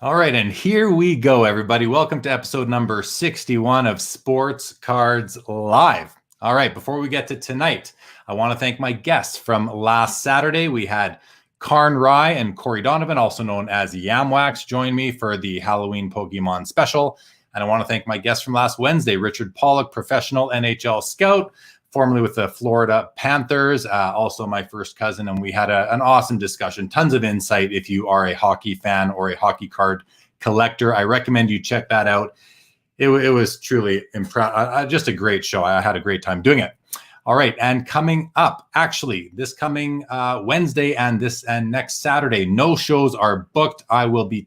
All right, and here we go, everybody. Welcome to episode number 61 of Sports Cards Live. All right, before we get to tonight, I want to thank my guests from last Saturday. We had Karn Rye and Corey Donovan, also known as Yamwax, join me for the Halloween Pokemon special. And I want to thank my guests from last Wednesday, Richard Pollock, professional NHL scout, formerly with the Florida Panthers, also my first cousin, and we had an awesome discussion. Tons of insight if you are a hockey fan or a hockey card collector. I recommend you check that out. It was truly just a great show. I had a great time doing it. All right, and coming up, actually, this coming Wednesday and next Saturday, no shows are booked. I will be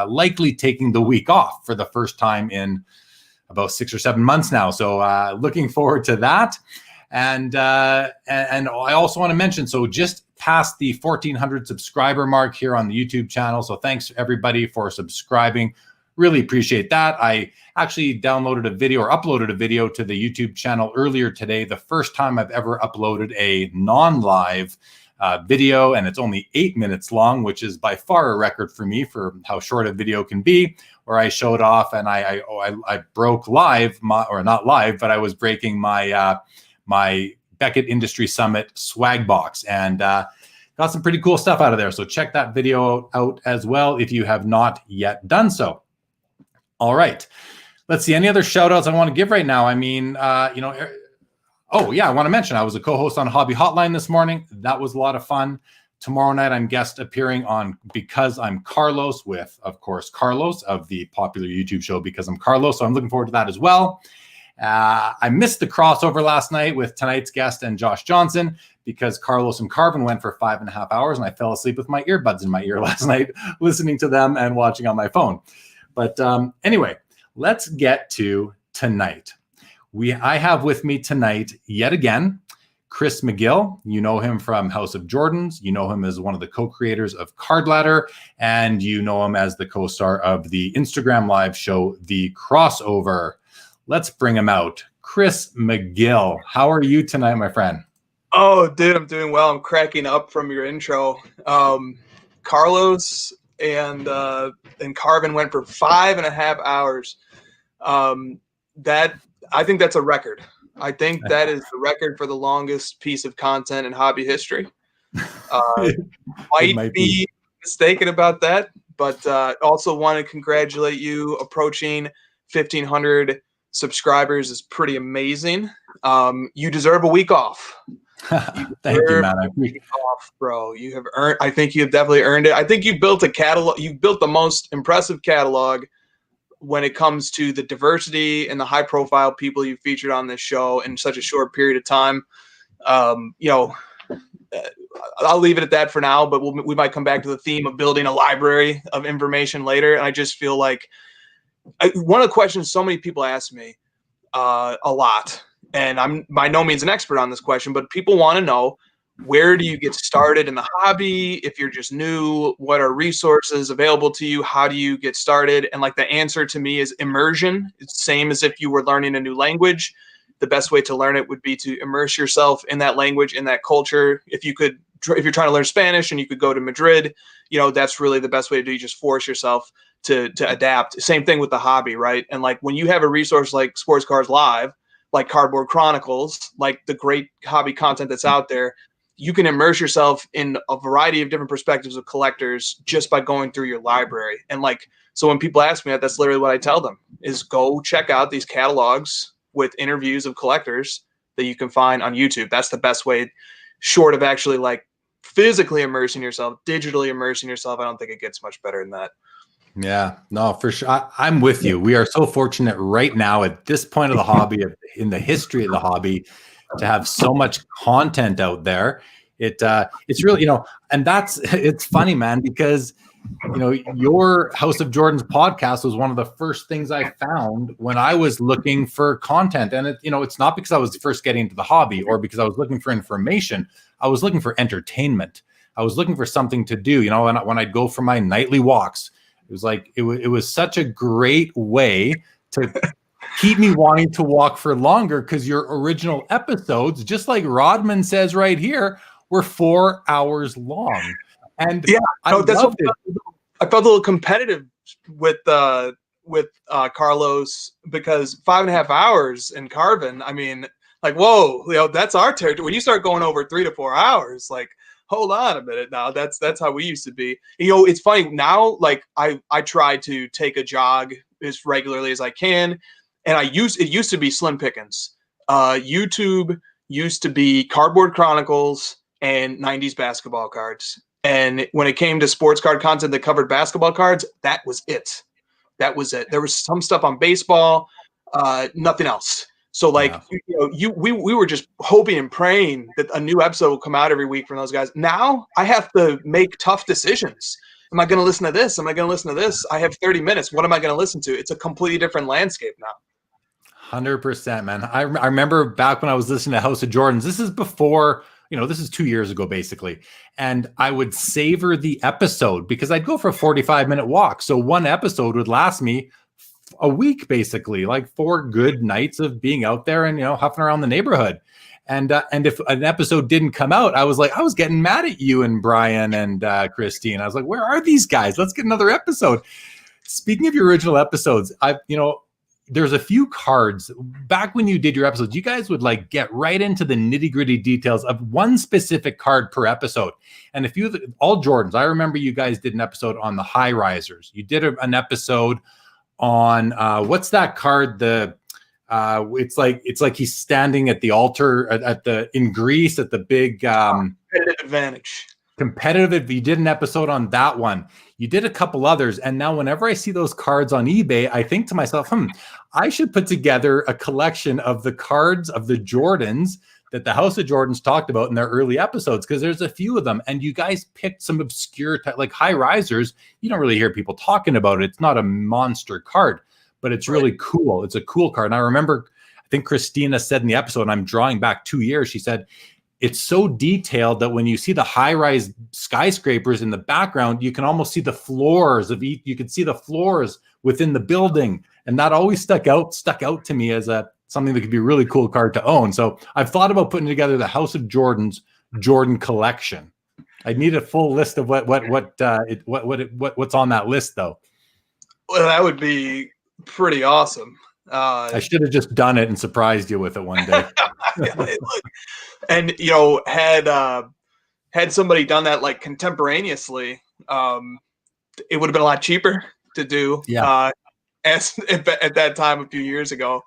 likely taking the week off for the first time in about 6 or 7 months now. So looking forward to that. And I also want to mention, so just past the 1,400 subscriber mark here on the YouTube channel. So thanks everybody for subscribing. Really appreciate that. I actually downloaded a video or uploaded a video to the YouTube channel earlier today. The first time I've ever uploaded a non-live video, and it's only 8 minutes long, which is by far a record for me for how short a video can be, where I showed off and I broke live, or not live, but I was breaking my my Beckett Industry Summit swag box, and got some pretty cool stuff out of there. So check that video out as well if you have not yet done so. All right, let's see, any other shout outs I want to give right now? I mean, oh yeah, I want to mention I was a co-host on Hobby Hotline this morning. That was a lot of fun. Tomorrow night, I'm guest appearing on Because I'm Carlos with, of course, Carlos of the popular YouTube show Because I'm Carlos. So I'm looking forward to that as well. I missed the crossover last night with tonight's guest and Josh Johnson because Carlos and Carvin went for 5.5 hours and I fell asleep with my earbuds in my ear last night, listening to them and watching on my phone. But anyway, let's get to tonight. I have with me tonight, yet again, Chris McGill. You know him from House of Jordans. You know him as one of the co-creators of Card Ladder, and you know him as the co-star of the Instagram live show, The Crossover. Let's bring him out. Chris McGill, how are you tonight, my friend? Oh, dude, I'm doing well. I'm cracking up from your intro. Carlos and Carvin went for 5.5 hours. I think that's a record. I think that is the record for the longest piece of content in hobby history. Might be mistaken about that, but also want to congratulate you. Approaching 1,500 subscribers is pretty amazing. You deserve a week off. Thank you, man. Off, bro. You have earned. I think you have definitely earned it. I think you built a catalog. You built the most impressive catalog when it comes to the diversity and the high-profile people you featured on this show in such a short period of time. I'll leave it at that for now, but we might come back to the theme of building a library of information later. And I just feel like one of the questions so many people ask me a lot, and I'm by no means an expert on this question, but people want to know, where do you get started in the hobby? If you're just new, what are resources available to you? How do you get started? And like the answer to me is immersion. It's the same as if you were learning a new language. The best way to learn it would be to immerse yourself in that language, in that culture. If you're trying to learn Spanish and you could go to Madrid, that's really the best way to do. You just force yourself to adapt. Same thing with the hobby, right? And like when you have a resource like Sports Cards Live, like Cardboard Chronicles, like the great hobby content that's out there, you can immerse yourself in a variety of different perspectives of collectors just by going through your library. And so when people ask me that, that's literally what I tell them is go check out these catalogs with interviews of collectors that you can find on YouTube. That's the best way, short of actually physically immersing yourself, digitally immersing yourself. I don't think it gets much better than that. Yeah, no, for sure. I'm with you. We are so fortunate right now at this point of the hobby, in the history of the hobby, to have so much content out there. It's really, and it's funny, man, because, your House of Jordans podcast was one of the first things I found when I was looking for content. And it's not because I was first getting into the hobby or because I was looking for information. I was looking for entertainment. I was looking for something to do, and when I'd go for my nightly walks, it was like, it was such a great way to keep me wanting to walk for longer, because your original episodes, just like Rodman says right here, were 4 hours long. And yeah, I loved it. I felt a little competitive with Carlos, because 5.5 hours in Carvin. I mean, like, whoa, that's our territory. When you start going over 3 to 4 hours, like, hold on a minute now. That's how we used to be. It's funny now. Like, I try to take a jog as regularly as I can, and it used to be slim pickings. YouTube used to be Cardboard Chronicles and 90s basketball cards. And when it came to sports card content that covered basketball cards, that was it. That was it. There was some stuff on baseball, nothing else. So, like, we were just hoping and praying that a new episode will come out every week from those guys. Now I have to make tough decisions. Am I going to listen to this? Am I going to listen to this? I have 30 minutes. What am I going to listen to? It's a completely different landscape now. 100%, man. I remember back when I was listening to House of Jordans. This is before, this is 2 years ago, basically. And I would savor the episode because I'd go for a 45-minute walk. So one episode would last me a week, basically, like 4 good nights of being out there and, huffing around the neighborhood. And if an episode didn't come out, I was getting mad at you and Brian and Christine. I was like, where are these guys? Let's get another episode. Speaking of your original episodes, there's a few cards back when you did your episodes, you guys would like get right into the nitty gritty details of one specific card per episode. And all Jordans, I remember you guys did an episode on the high risers. You did an episode on what's that card? It's like he's standing at the altar in Greece at the big competitive advantage. You did an episode on that one. You did a couple others. And now whenever I see those cards on eBay, I think to myself, I should put together a collection of the cards of the Jordans that the House of Jordans talked about in their early episodes, because there's a few of them. And you guys picked some obscure, like high risers. You don't really hear people talking about it. It's not a monster card, but it's really cool. It's a cool card. And I remember, I think Christina said in the episode, and I'm drawing back 2 years, she said, it's so detailed that when you see the high-rise skyscrapers in the background, you can almost see the floors of each. You can see the floors within the building, and that always stuck out to me as something that could be a really cool card to own. So I've thought about putting together the House of Jordan's Jordan collection. I need a full list of what's on that list, though. Well, that would be pretty awesome. I should have just done it and surprised you with it one day. And had somebody done that like contemporaneously, it would have been a lot cheaper to do. At that time a few years ago.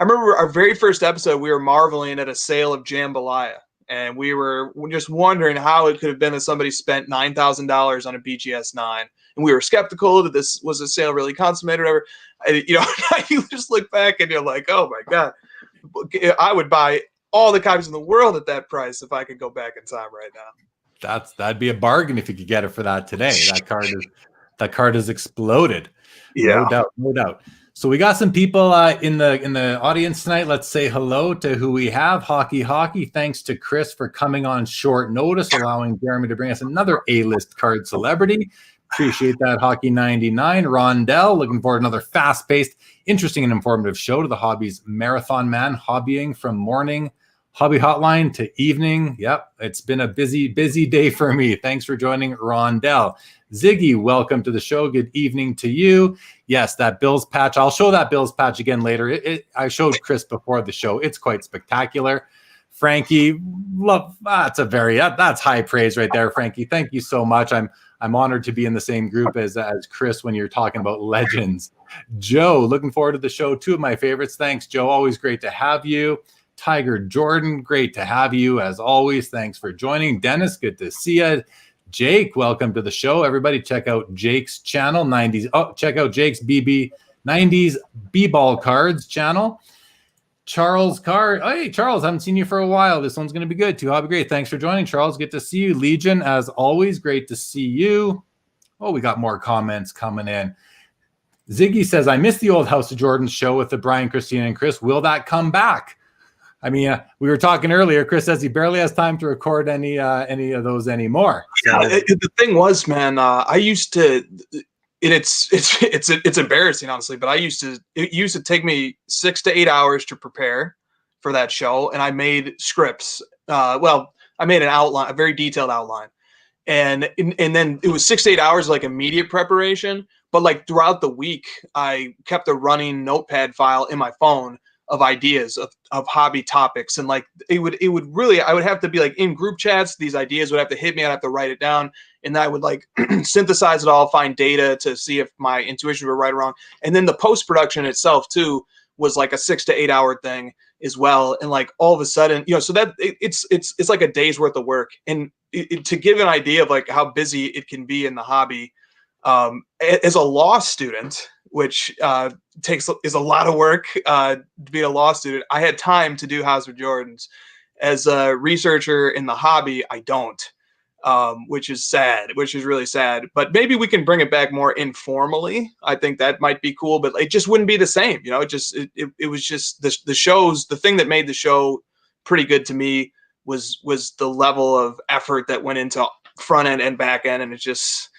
I remember our very first episode, we were marveling at a sale of Jambalaya, and we were just wondering how it could have been that somebody spent $9,000 on a BGS 9, and we were skeptical that this was a sale really consummated or whatever. And, you just look back and you're like, oh my God, I would buy all the copies in the world at that price if I could go back in time right now. That'd be a bargain if you could get it for that today. That card has exploded. Yeah, no doubt. So we got some people in the audience tonight. Let's say hello to who we have. Hockey. Thanks to Chris for coming on short notice, allowing Jeremy to bring us another A-list card celebrity. Appreciate that, Hockey 99. Rondell, looking forward to another fast-paced, interesting, and informative show to the hobby's marathon man, hobbying from morning hobby hotline to evening. Yep, it's been a busy day for me. Thanks for joining, Rondell. Ziggy, welcome to the show. Good evening to you. Yes, that Bills patch. I'll show that Bills patch again later. I showed Chris before the show. It's quite spectacular. Frankie, that's high praise right there, Frankie. Thank you so much. I'm honored to be in the same group as Chris when you're talking about legends. Joe, looking forward to the show. 2 of my favorites. Thanks, Joe. Always great to have you. Tiger Jordan, great to have you as always. Thanks for joining. Dennis, good to see you. Jake, welcome to the show. Everybody check out Jake's channel, 90s. Oh, check out Jake's 90s B-ball cards channel. Charles Carr. Hey, Charles, haven't seen you for a while. This one's going to be good too. Hobby great. Thanks for joining, Charles. Good to see you. Legion, as always, great to see you. Oh, we got more comments coming in. Ziggy says, I missed the old House of Jordan show with the Brian, Christina, and Chris. Will that come back? I mean, we were talking earlier. Chris says he barely has time to record any of those anymore. So. Yeah, the thing was, man, I used to. It's embarrassing, honestly, but it used to take me 6 to 8 hours to prepare for that show, and I made scripts. I made an outline, a very detailed outline, and then it was 6 to 8 hours like immediate preparation. But like throughout the week, I kept a running notepad file in my phone of ideas of hobby topics. And like it would really, I would have to be like in group chats. These ideas would have to hit me. I'd have to write it down. And then I would like synthesize it all, find data to see if my intuitions were right or wrong. And then the post-production itself too was like a 6 to 8 hour thing as well. And like all of a sudden, so that it's like a day's worth of work. And to give an idea of like how busy it can be in the hobby, as a law student, which is a lot of work to be a law student, I had time to do House of Jordans. As a researcher in the hobby, I don't, which is really sad. But maybe we can bring it back more informally. I think that might be cool, but it just wouldn't be the same. It was just the shows. The thing that made the show pretty good to me was the level of effort that went into front end and back end, and it's just,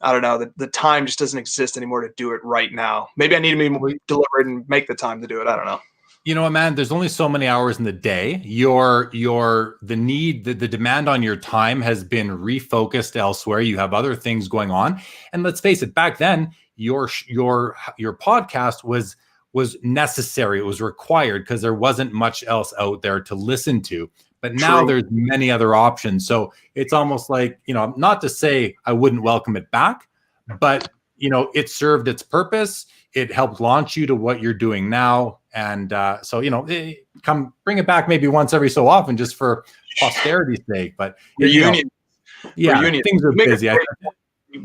I don't know, the time just doesn't exist anymore to do it right now. Maybe I need to be more deliberate and make the time to do it. I don't know. You know what, man? There's only so many hours in the day. The demand on your time has been refocused elsewhere. You have other things going on, and let's face it. Back then, your podcast was necessary. It was required because there wasn't much else out there to listen to. But now there's many other options. So it's almost like, not to say I wouldn't welcome it back, but, it served its purpose. It helped launch you to what you're doing now. And come bring it back maybe once every so often just for posterity's sake. But reunion. Things are busy.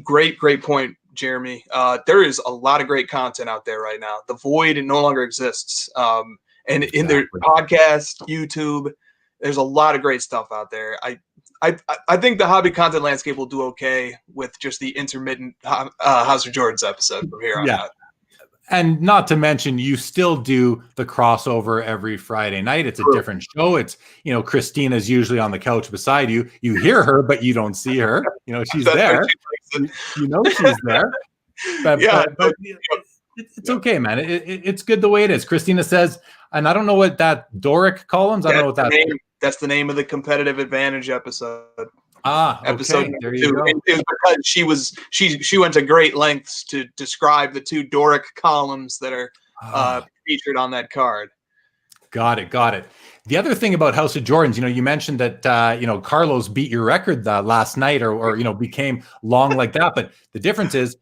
Great point, Jeremy. There is a lot of great content out there right now. The void no longer exists. And in their podcast, YouTube, there's a lot of great stuff out there. I think the hobby content landscape will do okay with just the intermittent House of Jordans episode from here on out. And not to mention, you still do the crossover every Friday night. It's a different show. It's, Christina's usually on the couch beside you. You hear her, but you don't see her. She's there. She's there. But it's okay, man. It's good the way it is. Christina says, and I don't know what that Doric columns. I don't know what that is. That's the name of the competitive advantage episode. Episode there you go. It was because she went to great lengths to describe the two Doric columns that are featured on that card. Got it. The other thing about House of Jordans, you mentioned that Carlos beat your record last night, or became long like that. But the difference is,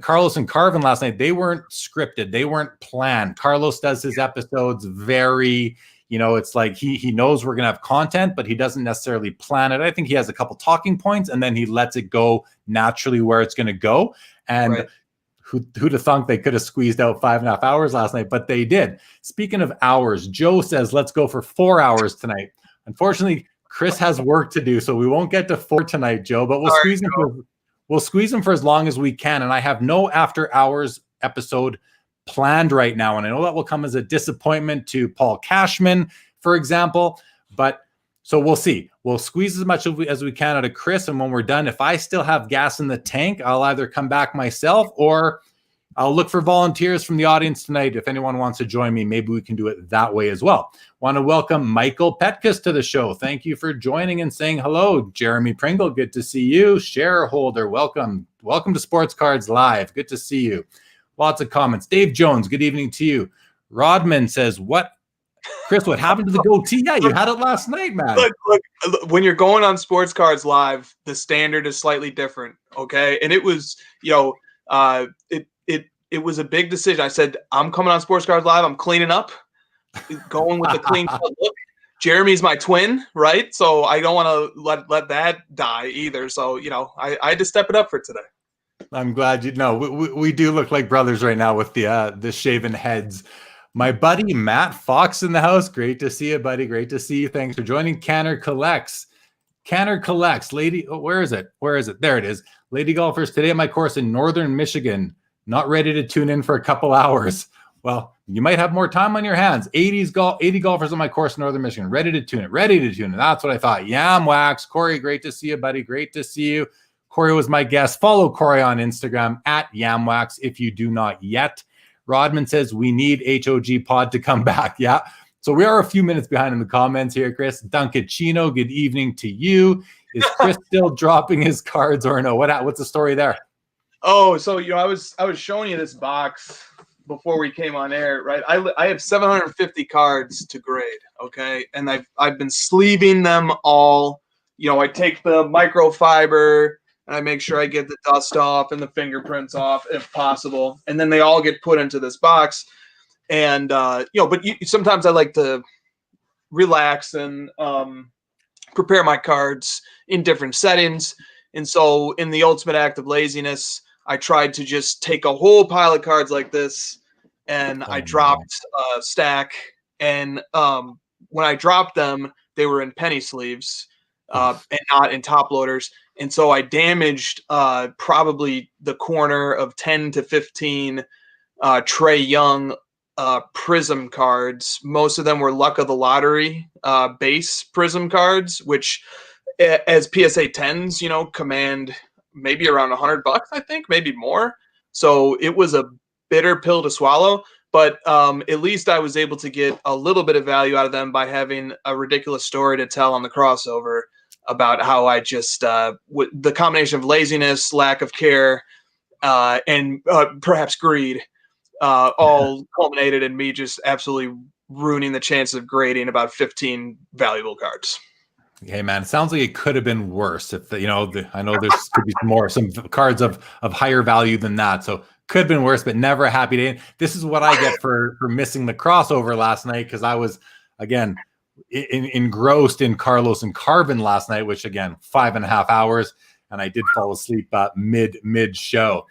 Carlos and Carvin last night, they weren't scripted, they weren't planned. Carlos does his episodes very. It's like he knows we're going to have content, but he doesn't necessarily plan it. I think he has a couple talking points and then he lets it go naturally where it's going to go. And who'd have thunk they could have squeezed out 5.5 hours last night, but they did. Speaking of hours, Joe says, let's go for 4 hours tonight. Unfortunately, Chris has work to do, so we won't get to 4 tonight, Joe, but we'll squeeze him for as long as we can. And I have no after hours episode planned right now, and I know that will come as a disappointment to Paul Cashman, for example, but so we'll see. We'll squeeze as much as we can out of Chris, and when we're done, if I still have gas in the tank, I'll either come back myself or I'll look for volunteers from the audience tonight. If anyone wants to join me, maybe we can do it that way as well. Want to welcome Michael Petkus to the show. Thank you for joining and saying hello. Jeremy Pringle, good to see you. Shareholder, welcome to Sports Cards Live. Good to see you. Lots of comments. Dave Jones, good evening to you. Rodman says, Chris, what happened to the goatee? Yeah, you had it last night, man. Look, when you're going on Sports Cards Live, the standard is slightly different, okay? And it was, it was a big decision. I said, I'm coming on Sports Cards Live. I'm cleaning up, going with the clean cut look. Jeremy's my twin, right? So I don't want to let that die either. So, I had to step it up for today. I'm glad we do look like brothers right now with the shaven heads. My buddy Matt Fox in the house. Great to see you, buddy. Great to see you. Thanks for joining. Canner Collects. Lady, where is it? There it is. Lady golfers today at my course in Northern Michigan. Not ready to tune in for a couple hours. Well, you might have more time on your hands. 80 golfers on my course in Northern Michigan. Ready to tune it. That's what I thought. Yamwax. Corey, great to see you, buddy. Great to see you. Corey was my guest. Follow Corey on Instagram at Yamwax if you do not yet. Rodman says we need HOG pod to come back. Yeah. So we are a few minutes behind in the comments here, Chris. Dunkachino, good evening to you. Is Chris still dropping his cards or no? What's the story there? Oh, so I was showing you this box before we came on air, right? I have 750 cards to grade, okay, and I've been sleeving them all. I take the microfiber and I make sure I get the dust off and the fingerprints off if possible, and then they all get put into this box. And sometimes I like to relax and prepare my cards in different settings. And so in the ultimate act of laziness, I tried to just take a whole pile of cards like this, and I dropped a stack. And when I dropped them, they were in penny sleeves and not in top loaders. And so I damaged probably the corner of 10 to 15 Trae Young Prism cards. Most of them were Luck of the Lottery base Prism cards, which as PSA 10s, command maybe around $100, I think, maybe more. So it was a bitter pill to swallow, but at least I was able to get a little bit of value out of them by having a ridiculous story to tell on the crossover about how I just, the combination of laziness, lack of care, and perhaps greed, all culminated in me just absolutely ruining the chances of grading about 15 valuable cards. Hey man, it sounds like it could have been worse. If I know there's could be some cards of higher value than that, so could have been worse. But never a happy day. This is what I get for missing the crossover last night, because I was again engrossed in Carlos and Carvin last night, which again 5.5 hours, and I did fall asleep mid show.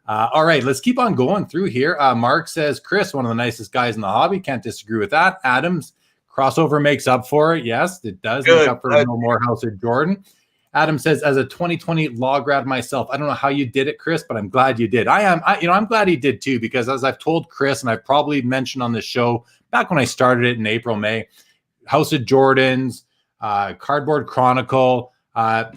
All right, let's keep on going through here. Mark says, Chris, one of the nicest guys in the hobby. Can't disagree with that. Adams, crossover makes up for it. Yes, it does make up for no more House of Jordan. Adam says, as a 2020 law grad myself, I don't know how you did it, Chris, but I'm glad you did. I'm glad he did too, because as I've told Chris, and I've probably mentioned on this show back when I started it in April, May, House of Jordans, Cardboard Chronicle,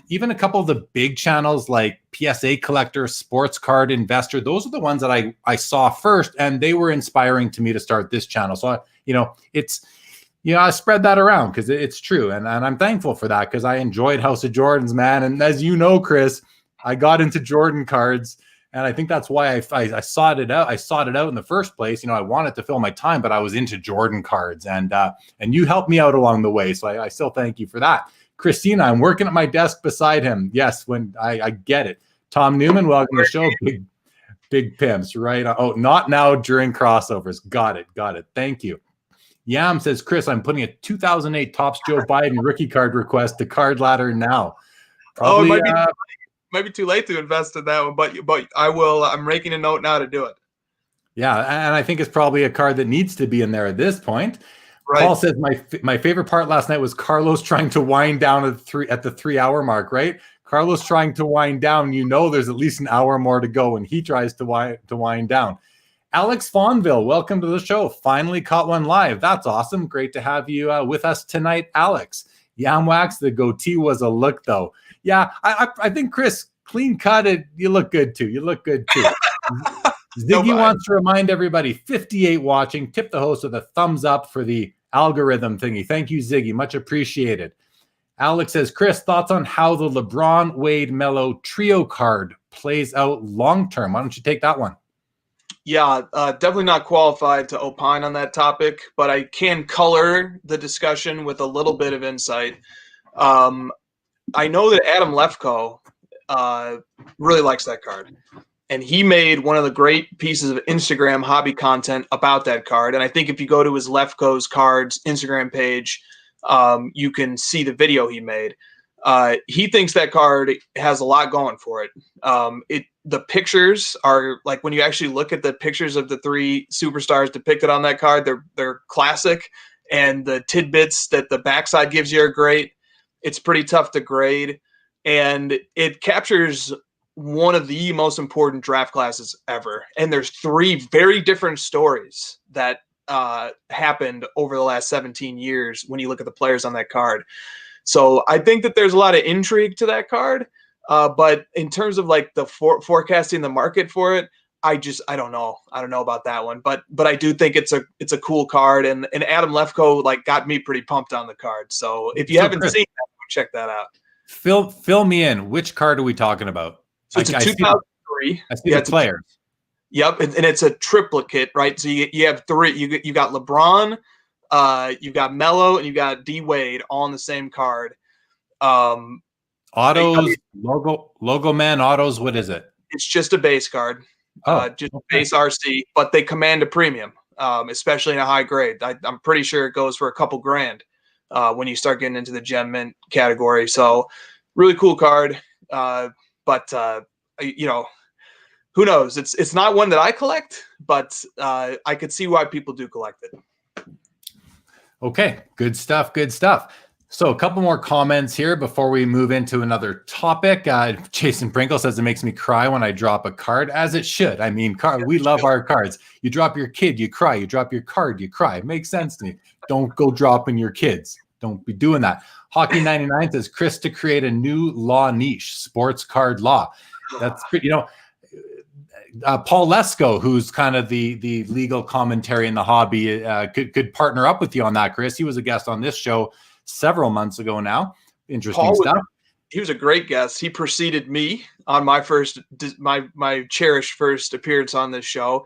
even a couple of the big channels like PSA Collector, Sports Card Investor, those are the ones that I saw first, and they were inspiring to me to start this channel. So, I spread that around because it's true. And I'm thankful for that, because I enjoyed House of Jordans, man. And as you know, Chris, I got into Jordan cards, and I think that's why I sought it out. I sought it out in the first place. I wanted to fill my time, but I was into Jordan cards, and you helped me out along the way. So I still thank you for that. Christina, I'm working at my desk beside him. Yes, when I get it. Tom Newman, welcome to the show. Big pimps, right? Oh, not now during crossovers. Got it. Thank you. Yam says, Chris, I'm putting a 2008 Topps Joe Biden rookie card request to Card Ladder now. Probably, it might be too late to invest in that one, but I will. I'm making a note now to do it. Yeah, and I think it's probably a card that needs to be in there at this point. Right. Paul says, my favorite part last night was Carlos trying to wind down at the 3 hour mark, right? Carlos trying to wind down. There's at least an hour more to go when he tries to wind down. Alex Fonville, welcome to the show. Finally caught one live. That's awesome. Great to have you with us tonight, Alex. Yamwax, the goatee was a look, though. Yeah, I think, Chris, clean cut it. You look good, too. Ziggy wants to remind everybody, 58 watching. Tip the host with a thumbs up for the algorithm thingy. Thank you, Ziggy. Much appreciated. Alex says, Chris, thoughts on how the LeBron, Wade, Melo trio card plays out long-term? Why don't you take that one? Yeah, definitely not qualified to opine on that topic, but I can color the discussion with a little bit of insight. I know that Adam Lefkoe really likes that card, and he made one of the great pieces of Instagram hobby content about that card. And I think if you go to his Lefkoe's Cards Instagram page, you can see the video he made. He thinks that card has a lot going for it. The pictures are like, when you actually look at the pictures of the three superstars depicted on that card, they're classic, and the tidbits that the backside gives you are great. It's pretty tough to grade, and it captures one of the most important draft classes ever. And there's three very different stories that happened over the last 17 years when you look at the players on that card. So I think that there's a lot of intrigue to that card. But in terms of like the forecasting the market for it, I don't know. I don't know about that one. But I do think it's a cool card, and Adam Lefkoe got me pretty pumped on the card. So if you haven't seen that, check that out. Fill me in. Which card are we talking about? So it's a 2003. I see the players. Yep, and it's a triplicate, right? So you have three. You got LeBron, you got Melo, and you got D Wade all on the same card. Autos, logo man autos. What is it? It's just a base card, just base RC, but they command a premium, especially in a high grade. I'm pretty sure it goes for a couple grand when you start getting into the gem mint category. So really cool card, but who knows? It's not one that I collect, but I could see why people do collect it. Okay, good stuff. Good stuff. So a couple more comments here before we move into another topic. Jason Prinkle says it makes me cry when I drop a card, as it should. I mean, we love our cards. You drop your kid, you cry. You drop your card, you cry. It makes sense to me. Don't go dropping your kids. Don't be doing that. Hockey 99 says, Chris to create a new law niche, sports card law. That's pretty, Paul Lesko, who's kind of the legal commentary in the hobby, could partner up with you on that, Chris. He was a guest on this show several months ago now. Interesting stuff. He was a great guest. He preceded me on my my cherished first appearance on this show.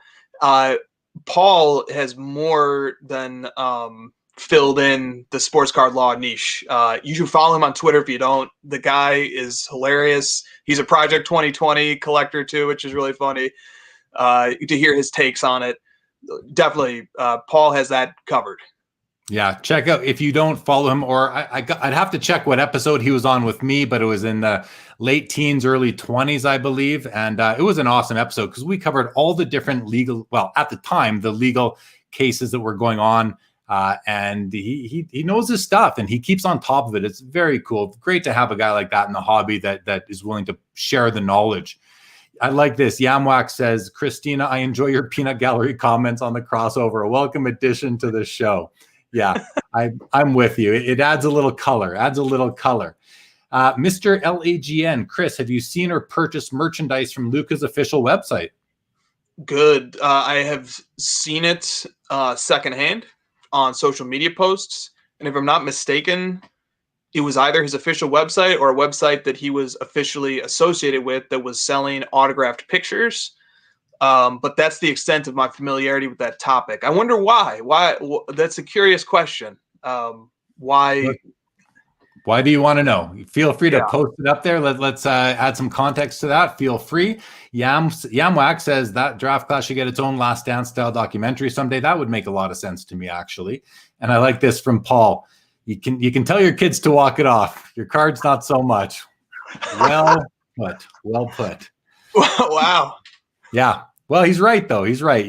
Paul has more than filled in the sports card law niche. You should follow him on Twitter if you don't. The guy is hilarious. He's a Project 2020 collector too, which is really funny to hear his takes on it. Definitely, Paul has that covered. Yeah, check out if you don't follow him, or I'd have to check what episode he was on with me, but it was in the late teens, early 20s, I believe. And it was an awesome episode because we covered all the different legal, well, at the time, the legal cases that were going on. And he knows his stuff and he keeps on top of it. It's very cool. Great to have a guy like that in the hobby that is willing to share the knowledge. I like this. Yamwak says, Christina, I enjoy your peanut gallery comments on the crossover. A welcome addition to the show. Yeah, I'm with you. It adds a little color, Mr. LAGN, Chris, have you seen or purchased merchandise from Luca's official website? Good. I have seen it secondhand on social media posts. And if I'm not mistaken, it was either his official website or a website that he was officially associated with that was selling autographed pictures. But that's the extent of my familiarity with that topic. I wonder why. That's a curious question. Why do you want to know? Feel free to post it up there. Let's add some context to that. Feel free. Yamwak says that draft class should get its own Last Dance style documentary someday. That would make a lot of sense to me, actually. And I like this from Paul. You can tell your kids to walk it off. Your cards, not so much. Well put. Wow. Yeah. Well, he's right, though. He's right,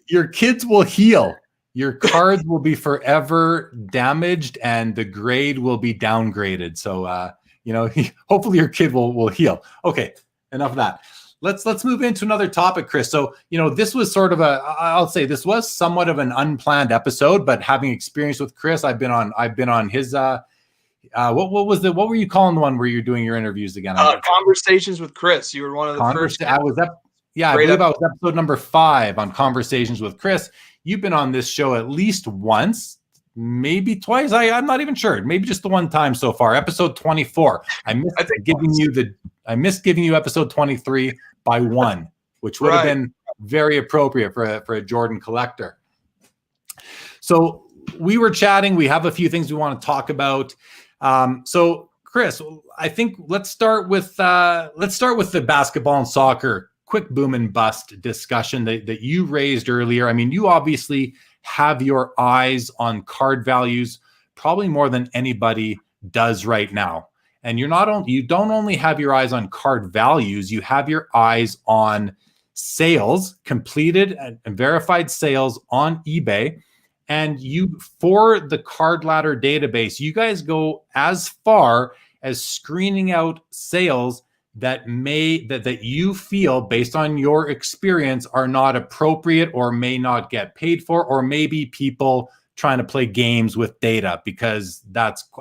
Your kids will heal. Your cards will be forever damaged and the grade will be downgraded. So, hopefully your kid will heal. Okay, enough of that. Let's move into another topic, Chris. So, this was sort of I'll say this was somewhat of an unplanned episode, but having experience with Chris, I've been on his, what were you calling the one where you're doing your interviews again? Conversations with Chris. You were one of the first. I believe I was episode number 5 on Conversations with Chris. You've been on this show at least once, maybe twice. I'm not even sure. Maybe just the one time so far. Episode 24. I missed giving you episode 23 by 1, which would have been very appropriate for a Jordan collector. So we were chatting. We have a few things we want to talk about. So Chris, I think let's start with the basketball and soccer quick boom and bust discussion that you raised earlier. I mean, you obviously have your eyes on card values probably more than anybody does right now. And you don't only have your eyes on card values, you have your eyes on sales, completed and verified sales on eBay. And for the Card Ladder database, you guys go as far as screening out sales that you feel, based on your experience, are not appropriate or may not get paid for, or maybe people trying to play games with data, because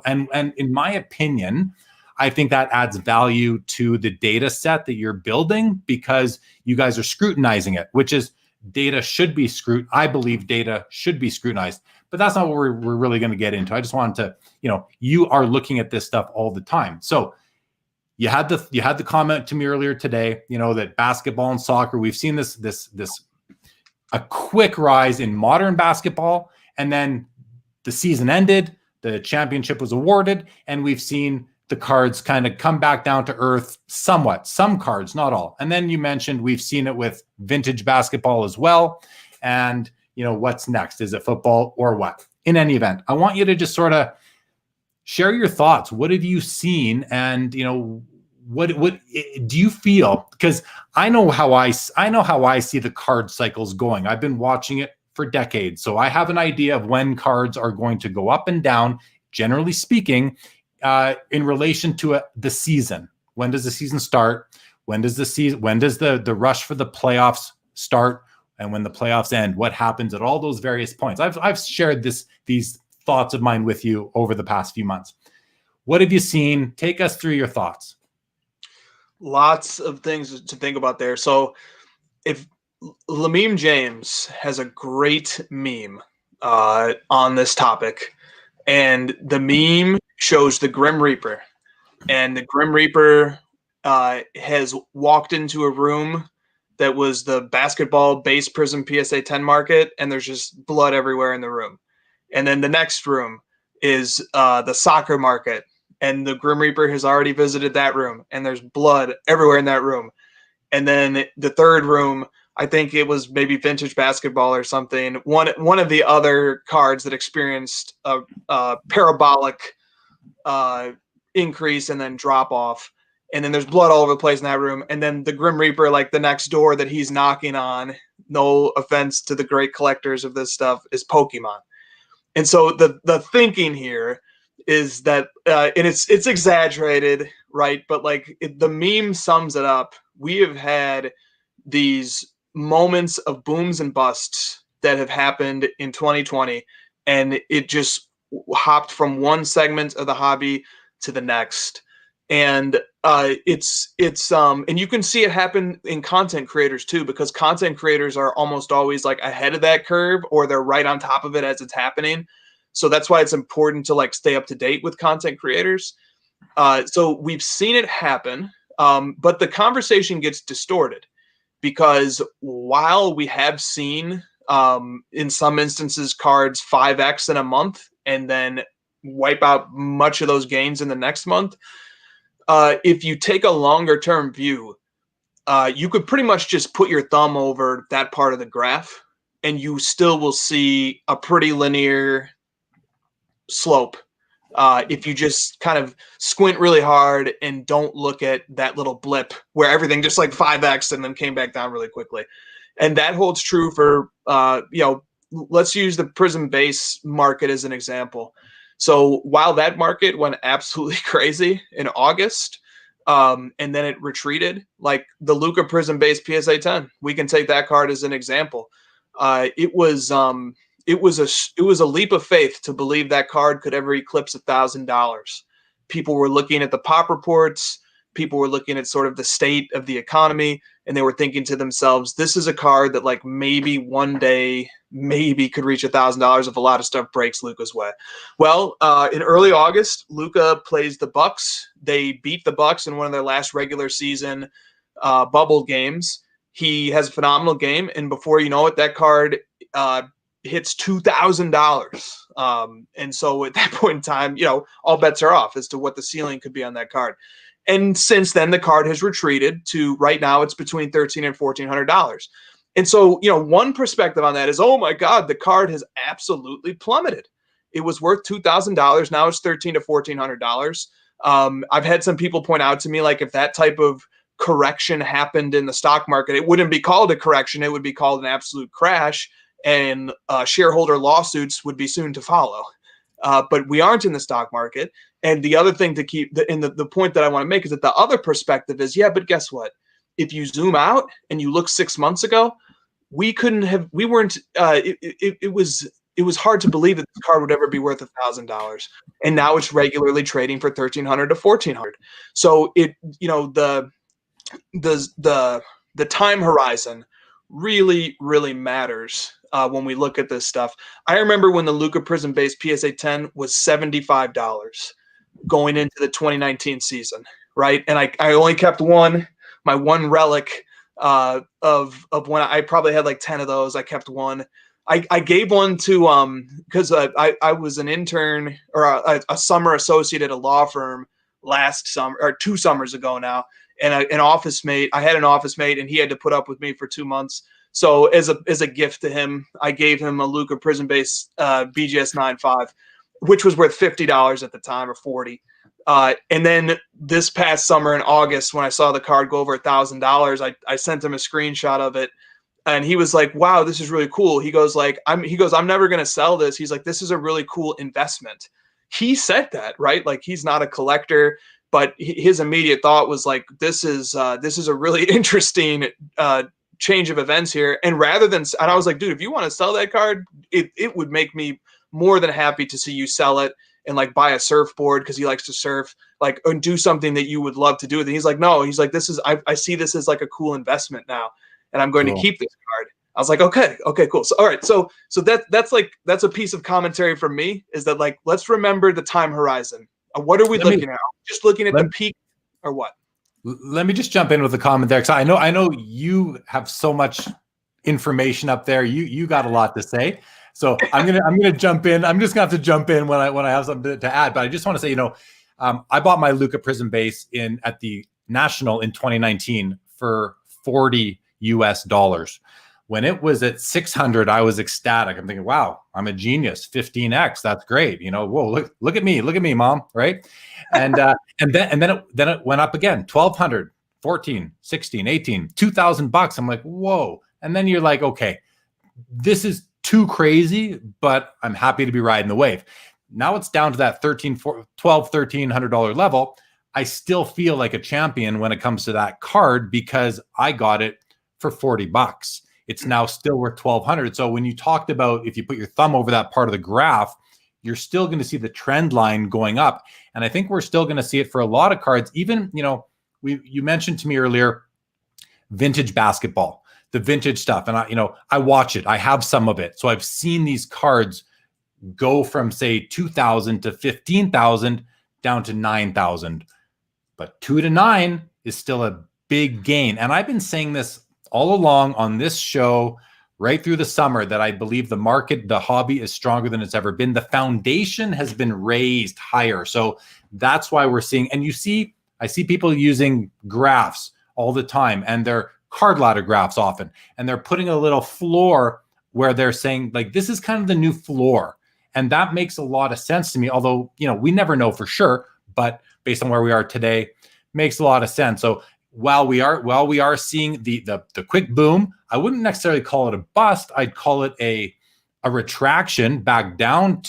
and in my opinion, I think that adds value to the data set that you're building, because you guys are scrutinizing it, which is I believe data should be scrutinized. but that's not what we're really going to get into. I just wanted to, you are looking at this stuff all the time. So you had the comment to me earlier today, that basketball and soccer, we've seen this a quick rise in modern basketball, and then the season ended, the championship was awarded, and we've seen the cards kind of come back down to earth somewhat. Some cards, not all. And then you mentioned we've seen it with vintage basketball as well. And, what's next? Is it football or what? In any event, I want you to just sort of share your thoughts. What have you seen? And, what do you feel? Because I know how I see the card cycles going. I've been watching it for decades. So I have an idea of when cards are going to go up and down, generally speaking, in relation to the season. When does the season start? When does the rush for the playoffs start? And when the playoffs end, what happens at all those various points? I've shared these thoughts of mine with you over the past few months. What have you seen? Take us through your thoughts. Lots of things to think about there. So if Lameme James has a great meme on this topic, and the meme shows the Grim Reaper, and the Grim Reaper has walked into a room that was the basketball base prism PSA 10 market, and there's just blood everywhere in the room. And then the next room is the soccer market, and the Grim Reaper has already visited that room, and there's blood everywhere in that room. And then the third room, I think it was maybe vintage basketball or something. One of the other cards that experienced a parabolic increase and then drop off. And then there's blood all over the place in that room. And then the Grim Reaper, like the next door that he's knocking on, no offense to the great collectors of this stuff, is Pokemon. And so the thinking here is that, and it's exaggerated, right? But the meme sums it up. We have had these moments of booms and busts that have happened in 2020, and it just hopped from one segment of the hobby to the next. And it's and you can see it happen in content creators too, because content creators are almost always ahead of that curve, or they're right on top of it as it's happening. So that's why it's important to stay up to date with content creators. So we've seen it happen, but the conversation gets distorted, because while we have seen in some instances cards 5x in a month and then wipe out much of those gains in the next month, if you take a longer term view, you could pretty much just put your thumb over that part of the graph, and you still will see a pretty linear slope. If you just kind of squint really hard and don't look at that little blip where everything just 5x and then came back down really quickly. And that holds true for, let's use the Prism base market as an example. So while that market went absolutely crazy in August, and then it retreated, like the Luka Prism base PSA 10, we can take that card as an example. It was a leap of faith to believe that card could ever eclipse $1,000. People were looking at the pop reports. People were looking at sort of the state of the economy, and they were thinking to themselves, this is a card that maybe one day maybe could reach $1,000 if a lot of stuff breaks Luka's way. Well, in early August, Luka plays the Bucks. They beat the Bucks in one of their last regular season bubble games. He has a phenomenal game, and before you know it, that card hits $2,000. And so at that point in time, all bets are off as to what the ceiling could be on that card. And since then, the card has retreated to right now it's between $1,300 and $1,400. And so, one perspective on that is, oh my God, the card has absolutely plummeted. It was worth $2,000. Now it's $1,300 to $1,400. I've had some people point out to me, if that type of correction happened in the stock market, it wouldn't be called a correction. It would be called an absolute crash, and shareholder lawsuits would be soon to follow. But we aren't in the stock market. And the other thing to keep, the point that I want to make is that the other perspective is, yeah, but guess what? If you zoom out and you look 6 months ago, it was hard to believe that this card would ever be worth $1,000. And now it's regularly trading for $1,300 to $1,400. So the time horizon really, really matters when we look at this stuff. I remember when the Luka Prism Base PSA 10 was $75 going into the 2019 season, right? And I only kept my one relic of when I probably had like 10 of those. I kept one. I gave one to because I was an intern or a summer associate at a law firm last summer or 2 summers ago now, and an office mate. I had an office mate, and he had to put up with me for 2 months. So as a gift to him, I gave him a Luka Prism Base BGS 9.5, which was worth $50 at the time, or $40. And then this past summer in August, when I saw the card go over $1,000, I sent him a screenshot of it. And he was like, wow, this is really cool. He goes, I'm never going to sell this. He's like, this is a really cool investment. He said that, right? Like, he's not a collector, but his immediate thought was like, this is a really interesting change of events here. And and I was like, dude, if you want to sell that card, it would make me more than happy to see you sell it and like buy a surfboard, because he likes to surf, like, and do something that you would love to do with it. He's like, no, he's like, I see this as like a cool investment now, and I'm going to keep this card. I was like, okay, cool. So, all right. So that's a piece of commentary from me, is that, like, let's remember the time horizon. What are we looking at? Just looking at the peak, or what? Let me just jump in with a comment there, because I know you have so much information up there. You got a lot to say. So I'm gonna jump in. I'm just gonna have to jump in when I have something to add. But I just want to say, I bought my Luka Prism Base at the National in 2019 for $40. When it was at 600, I was ecstatic. I'm thinking, wow, I'm a genius. 15x, that's great. Whoa, look at me, mom, right? And then it went up again, 1,200, 14, 16, 18, $2,000. I'm like, whoa. And then you're like, okay, this is too crazy, but I'm happy to be riding the wave. Now it's down to that $1,200 level. I still feel like a champion when it comes to that card, because I got it for $40. It's now still worth $1,200. So when you talked about, if you put your thumb over that part of the graph, you're still going to see the trend line going up. And I think we're still going to see it for a lot of cards. Even, you mentioned to me earlier, vintage basketball, the vintage stuff. And I watch it. I have some of it. So I've seen these cards go from, say, 2,000 to 15,000 down to 9,000. But 2 to 9 is still a big gain. And I've been saying this all along on this show, right through the summer, that I believe the market, the hobby, is stronger than it's ever been. The foundation has been raised higher. So that's why we're seeing, and I see people using graphs all the time, and they're card ladder graphs often, and they're putting a little floor where they're saying, like, this is kind of the new floor. And that makes a lot of sense to me. Although, we never know for sure, but based on where we are today, makes a lot of sense. So while we are seeing the quick boom, I wouldn't necessarily call it a bust. I'd call it a retraction back down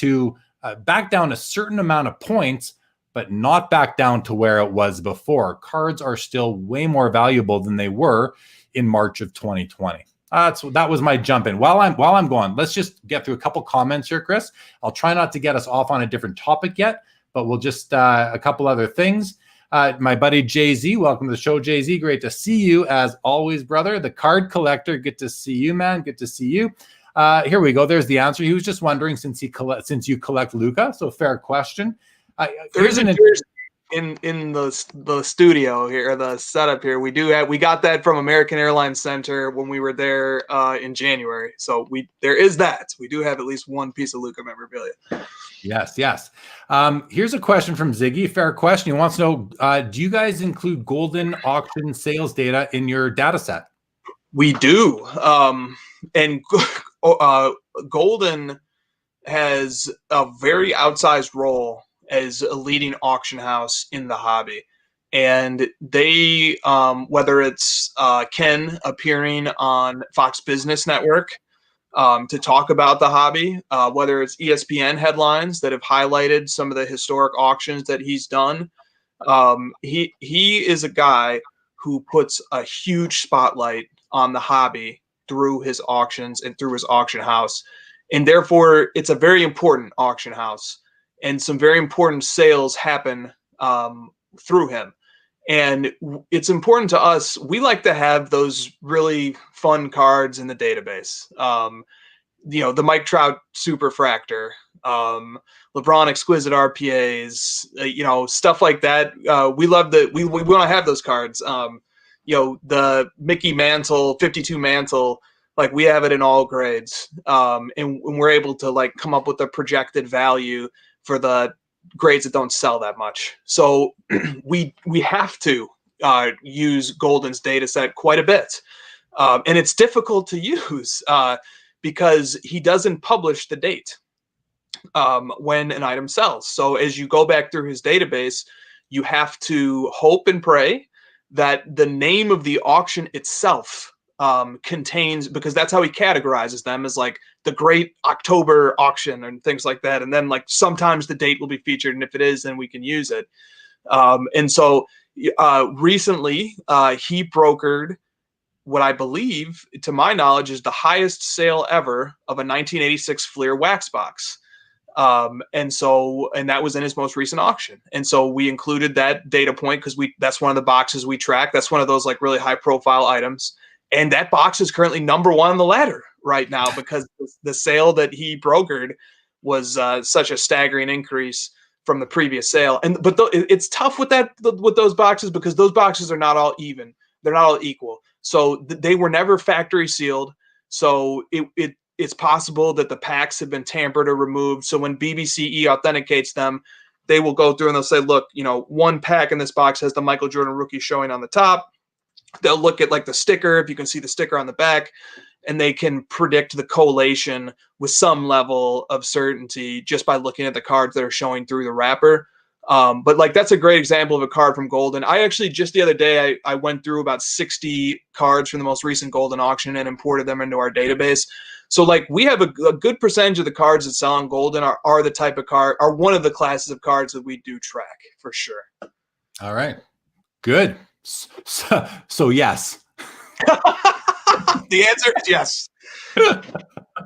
a certain amount of points, but not back down to where it was before. Cards are still way more valuable than they were in March of 2020. That was my jump in. While I'm going, let's just get through a couple comments here, Chris. I'll try not to get us off on a different topic yet, but we'll just a couple other things. My buddy Jay-Z, welcome to the show, Jay-Z. Great to see you as always, brother. The card collector, good to see you, man. Good to see you. Here we go. There's the answer. He was just wondering, since you collect Luka, so fair question. There's an in the studio here, the setup here. We got that from American Airlines Center when we were there in January. So there is that. We do have at least one piece of Luka memorabilia. Yes. Here's a question from Ziggy. Fair question. He wants to know, do you guys include golden auction sales data in your data set? We do. And Golden has a very outsized role as a leading auction house in the hobby. And they, whether it's Ken appearing on Fox Business Network to talk about the hobby, whether it's ESPN headlines that have highlighted some of the historic auctions that he's done, he is a guy who puts a huge spotlight on the hobby through his auctions and through his auction house. And therefore, it's a very important auction house. And some very important sales happen through him. And it's important to us. We like to have those really fun cards in the database. the Mike Trout Superfractor, LeBron exquisite RPAs, stuff like that. We love we want to have those cards. The Mickey Mantle, 52 Mantle, like we have it in all grades. And we're able to like come up with a projected value for the grades that don't sell that much. So we have to use Golden's data set quite a bit. And it's difficult to use because he doesn't publish the date when an item sells. So as you go back through his database, you have to hope and pray that the name of the auction itself contains, because that's how he categorizes them, as like the Great October Auction and things like that. And then like sometimes the date will be featured, and if it is, then we can use it. And so recently he brokered what I believe, to my knowledge, is the highest sale ever of a 1986 Fleer wax box. And that was in his most recent auction. And so we included that data point because that's one of the boxes we track. That's one of those like really high profile items. And that box is currently number one on the ladder right now because the sale that he brokered was such a staggering increase from the previous sale. But it's tough with those boxes because those boxes are not all even. They're not all equal. So they were never factory sealed. So it's possible that the packs have been tampered or removed. So when BBCE authenticates them, they will go through and they'll say, look, one pack in this box has the Michael Jordan rookie showing on the top. They'll look at like the sticker, if you can see the sticker on the back, and they can predict the collation with some level of certainty just by looking at the cards that are showing through the wrapper. But like that's a great example of a card from Golden. I actually just the other day I went through about 60 cards from the most recent Golden auction and imported them into our database. So like we have a good percentage of the cards that sell on Golden are the type of card, are one of the classes of cards that we do track for sure. All right, good. So yes. The answer is yes.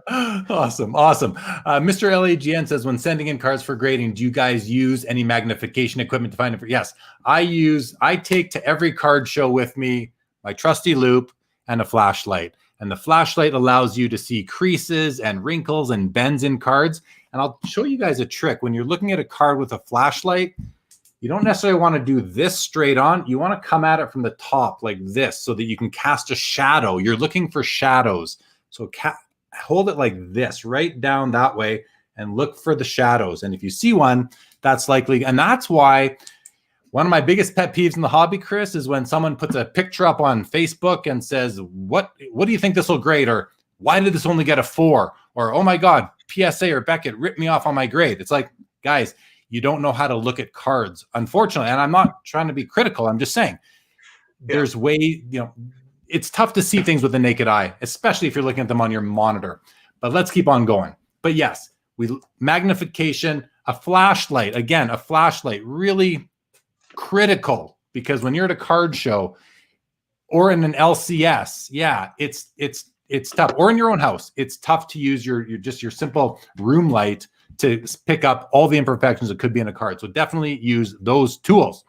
Awesome. Mr. LAGN says, when sending in cards for grading, do you guys use any magnification equipment to find it? Yes, I take to every card show with me my trusty loop and a flashlight. And the flashlight allows you to see creases and wrinkles and bends in cards. And I'll show you guys a trick. When you're looking at a card with a flashlight, you don't necessarily want to do this straight on. You want to come at it from the top like this so that you can cast a shadow. You're looking for shadows. So hold it like this, right down that way, and look for the shadows. And if you see one, that's likely. And that's why one of my biggest pet peeves in the hobby, Chris, is when someone puts a picture up on Facebook and says, what do you think this will grade? Or why did this only get a 4? Or, oh my God, PSA or Beckett ripped me off on my grade. It's like, guys, you don't know how to look at cards, unfortunately. And I'm not trying to be critical. I'm just saying there's it's tough to see things with the naked eye, especially if you're looking at them on your monitor. But let's keep on going. But yes, magnification, a flashlight, really critical, because when you're at a card show or in an LCS, it's tough. Or in your own house, it's tough to use your simple room light to pick up all the imperfections that could be in a card. So definitely use those tools.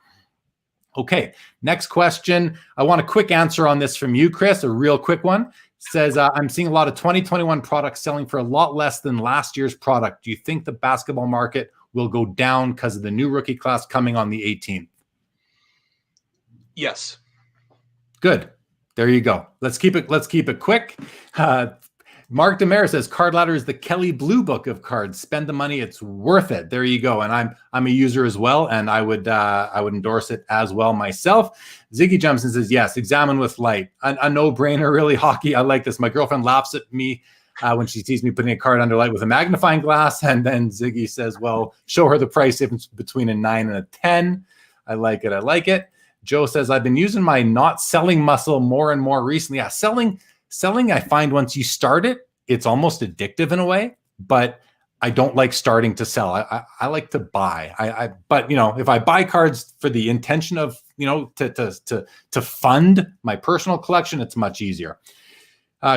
Okay, next question. I want a quick answer on this from you, Chris, a real quick one. Says, I'm seeing a lot of 2021 products selling for a lot less than last year's product. Do you think the basketball market will go down because of the new rookie class coming on the 18th? Yes. Good. There you go. Let's keep it quick. Mark Demare says, Card Ladder is the Kelly Blue Book of cards. Spend the money; it's worth it. There you go. And I'm a user as well, and I would endorse it as well myself. Ziggy jumps and says, yes, examine with light. A no-brainer, really. Hockey. I like this. My girlfriend laughs at me when she sees me putting a card under light with a magnifying glass, and then Ziggy says, well, show her the price difference between a 9 and a 10. I like it. Joe says, I've been using my not selling muscle more and more recently. Yeah, Selling, I find once you start it, it's almost addictive in a way, but I don't like starting to sell. I like to buy. But if I buy cards for the intention of, to fund my personal collection, it's much easier.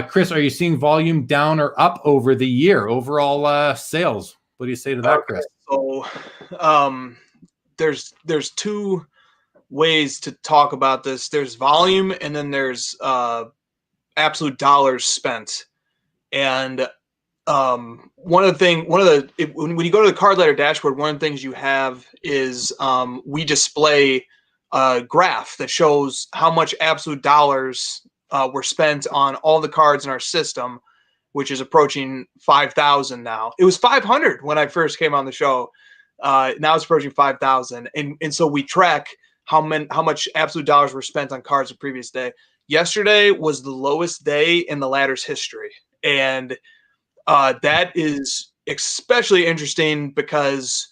Chris, are you seeing volume down or up over the year? Overall sales. What do you say to that, Chris? So there's two ways to talk about this. There's volume, and then there's absolute dollars spent. And when you go to the card ladder dashboard, one of the things you have is we display a graph that shows how much absolute dollars were spent on all the cards in our system, which is approaching 5,000 now. It was 500 when I first came on the show. Now it's approaching 5,000, and so we track how much absolute dollars were spent on cards the previous day. Yesterday was the lowest day in the ladder's history, and that is especially interesting because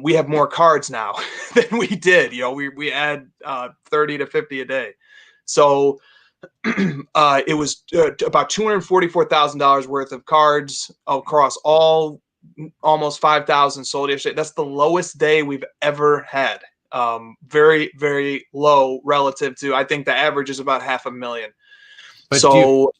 we have more cards now than we did. We add 30 to 50 a day, so it was about $244,000 worth of cards across all almost 5,000 sold yesterday. That's the lowest day we've ever had. Very, very low relative to, I think the average is about 500,000. But so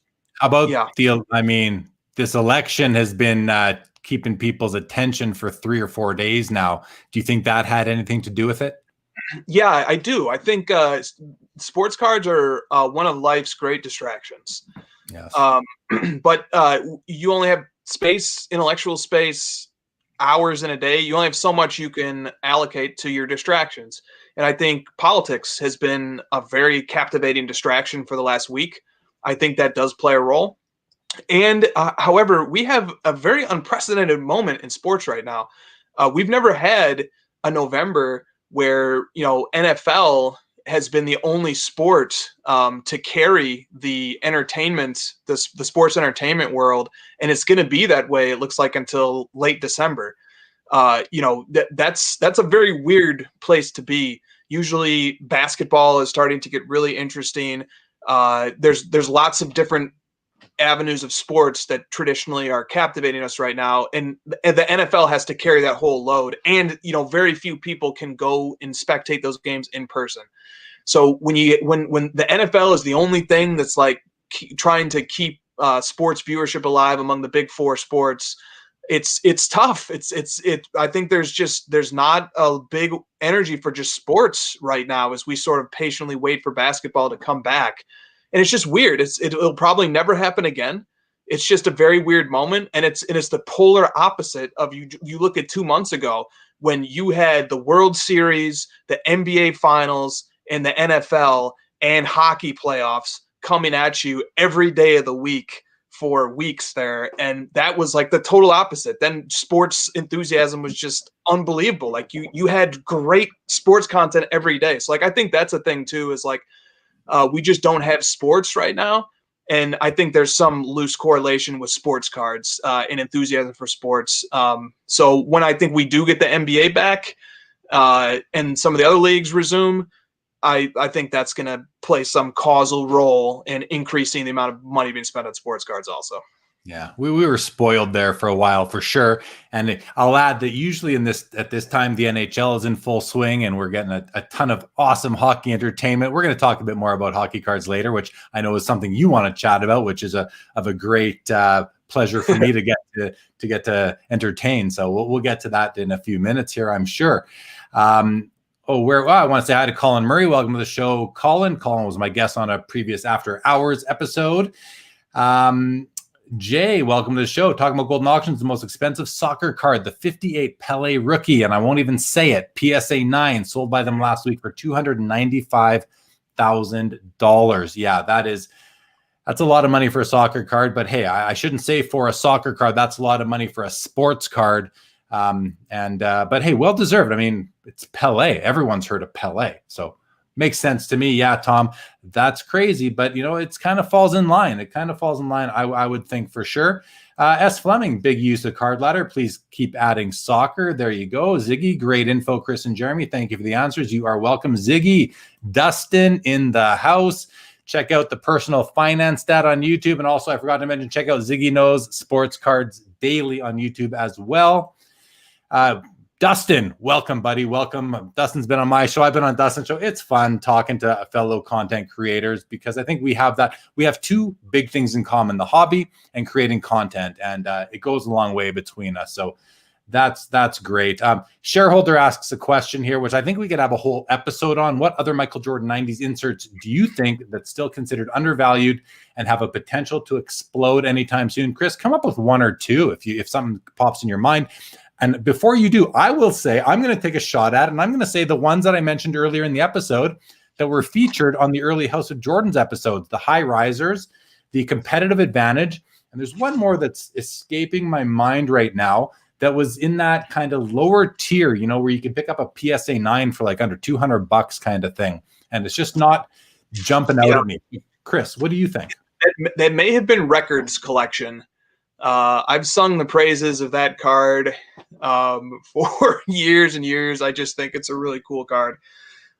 this election has been keeping people's attention for 3 or 4 days now. Do you think that had anything to do with it? Yeah, I do. I think sports cards are one of life's great distractions. Yes. But you only have intellectual space, hours in a day. You only have so much you can allocate to your distractions. And I think politics has been a very captivating distraction for the last week. I think that does play a role. And however, we have a very unprecedented moment in sports right now. We've never had a November where, NFL has been the only sport to carry the entertainment, the sports entertainment world. And it's going to be that way, it looks like, until late December. That's a very weird place to be. Usually basketball is starting to get really interesting. There's lots of different avenues of sports that traditionally are captivating us right now, and the NFL has to carry that whole load, and very few people can go and spectate those games in person. So when the NFL is the only thing that's like trying to keep sports viewership alive among the big four sports, it's tough. I think there's not a big energy for just sports right now as we sort of patiently wait for basketball to come back. And it's just weird. It'll probably never happen again. It's just a very weird moment. And it's the polar opposite of you look at 2 months ago when you had the World Series, the NBA Finals, and the NFL and hockey playoffs coming at you every day of the week for weeks there. And that was like the total opposite. Then sports enthusiasm was just unbelievable. Like you had great sports content every day. So like, I think that's a thing too, is like, we just don't have sports right now. And I think there's some loose correlation with sports cards and enthusiasm for sports. So when I think we do get the NBA back and some of the other leagues resume, I think that's going to play some causal role in increasing the amount of money being spent on sports cards also. Yeah, we were spoiled there for a while for sure. And I'll add that usually at this time, the NHL is in full swing and we're getting a ton of awesome hockey entertainment. We're going to talk a bit more about hockey cards later, which I know is something you want to chat about, which is of a great pleasure for me to get to entertain. So we'll get to that in a few minutes here, I'm sure. I want to say hi to Colin Murray. Welcome to the show, Colin. Colin was my guest on a previous After Hours episode. Jay, welcome to the show. Talking about Golden Auctions, the most expensive soccer card, the 58 Pele rookie, and I won't even say it, PSA 9, sold by them last week for $295,000. Yeah, that's a lot of money for a soccer card, but hey, I shouldn't say for a soccer card, that's a lot of money for a sports card. But hey, well deserved. I mean, it's Pele. Everyone's heard of Pele, so makes sense to me. Yeah, Tom, that's crazy, but it's kind of falls in line. I would think for sure. S. Fleming, big use of card ladder. Please keep adding soccer. There you go. Ziggy, great info. Chris and Jeremy, thank you for the answers. You are welcome. Ziggy, Dustin in the house. Check out the personal finance dad on YouTube. And also, I forgot to mention, check out Ziggy Knows Sports Cards Daily on YouTube as well. Dustin, welcome, buddy. Welcome. Dustin's been on my show. I've been on Dustin's show. It's fun talking to fellow content creators because I think we have two big things in common, the hobby and creating content. And it goes a long way between us. So That's great. Shareholder asks a question here, which I think we could have a whole episode on. What other Michael Jordan 90s inserts do you think that's still considered undervalued and have a potential to explode anytime soon? Chris, come up with one or two if something pops in your mind. And before you do, I will say I'm going to take a shot at it, and I'm going to say the ones that I mentioned earlier in the episode that were featured on the early House of Jordans episodes, the high risers, the competitive advantage, and there's one more that's escaping my mind right now that was in that kind of lower tier, where you can pick up a PSA 9 for like under $200 kind of thing. And it's just not jumping out at me. Chris, what do you think? That may have been Records Collection. I've sung the praises of that card for years and years. I just think it's a really cool card.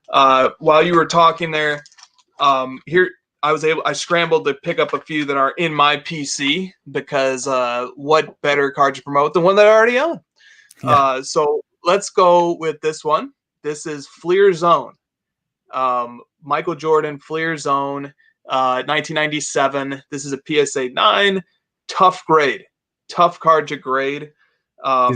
While you were talking there, here I scrambled to pick up a few that are in my PC because what better card to promote than one that I already own? Yeah. So let's go with this one. This is Fleer Zone. Michael Jordan Fleer Zone, 1997. This is a PSA 9. Tough grade. Tough card to grade. Is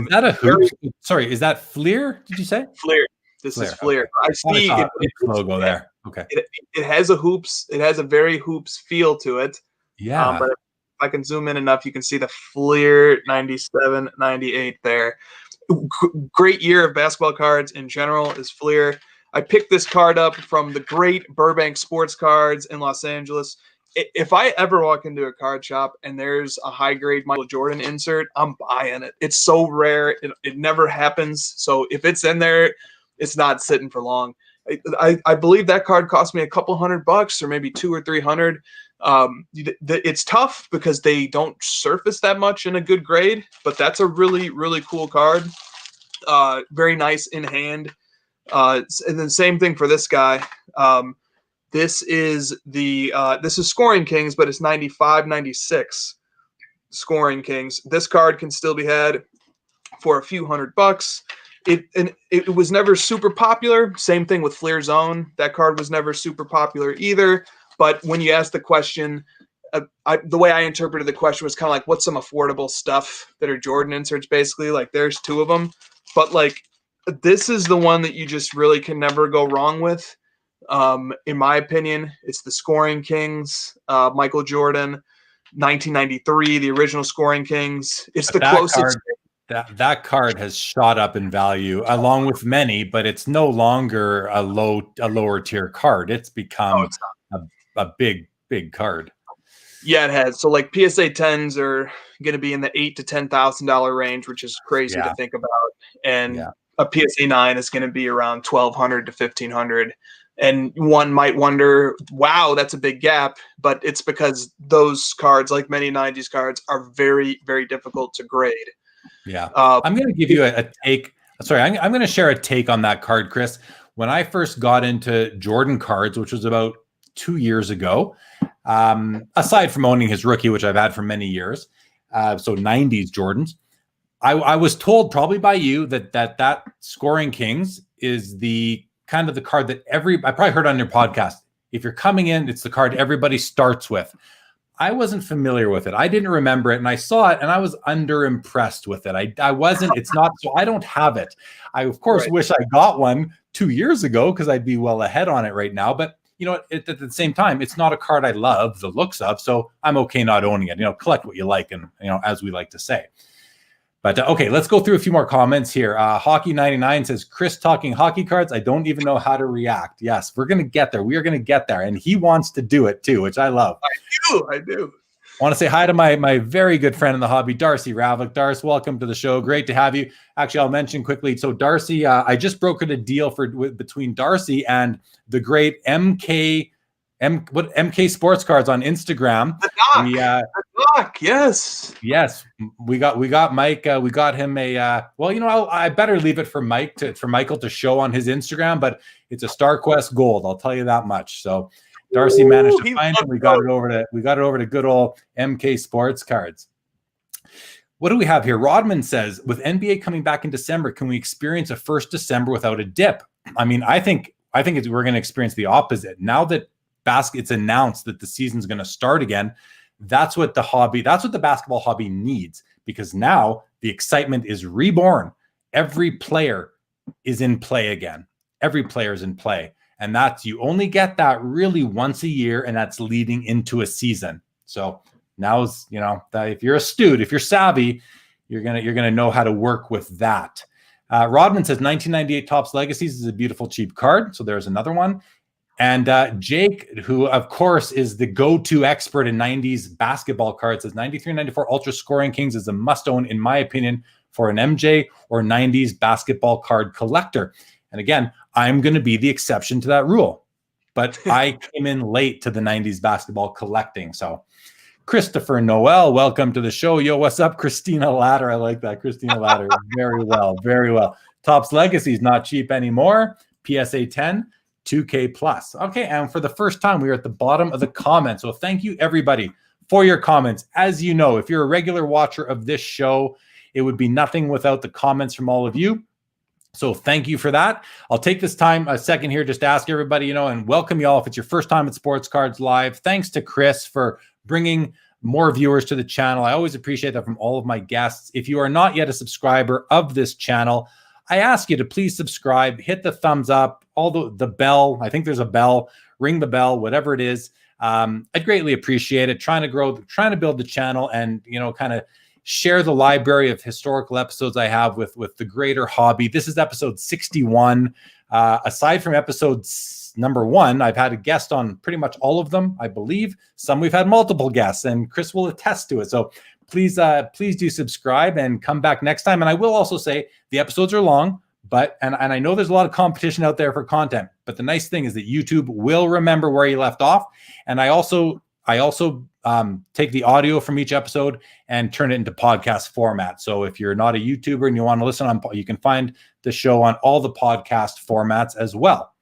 that a hoop? Sorry, is that Fleer? Did you say? Fleer. This is Fleer. Okay. I see its logo there. Okay. It has a hoops. It has a very hoops feel to it. Yeah. But if I can zoom in enough, you can see the Fleer 97, 98 there. Great year of basketball cards in general is Fleer. I picked this card up from the great Burbank Sports Cards in Los Angeles. If I ever walk into a card shop and there's a high grade Michael Jordan insert, I'm buying it. It's so rare. It never happens. So if it's in there, it's not sitting for long. I believe that card cost me a couple $100 or maybe $200 or $300. It's tough because they don't surface that much in a good grade, but that's a really, really cool card. Very nice in hand. And then same thing for this guy. This is Scoring Kings, but it's 95, 96 Scoring Kings. This card can still be had for a few $100. It was never super popular. Same thing with Fleer Zone. That card was never super popular either. But when you ask the question, the way I interpreted the question was kind of like, what's some affordable stuff that are Jordan inserts, basically? Like, there's two of them. But, like, this is the one that you just really can never go wrong with. In my opinion, it's the Scoring Kings, Michael Jordan, 1993, the original Scoring Kings. It's the closest. That card has shot up in value along with many, but it's no longer a lower tier card. It's become a big card. Yeah, it has. So like PSA 10s are going to be in the $8,000 to $10,000 range, which is crazy to think about. And a PSA 9 is going to be around $1,200 to $1,500. And one might wonder, wow, that's a big gap. But it's because those cards, like many 90s cards, are very, very difficult to grade. Yeah. I'm going to give you a take. Sorry, I'm going to share a take on that card, Chris. When I first got into Jordan cards, which was about 2 years ago, aside from owning his rookie, which I've had for many years, so 90s Jordans, I was told probably by you that Scoring Kings is the kind of the card that I probably heard on your podcast. If you're coming in, it's the card everybody starts with. I wasn't familiar with it. I didn't remember it, and I saw it, and I was underimpressed with it. I wasn't. It's not. So I don't have it. I of course wish I got one 2 years ago because I'd be well ahead on it right now. But at the same time, it's not a card I love the looks of, so I'm okay not owning it. Collect what you like, and as we like to say. But okay, let's go through a few more comments here. Hockey 99 says, Chris talking hockey cards. I don't even know how to react. Yes, we're going to get there. We are going to get there. And he wants to do it too, which I love. I do. I want to say hi to my very good friend in the hobby, Darcy Ravlick. Darcy, welcome to the show. Great to have you. Actually, I'll mention quickly. So Darcy, I just brokered a deal between Darcy and the great MK Sports Cards on Instagram. The doc, yes. Yes, we got Mike. We got him a. I better leave it for Michael to show on his Instagram. But it's a StarQuest Gold. I'll tell you that much. So Darcy managed to find it. We got it over to good old MK Sports Cards. What do we have here? Rodman says, with NBA coming back in December, can we experience a first December without a dip? I mean, I think we're going to experience the opposite now that it's announced that the season's going to start again. That's what the basketball hobby needs, because now The excitement is reborn. Every player is in play again. Every player is in play. And that's, you only get that really once a year, and that's leading into a season. So now's, if you're astute, if you're savvy, you're gonna know how to work with that. Rodman says 1998 Topps Legacies is a beautiful cheap card. So there's another one. And Jake, who of course is the go-to expert in 90s basketball cards, says 93 94 Ultra Scoring Kings is a must-own, in my opinion, for an MJ or 90s basketball card collector. And again, I'm going to be the exception to that rule. But I came in late to the 90s basketball collecting. So Christopher Noel, welcome to the show. Yo, what's up? Christina Ladder. I like that. Christina Ladder. Very well. Very well. Topps Legacy is not cheap anymore. PSA 10. 2K plus. Okay, and for the first time, we are at the bottom of the comments. So thank you, everybody, for your comments. As you know, if you're a regular watcher of this show, it would be nothing without the comments from all of you. So thank you for that. I'll take this time, a second here, just to ask everybody, and welcome you all if it's your first time at Sports Cards Live. Thanks to Chris for bringing more viewers to the channel. I always appreciate that from all of my guests. If you are not yet a subscriber of this channel, I ask you to please subscribe, hit the thumbs up, the bell. I think there's a bell, ring the bell, whatever it is. I'd greatly appreciate it. Trying to build the channel and, kind of share the library of historical episodes I have with the greater hobby. This is episode 61. Aside from episode number 1, I've had a guest on pretty much all of them, I believe. Some we've had multiple guests, and Chris will attest to it. So please do subscribe and come back next time. And I will also say the episodes are long, and I know there's a lot of competition out there for content, but the nice thing is that YouTube will remember where you left off. And I also take the audio from each episode and turn it into podcast format. So if you're not a YouTuber and you want to listen you can find the show on all the podcast formats as well.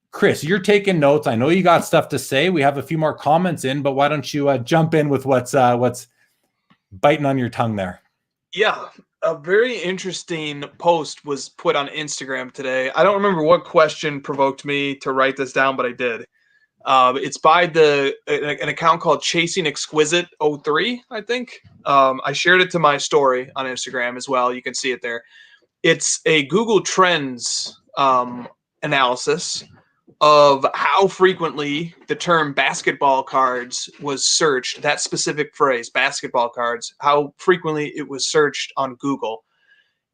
Chris, you're taking notes. I know you got stuff to say. We have a few more comments in, but why don't you jump in with what's biting on your tongue there? Yeah, a very interesting post was put on Instagram today. I don't remember what question provoked me to write this down, but I did. It's by an account called Chasing Exquisite 03, I think. I shared it to my story on Instagram as well. You can see it there. It's a Google Trends analysis of how frequently the term basketball cards was searched, that specific phrase, basketball cards, how frequently it was searched on Google.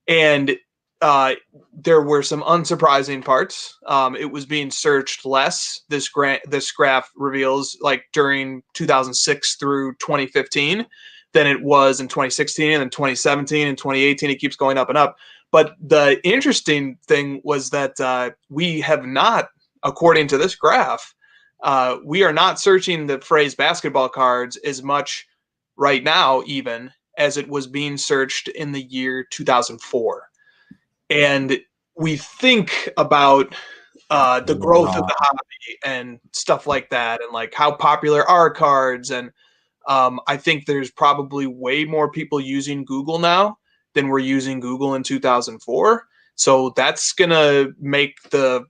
And there were some unsurprising parts. It was being searched less. This graph reveals, like, during 2006 through 2015 than it was in 2016 and then 2017 and 2018. It keeps going up and up. But the interesting thing was that we have not, according to this graph, we are not searching the phrase basketball cards as much right now, even, as it was being searched in the year 2004. And we think about the growth of the hobby and stuff like that, and like how popular are cards. And I think there's probably way more people using Google now than were using Google in 2004. So that's gonna make the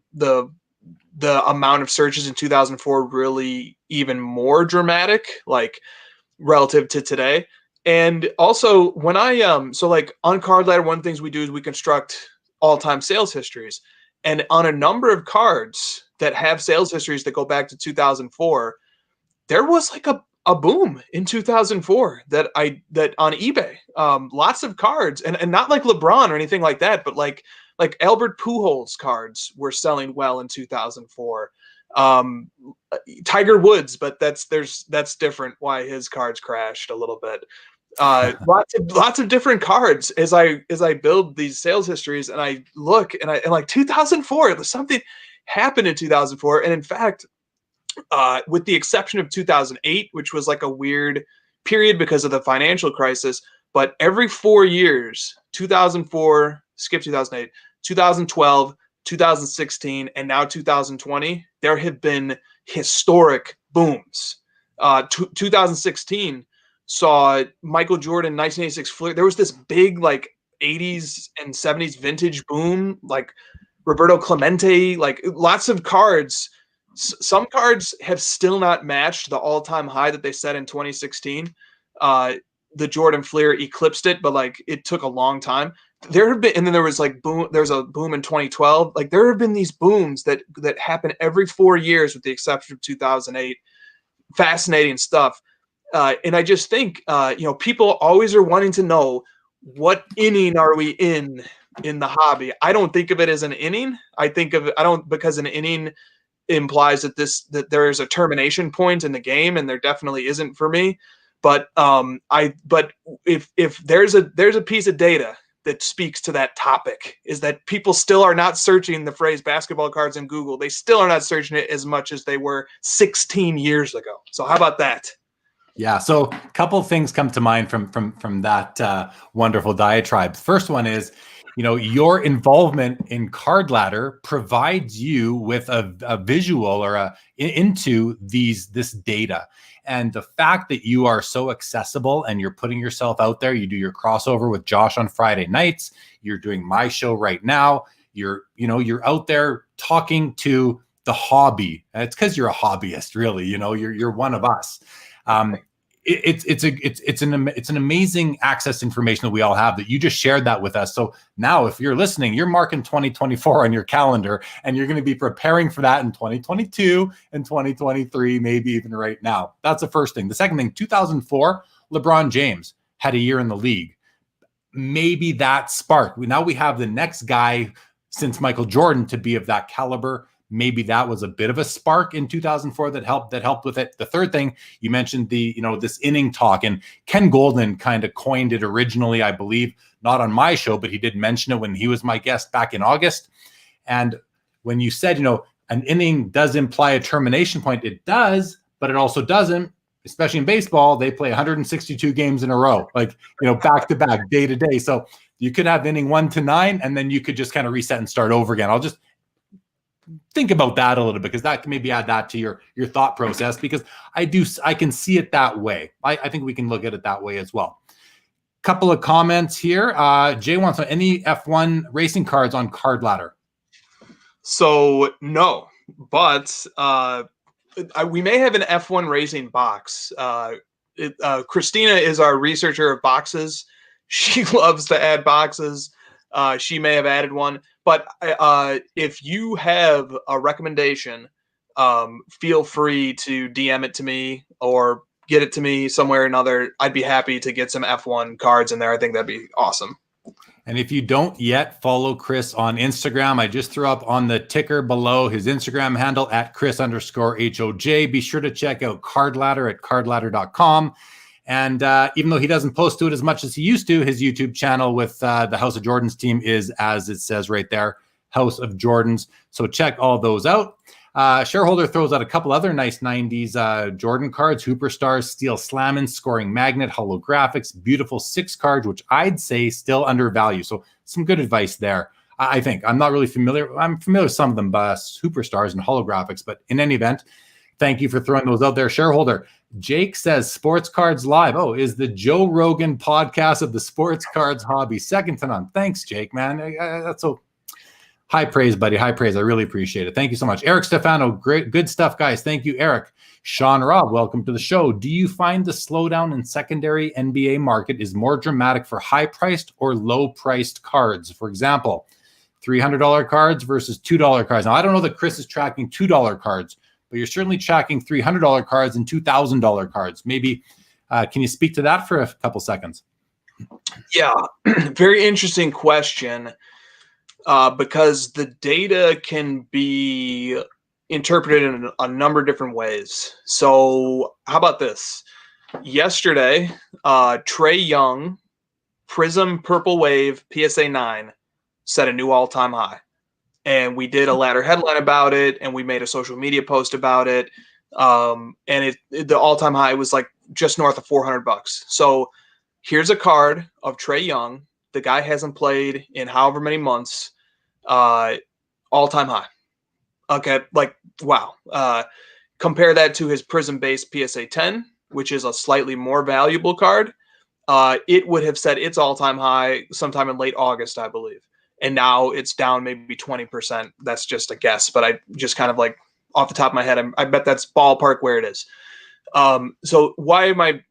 amount of searches in 2004 really even more dramatic, like relative to today. And also, when so like on Card Ladder, one of the things we do is we construct all-time sales histories. And on a number of cards that have sales histories that go back to 2004, there was like a boom in 2004 that on eBay. Lots of cards, and not like LeBron or anything like that, but like Albert Pujols cards were selling well in 2004. Tiger Woods, but that's different. Why his cards crashed a little bit. Lots of different cards as I build these sales histories, and I look and like 2004, something happened in 2004. And in fact, with the exception of 2008, which was like a weird period because of the financial crisis, but every 4 years, 2004, skip 2008, 2012, 2016, and now 2020, there have been historic booms. 2016 saw Michael Jordan 1986 Fleer. There was this big like 80s and 70s vintage boom, like Roberto Clemente, like lots of cards. Some cards have still not matched the all-time high that they set in 2016. the Jordan Fleer eclipsed it, but like it took a long time. There have been, and then there was like boom. There's a boom in 2012. Like there have been these booms that happen every 4 years, with the exception of 2008. Fascinating stuff. And I just think, people always are wanting to know, what inning are we in the hobby? I don't think of it as an inning. I think of it, because an inning implies that there is a termination point in the game, and there definitely isn't for me. But if there's a piece of data that speaks to that topic, is that people still are not searching the phrase basketball cards in Google. They still are not searching it as much as they were 16 years ago. So how about that? Yeah. So a couple of things come to mind from that wonderful diatribe. First one is, your involvement in Card Ladder provides you with a visual or into this data. And the fact that you are so accessible and you're putting yourself out there, you do your crossover with Josh on Friday nights, you're doing my show right now, you're out there talking to the hobby. And it's because you're a hobbyist, really. You're one of us. It's an amazing access to information that we all have, that you just shared that with us. So now if you're listening, you're marking 2024 on your calendar, and you're going to be preparing for that in 2022 and 2023, maybe even right now. That's the first thing. The second thing, 2004, LeBron James had a year in the league. Maybe that spark. Now we have the next guy since Michael Jordan to be of that caliber. Maybe that was a bit of a spark in 2004 that helped with it. The third thing, you mentioned this inning talk, and Ken Golden kind of coined it originally, I believe, not on my show, but he did mention it when he was my guest back in August. And when you said, an inning does imply a termination point, it does, but it also doesn't. Especially in baseball, they play 162 games in a row, back to back, day to day. So you could have inning 1 to 9, and then you could just kind of reset and start over again. I'll just think about that a little bit, because that can maybe add that to your thought process, because I can see it that way. I think we can look at it that way as well. Couple of comments here. Jay wants to know, any F1 racing cards on Card Ladder? So no, but we may have an F1 racing box. Christina is our researcher of boxes. She loves to add boxes. She may have added one, but if you have a recommendation, feel free to DM it to me or get it to me somewhere or another. I'd be happy to get some F1 cards in there. I think that'd be awesome. And if you don't yet follow Chris on Instagram, I just threw up on the ticker below his Instagram handle at Chris_HOJ. Be sure to check out Card Ladder at cardladder.com. And even though he doesn't post to it as much as he used to, his YouTube channel with the House of Jordans team is, as it says right there, House of Jordans. So check all those out. Shareholder throws out a couple other nice 90s Jordan cards: Hooper Stars, Steel Slammin', Scoring Magnet, Holographics, beautiful 6 cards, which I'd say still undervalued. So some good advice there. I think I'm not really familiar. I'm familiar with some of them, Hooper Stars and Holographics, but in any event, thank you for throwing those out there, shareholder. Jake says Sports Cards Live. Oh, is the Joe Rogan podcast of the sports cards hobby. Second to none. Thanks, Jake, man. That's so high praise, buddy. High praise. I really appreciate it. Thank you so much. Eric Stefano, great, good stuff, guys. Thank you, Eric. Sean Robb, welcome to the show. Do you find the slowdown in secondary NBA market is more dramatic for high-priced or low-priced cards? For example, $300 cards versus $2 cards. Now, I don't know that Chris is tracking $2 cards, but you're certainly tracking $300 cards and $2,000 cards. Maybe, can you speak to that for a couple seconds? Yeah, very interesting question, because the data can be interpreted in a number of different ways. So how about this? Yesterday, Trae Young, Prism Purple Wave PSA 9 set a new all-time high. And we did a ladder headline about it, and we made a social media post about it. And the all-time high was like just north of $400. So here's a card of Trae Young. The guy hasn't played in however many months. All-time high. Okay, like, wow. Compare that to his Prism-based PSA 10, which is a slightly more valuable card. It would have set its all-time high sometime in late August, I believe. And now it's down maybe 20%. That's just a guess, but I just kind of like off the top of my head, I bet that's ballpark where it is. So why am I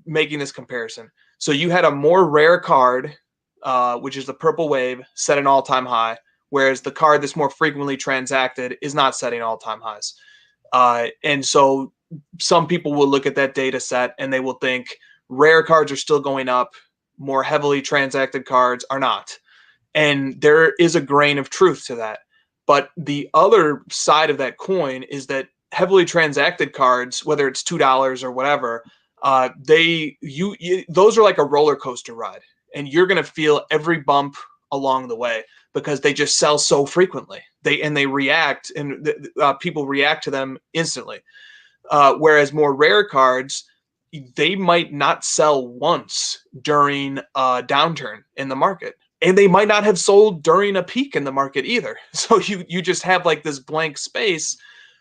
making this comparison? So you had a more rare card, which is the Purple Wave, set an all-time high, whereas the card that's more frequently transacted is not setting all-time highs. And so some people will look at that data set and they will think rare cards are still going up, more heavily transacted cards are not. And there is a grain of truth to that. But the other side of that coin is that heavily transacted cards, whether it's $2 or whatever, those are like a roller coaster ride, and you're going to feel every bump along the way because they just sell so frequently. They react, and people react to them instantly. Whereas more rare cards, they might not sell once during a downturn in the market. And they might not have sold during a peak in the market either. So you just have like this blank space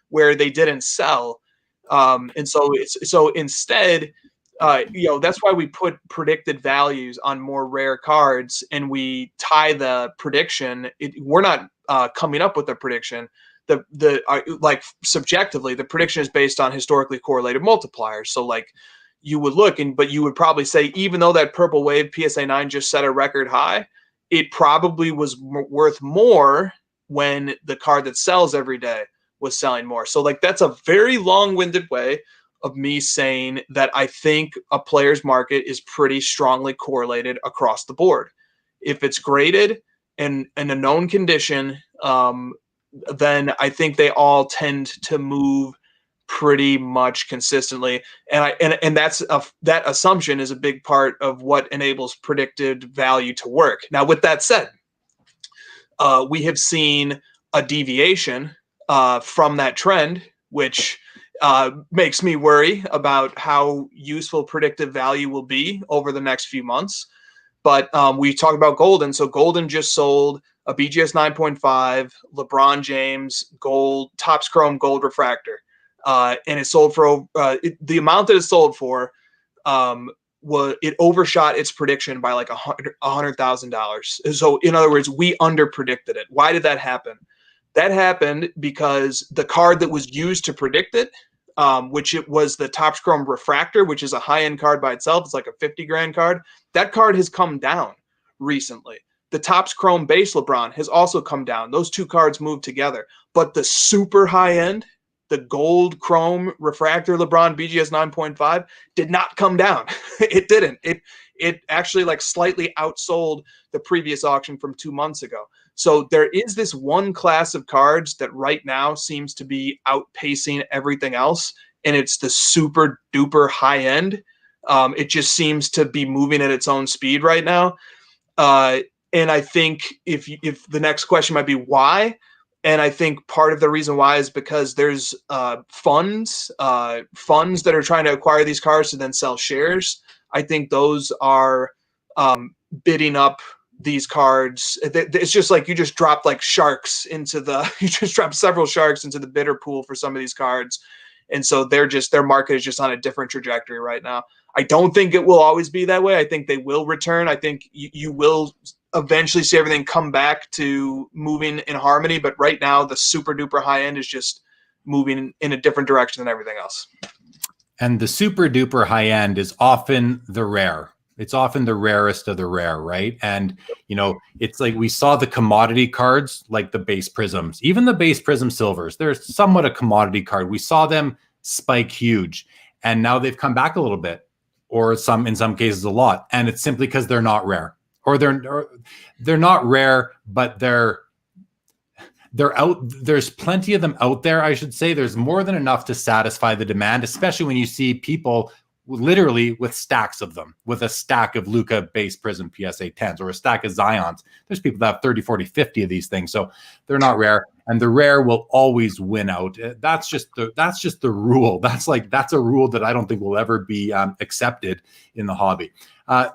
where they didn't sell. And so instead, that's why we put predicted values on more rare cards and we tie the prediction. We're not coming up with a prediction. Like subjectively, the prediction is based on historically correlated multipliers. So like you would look but you would probably say, even though that Purple Wave PSA 9 just set a record high, it probably was worth more when the card that sells every day was selling more. So like that's a very long-winded way of me saying that I think a player's market is pretty strongly correlated across the board. If it's graded and in a known condition, then I think they all tend to move pretty much consistently. And that assumption is a big part of what enables predicted value to work. Now, with that said, we have seen a deviation from that trend, which makes me worry about how useful predictive value will be over the next few months. But we talked about Golden. So Golden just sold a BGS 9.5 LeBron James gold, Topps Chrome gold refractor. And it sold for the amount that it sold for it overshot its prediction by like $100,000. So in other words, we under predicted it. Why did that happen? That happened because the card that was used to predict it, which it was the Topps Chrome refractor, which is a high-end card by itself. It's like a 50 grand card. That card has come down recently. The Topps Chrome base LeBron has also come down. Those two cards moved together. But the super high-end, the gold Chrome refractor LeBron BGS 9.5 did not come down. It didn't. It actually like slightly outsold the previous auction from 2 months ago. So there is this one class of cards that right now seems to be outpacing everything else, and it's the super duper high end. It just seems to be moving at its own speed right now. And I think if the next question might be why, and I think part of the reason why is because there's funds that are trying to acquire these cards to then sell shares. I think those are bidding up these cards. It's just like you just dropped like sharks into you just dropped several sharks into the bidder pool for some of these cards. And so their market is just on a different trajectory right now. I don't think it will always be that way. I think they will return. I think you will eventually see everything come back to moving in harmony. But right now, the super duper high end is just moving in a different direction than everything else. And the super duper high end is often the rare. It's often the rarest of the rare, right? And, it's like we saw the commodity cards, like the base prisms, even the base prism silvers. They're somewhat a commodity card. We saw them spike huge, and now they've come back a little bit, or in some cases a lot. And it's simply because they're not rare, or they're not rare, but they're out. There's plenty of them out there, I should say. There's more than enough to satisfy the demand, especially when you see people literally with stacks of them, with a stack of Luka base prism PSA 10s or a stack of Zions. There's people that have 30, 40, 50 of these things. So they're not rare, and the rare will always win out. That's just the rule. That's a rule that I don't think will ever be accepted in the hobby.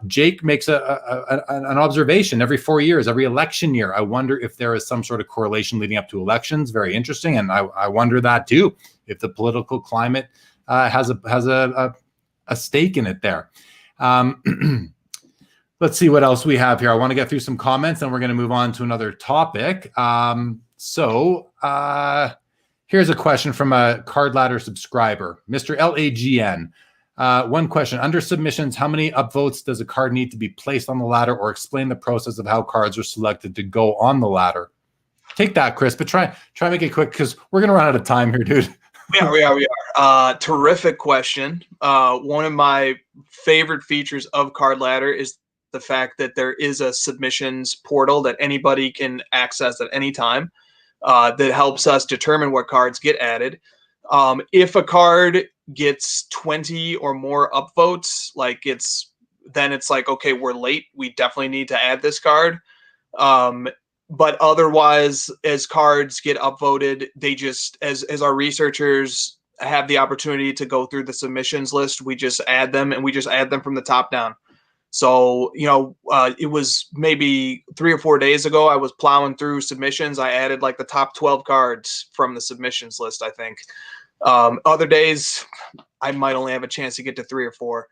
Jake makes an observation every 4 years, every election year. I wonder if there is some sort of correlation leading up to elections. Very interesting. And I wonder that too, if the political climate has a stake in it there. Let's see what else we have here. I want to get through some comments and we're going to move on to another topic. So here's a question from a Card Ladder subscriber, Mr. LAGN. One question, under submissions, how many upvotes does a card need to be placed on the ladder, or explain the process of how cards are selected to go on the ladder? Take that, Chris, but try to make it quick because we're going to run out of time here, dude. We are. Terrific question. One of my favorite features of Card Ladder is the fact that there is a submissions portal that anybody can access at any time that helps us determine what cards get added. If a card gets 20 or more upvotes, then it's like, okay, we're late. We definitely need to add this card. But otherwise, as cards get upvoted, they just, as our researchers have the opportunity to go through the submissions list, we just add them, and we just add them from the top down. So, it was maybe 3 or 4 days ago, I was plowing through submissions. I added like the top 12 cards from the submissions list, I think. Other days, I might only have a chance to get to 3 or 4.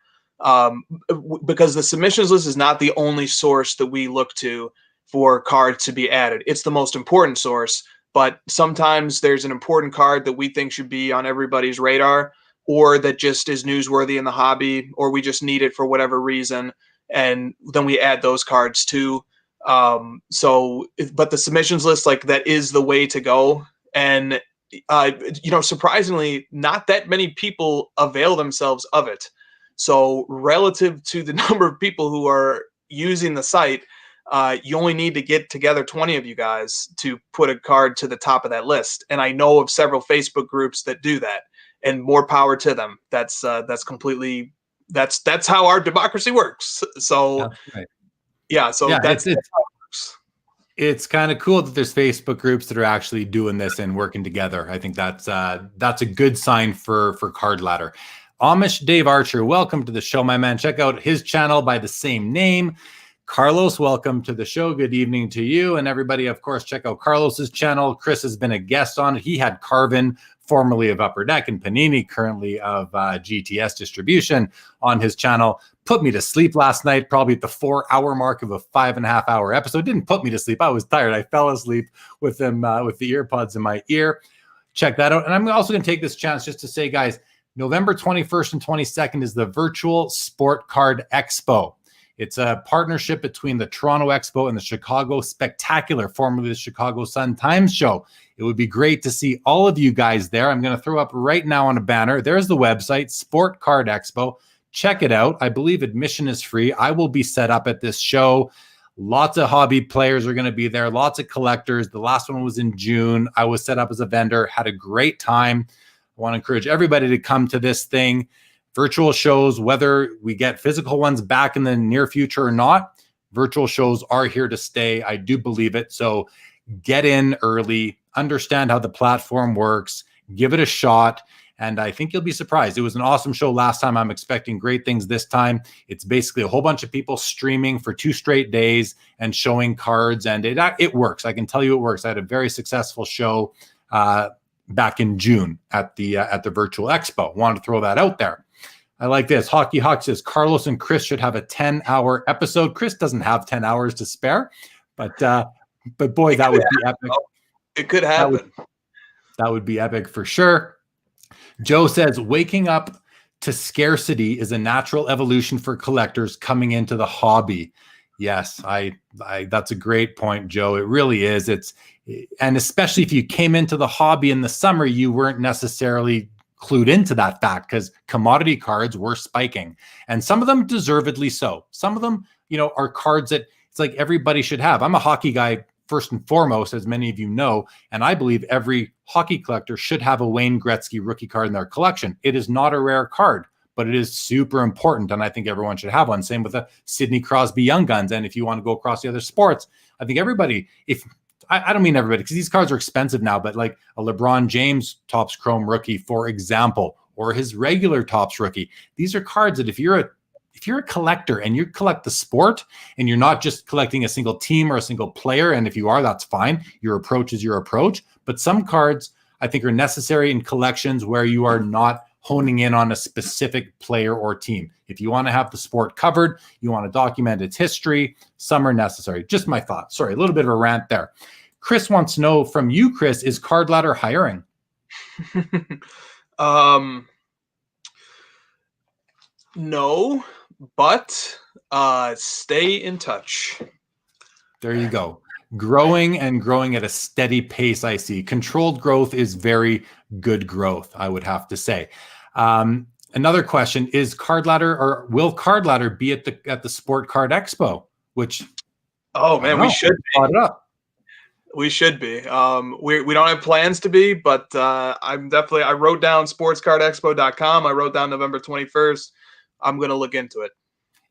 Because the submissions list is not the only source that we look to for cards to be added. It's the most important source, but sometimes there's an important card that we think should be on everybody's radar, or that just is newsworthy in the hobby, or we just need it for whatever reason, and then we add those cards too. But the submissions list, like, that is the way to go. And surprisingly, not that many people avail themselves of it. So relative to the number of people who are using the site, you only need to get together 20 of you guys to put a card to the top of that list. And I know of several Facebook groups that do that, and more power to them. That's completely, that's how our democracy works. So, right. That's how it works. It's kind of cool that there's Facebook groups that are actually doing this and working together. I think that's a good sign for Card Ladder. Amish Dave Archer, welcome to the show, my man. Check out his channel by the same name. Carlos, welcome to the show. Good evening to you. And everybody, of course, check out Carlos's channel. Chris has been a guest on it. He had Carvin, formerly of Upper Deck, and Panini, currently of GTS Distribution, on his channel. Put me to sleep last night, probably at the 4-hour mark of a 5.5-hour episode. Didn't put me to sleep. I was tired. I fell asleep with them, with the earpods in my ear. Check that out. And I'm also going to take this chance just to say, guys, November 21st and 22nd is the virtual Sport Card Expo. It's a partnership between the Toronto Expo and the Chicago Spectacular, formerly the Chicago Sun-Times Show. It would be great to see all of you guys there. I'm going to throw up right now on a banner. There's the website, Sport Card Expo. Check it out. I believe admission is free. I will be set up at this show. Lots of hobby players are going to be there. Lots of collectors. The last one was in June. I was set up as a vendor. Had a great time. I want to encourage everybody to come to this thing. Virtual shows, whether we get physical ones back in the near future or not, virtual shows are here to stay. I do believe it. So get in early, understand how the platform works, give it a shot, and I think you'll be surprised. It was an awesome show last time. I'm expecting great things this time. It's basically a whole bunch of people streaming for 2 straight days and showing cards, and it works. I can tell you it works. I had a very successful show back in June at the virtual expo. Wanted to throw that out there. I like this. Hockey Hawk says Carlos and Chris should have a 10-hour episode. Chris doesn't have 10 hours to spare, but boy, that would be epic. It could happen. That would be epic for sure. Joe says waking up to scarcity is a natural evolution for collectors coming into the hobby. Yes, I that's a great point, Joe. It really is. And especially if you came into the hobby in the summer, you weren't necessarily clued into that fact because commodity cards were spiking, and some of them deservedly so. Some of them, are cards that it's like everybody should have. I'm a hockey guy first and foremost, as many of you know, and I believe every hockey collector should have a Wayne Gretzky rookie card in their collection. It is not a rare card, but it is super important, and I think everyone should have one. Same with the Sidney Crosby Young Guns, and if you want to go across the other sports, I think everybody, I don't mean everybody because these cards are expensive now, but like a LeBron James Topps Chrome rookie, for example, or his regular Topps rookie. These are cards that if you're a collector and you collect the sport and you're not just collecting a single team or a single player, and if you are, that's fine. Your approach is your approach. But some cards I think are necessary in collections where you are not honing in on a specific player or team. If you want to have the sport covered, you want to document its history, some are necessary. Just my thoughts. Sorry, a little bit of a rant there. Chris wants to know from you, Chris, is Card Ladder hiring? No, but stay in touch. There you go. Growing and growing at a steady pace, I see. Controlled growth is very good growth, I would have to say. Another question is Card Ladder, or will Card Ladder be at the Sport Card Expo? Which, Oh I don't man, we know. should Brought be. it up. We should be. We don't have plans to be, but I wrote down sportscardexpo.com. I wrote down November 21st. I'm gonna look into it.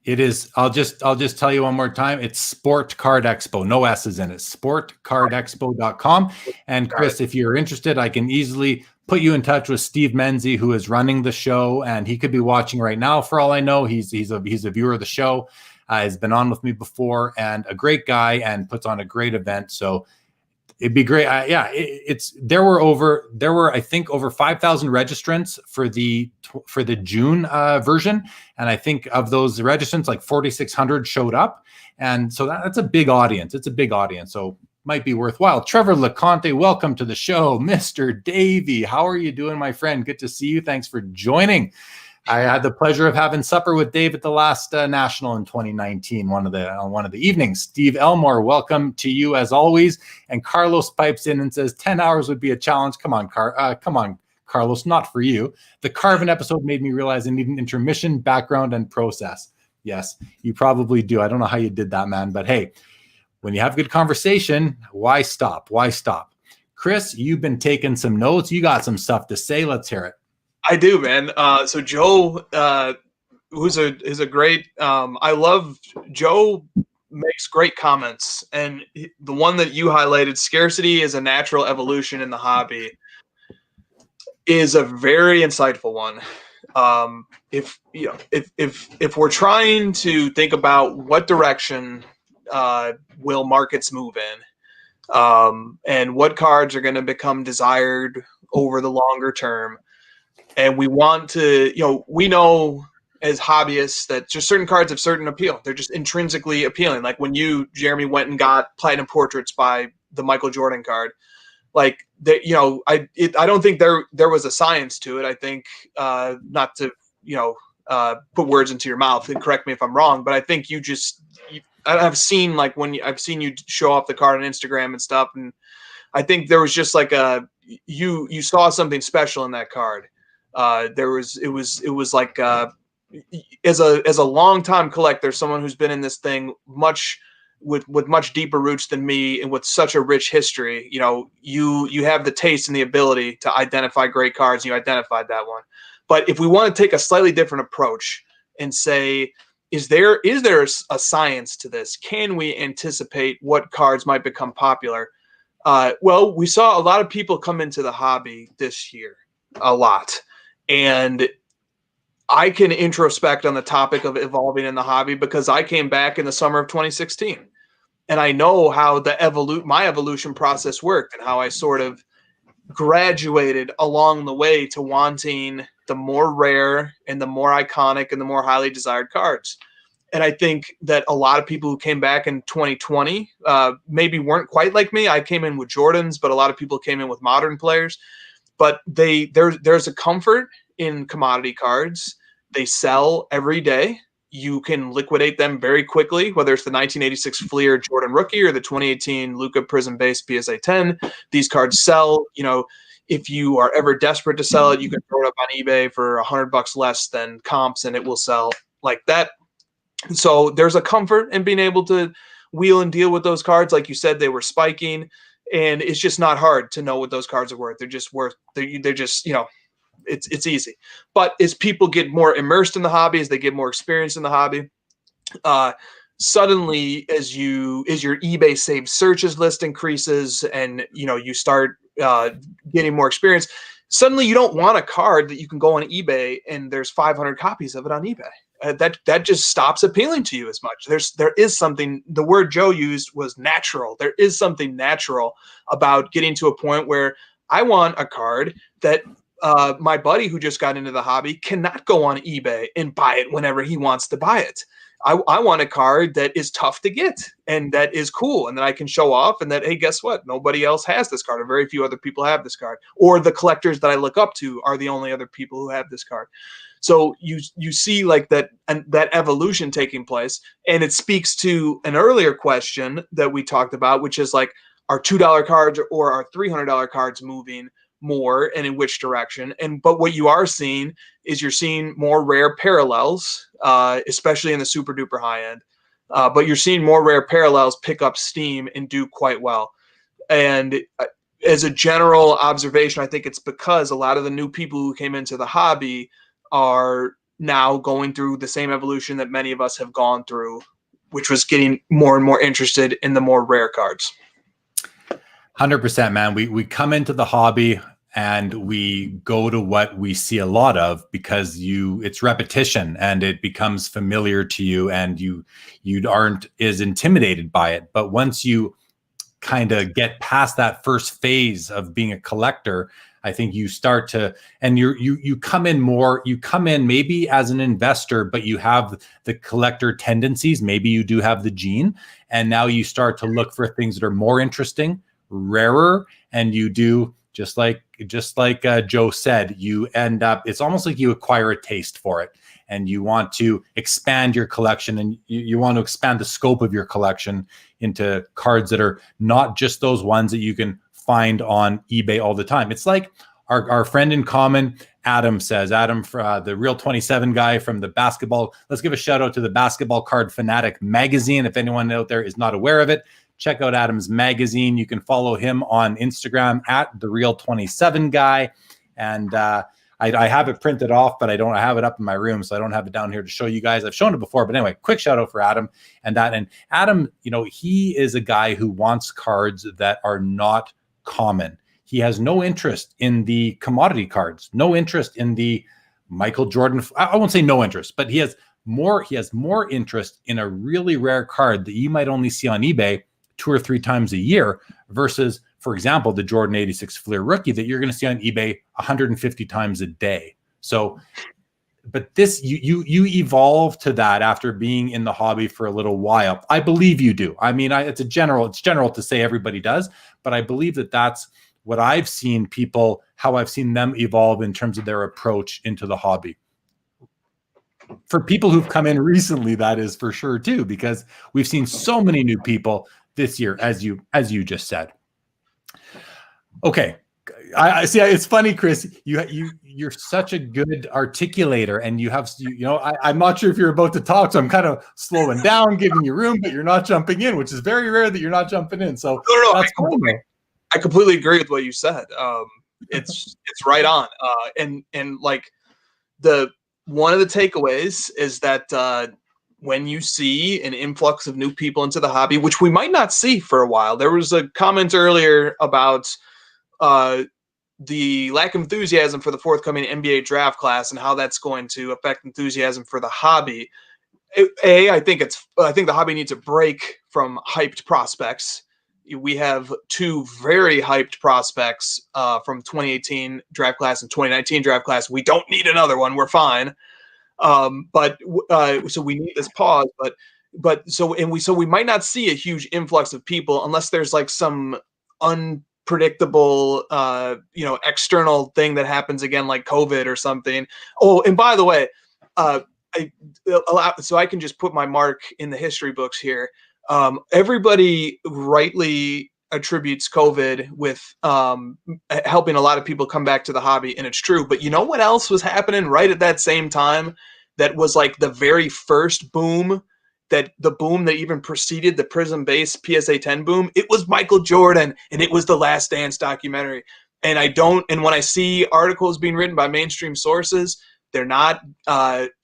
It is. I'll just tell you one more time. It's Sport Card Expo. No S's in it. Sportcardexpo.com. And Chris, if you're interested, I can easily put you in touch with Steve Menzie, who is running the show, and he could be watching right now. For all I know, he's a viewer of the show. Has been on with me before, and a great guy, and puts on a great event. So it'd be great. There were I think over 5,000 registrants for the June version, and I think of those registrants, like 4,600 showed up, and so that's a big audience. It's a big audience, so might be worthwhile. Trevor LeConte, welcome to the show, Mr. Davey. How are you doing, my friend? Good to see you. Thanks for joining. I had the pleasure of having supper with Dave at the last National in 2019, one of the evenings. Steve Elmore, welcome to you as always. And Carlos pipes in and says 10 hours would be a challenge. Come on, Carlos, not for you. The Carvin episode made me realize I need an intermission, background, and process. Yes, you probably do. I don't know how you did that, man. But hey, when you have good conversation, why stop? Why stop? Chris, you've been taking some notes. You got some stuff to say. Let's hear it. I do, man. So Joe, who's a great. I love Joe. Makes great comments, and the one that you highlighted, scarcity is a natural evolution in the hobby, is a very insightful one. If we're trying to think about what direction will markets move in, and what cards are going to become desired over the longer term. And we want to, we know as hobbyists that just certain cards have certain appeal. They're just intrinsically appealing. Like when you, Jeremy, went and got Platinum Portraits by the Michael Jordan card, like that, I don't think there was a science to it. I think not to, put words into your mouth and correct me if I'm wrong, but I think I've seen I've seen you show off the card on Instagram and stuff, and I think there was just like you saw something special in that card. It was like as a longtime collector, someone who's been in this thing with much deeper roots than me, and with such a rich history, you have the taste and the ability to identify great cards, and you identified that one. But if we want to take a slightly different approach and say, is there a science to this? Can we anticipate what cards might become popular? Well, we saw a lot of people come into the hobby this year, a lot. And I can introspect on the topic of evolving in the hobby because I came back in the summer of 2016. And I know how my evolution process worked, and how I sort of graduated along the way to wanting the more rare and the more iconic and the more highly desired cards. And I think that a lot of people who came back in 2020 maybe weren't quite like me. I came in with Jordans, but a lot of people came in with modern players. But there's a comfort in commodity cards. They sell every day. You can liquidate them very quickly, whether it's the 1986 Fleer Jordan Rookie or the 2018 Luka Prism Base PSA 10. These cards sell. If you are ever desperate to sell it, you can throw it up on eBay for $100 less than comps, and it will sell like that. So there's a comfort in being able to wheel and deal with those cards. Like you said, they were spiking. And it's just not hard to know what those cards are worth. They're just it's easy. But as people get more immersed in the hobby, as they get more experience in the hobby, suddenly as your eBay saved searches list increases, and you start getting more experience, suddenly you don't want a card that you can go on eBay and there's 500 copies of it on eBay. That just stops appealing to you as much. There is something, the word Joe used was natural. There is something natural about getting to a point where I want a card that my buddy who just got into the hobby cannot go on eBay and buy it whenever he wants to buy it. I want a card that is tough to get and that is cool and that I can show off, and that, hey, guess what? Nobody else has this card, or very few other people have this card, or the collectors that I look up to are the only other people who have this card. So you see like that, and that evolution taking place, and it speaks to an earlier question that we talked about, which is like, are $2 cards or are $300 cards moving more, and in which direction? But what you are seeing is you're seeing more rare parallels, especially in the super duper high end. But you're seeing more rare parallels pick up steam and do quite well. And as a general observation, I think it's because a lot of the new people who came into the hobby are now going through the same evolution that many of us have gone through, which was getting more and more interested in the more rare cards. 100%, man. We come into the hobby and we go to what we see a lot of because it's repetition and it becomes familiar to you, and you aren't as intimidated by it. But once you kind of get past that first phase of being a collector, I think you start to, and you come in maybe as an investor, but you have the collector tendencies. Maybe you do have the gene, and now you start to look for things that are more interesting, rarer, and you do just like Joe said, you end up, it's almost like you acquire a taste for it, and you want to expand your collection, and you want to expand the scope of your collection into cards that are not just those ones that you can find on eBay all the time. It's like our friend in common, Adam says, Adam, the Real 27 guy from the basketball. Let's give a shout out to the Basketball Card Fanatic magazine. If anyone out there is not aware of it, check out Adam's magazine. You can follow him on Instagram at the Real 27 guy. And I have it printed off, but I have it up in my room, so I don't have it down here to show you guys. I've shown it before, but anyway, quick shout out for Adam and that. And Adam, he is a guy who wants cards that are not common. He has no interest in the commodity cards, no interest in the Michael Jordan. I won't say no interest, but he has more interest in a really rare card that you might only see on eBay 2 or 3 times a year versus, for example, the Jordan 86 Fleer rookie that you're going to see on eBay 150 times a day. So, but this, you evolve to that after being in the hobby for a little while. I believe you do. I mean, it's general to say everybody does, but I believe that that's what I've seen how I've seen them evolve in terms of their approach into the hobby. For people who've come in recently, that is for sure too, because we've seen so many new people this year, as you just said. Okay, I see. It's funny, Chris. You're such a good articulator, and I'm not sure if you're about to talk, so I'm kind of slowing down, giving you room, but you're not jumping in, which is very rare that you're not jumping in. So no, that's cool. I completely agree with what you said. It's right on. And like one of the takeaways is that when you see an influx of new people into the hobby, which we might not see for a while. There was a comment earlier about the lack of enthusiasm for the forthcoming NBA draft class and how that's going to affect enthusiasm for the hobby. I think the hobby needs a break from hyped prospects. We have 2 very hyped prospects from 2018 draft class and 2019 draft class. We don't need another one. We're fine. So we need this pause, so we might not see a huge influx of people unless there's like some unpredictable, external thing that happens again, like COVID or something. Oh, and by the way, so I can just put my mark in the history books here. Everybody rightly attributes COVID with helping a lot of people come back to the hobby, and it's true. But you know what else was happening right at that same time that was like the very first boom, the boom that even preceded the Prism Base PSA 10 boom? It was Michael Jordan, and it was the Last Dance documentary. And when I see articles being written by mainstream sources, they're not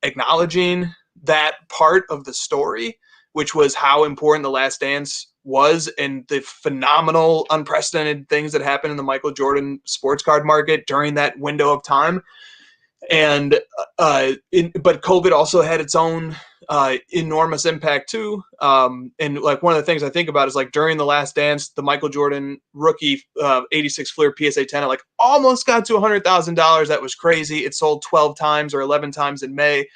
acknowledging that part of the story, which was how important the Last Dance was and the phenomenal, unprecedented things that happened in the Michael Jordan sports card market during that window of time. And but COVID also had its own enormous impact too. And like one of the things I think about is like during the Last Dance, the Michael Jordan rookie 86 Fleer PSA 10, like almost got to $100,000. That was crazy. It sold 12 times or 11 times in May.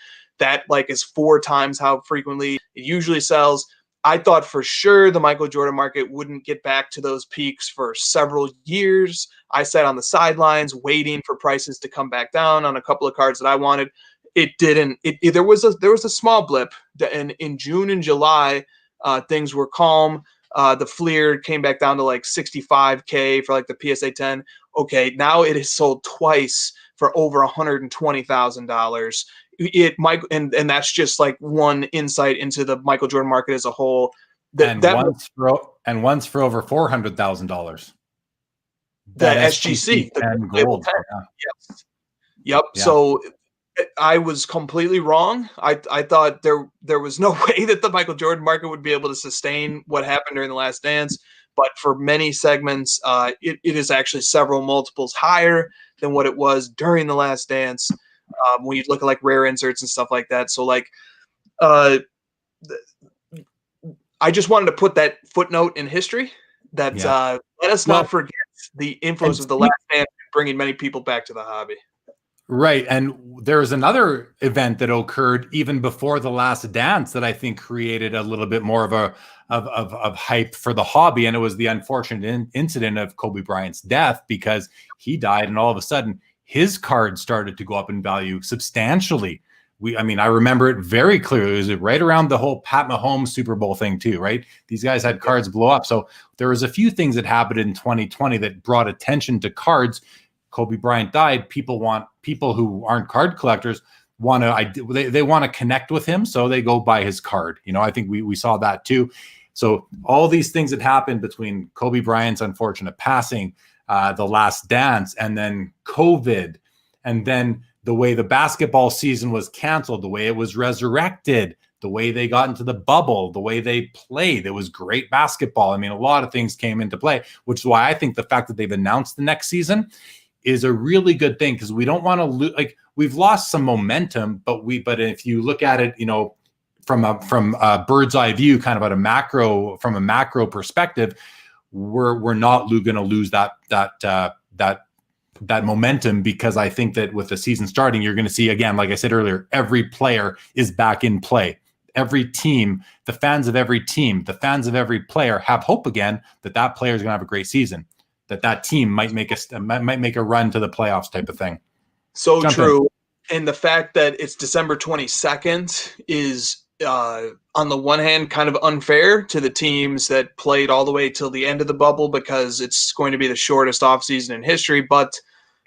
That like is 4 times how frequently it usually sells. I thought for sure the Michael Jordan market wouldn't get back to those peaks for several years. I sat on the sidelines waiting for prices to come back down on a couple of cards that I wanted. it didn't. There was a small blip, and in June and July, things were calm. The Fleer came back down to like 65K for like the PSA 10. Okay, now it is sold twice for over $120,000. It might, and that's just like one insight into the Michael Jordan market as a whole. And once for over $400,000. That SGC, and gold. Yeah. Yes. Yep. Yeah. So I was completely wrong. I thought there was no way that the Michael Jordan market would be able to sustain what happened during the Last Dance. But for many segments, it is actually several multiples higher than what it was during the Last Dance. When you look at like rare inserts and stuff like that. So like, I just wanted to put that footnote in history that let us not forget the influence of the Last Dance bringing many people back to the hobby. Right. And there was another event that occurred even before the Last Dance that I think created a little bit more of hype for the hobby. And it was the unfortunate incident of Kobe Bryant's death, because he died and all of a sudden his cards started to go up in value substantially. I remember it very clearly. It was right around the whole Pat Mahomes Super Bowl thing too, right? These guys had cards blow up. So there was a few things that happened in 2020 that brought attention to cards. Kobe Bryant died. People who aren't card collectors want to connect with him, so they go buy his card. I think we saw that too. So all these things that happened between Kobe Bryant's unfortunate passing, the Last Dance, and then COVID, and then the way the basketball season was canceled, the way it was resurrected, the way they got into the bubble, the way they played. It was great basketball. A lot of things came into play, which is why I think the fact that they've announced the next season is a really good thing, because we don't want to lose. Like, we've lost some momentum, but if you look at it, from a bird's eye view, kind of at from a macro perspective, we're not going to lose that momentum, because I think that with the season starting, you're going to see, again, like I said earlier, every player is back in play. Every team, the fans of every team, the fans of every player have hope again that player is going to have a great season, that team might make a run to the playoffs type of thing. So true. And the fact that it's December 22nd is, on the one hand, kind of unfair to the teams that played all the way till the end of the bubble, because it's going to be the shortest offseason in history. But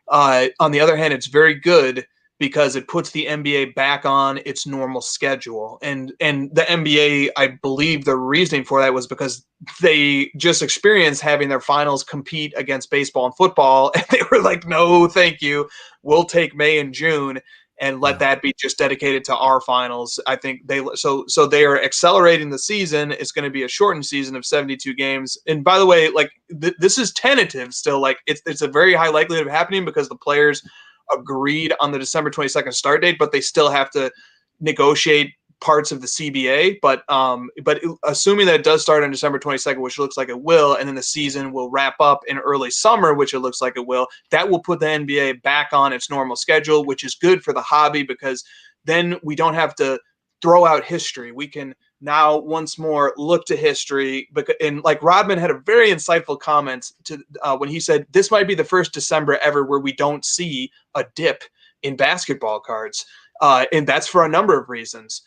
on the other hand, it's very good because it puts the NBA back on its normal schedule. And the NBA, I believe the reasoning for that was because they just experienced having their finals compete against baseball and football. And they were like, no, thank you. We'll take May and June and let that be just dedicated to our finals. I think they are accelerating the season. It's going to be a shortened season of 72 games. And by the way, like this is tentative still. Like it's a very high likelihood of happening because the players agreed on the December 22nd start date, but they still have to negotiate parts of the CBA. But assuming that it does start on December 22nd, which looks like it will, and then the season will wrap up in early summer, which it looks like it will, that will put the NBA back on its normal schedule, which is good for the hobby, because then we don't have to throw out history. We can now once more look to history. And like Rodman had a very insightful comment to when he said, this might be the first December ever where we don't see a dip in basketball cards. And that's for a number of reasons.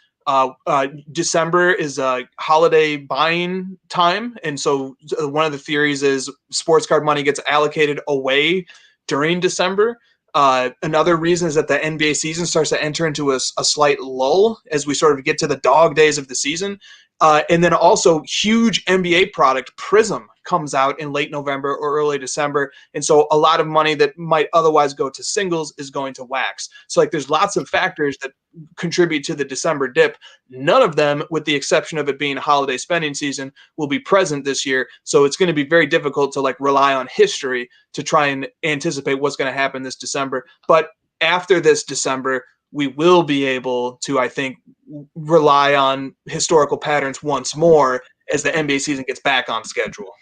December is a holiday buying time. And so one of the theories is sports card money gets allocated away during December. Another reason is that the NBA season starts to enter into a slight lull as we sort of get to the dog days of the season. And then also huge NBA product, Prism, comes out in late November or early December. And so a lot of money that might otherwise go to singles is going to wax. So like there's lots of factors that contribute to the December dip. None of them, with the exception of it being holiday spending season, will be present this year. So it's going to be very difficult to like rely on history to try and anticipate what's going to happen this December. But after this December, we will be able to, I think, rely on historical patterns once more as the NBA season gets back on schedule.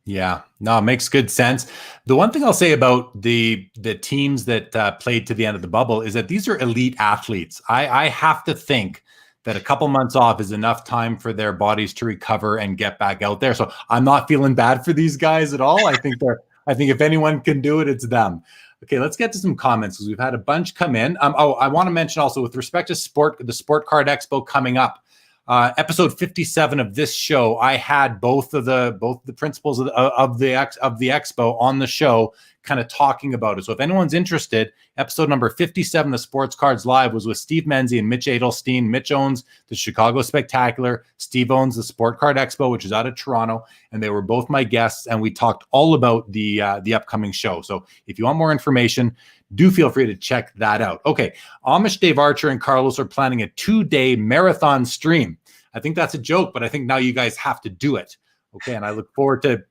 Yeah, no, it makes good sense. The one thing I'll say about the teams that played to the end of the bubble is that these are elite athletes. I have to think that a couple months off is enough time for their bodies to recover and get back out there. So I'm not feeling bad for these guys at all. I think if anyone can do it, it's them. Okay, let's get to some comments because we've had a bunch come in. I want to mention also with respect to the Sport Card Expo coming up, episode 57 of this show, I had both the principals of the expo on the show, kind of talking about it. So if anyone's interested, episode number 57 of Sports Cards Live was with Steve Menzie and Mitch Adelstein. Mitch owns the Chicago Spectacular. Steve owns the Sport Card Expo, which is out of Toronto, and they were both my guests. And we talked all about the upcoming show. So if you want more information, do feel free to check that out. Okay, Amish Dave Archer and Carlos are planning a 2-day marathon stream. I think that's a joke, but I think now you guys have to do it. Okay, and I look forward to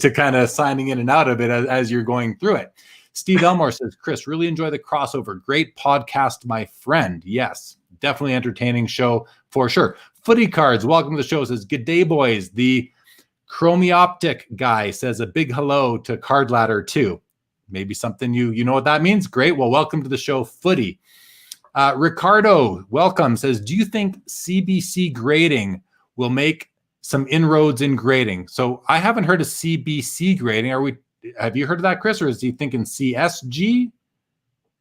kind of signing in and out of it as you're going through it. Steve Elmore says, Chris, really enjoy the crossover. Great podcast, my friend. Yes, definitely entertaining show for sure. Footy Cards, welcome to the show, says, good day, boys. The Chromioptic guy says a big hello to Card Ladder too. Maybe something you know what that means? Great. Well, welcome to the show, Footy. Ricardo, welcome, says, do you think CBC grading will make some inroads in grading? So I haven't heard of CBC grading. Have you heard of that, Chris? Or is he thinking CSG?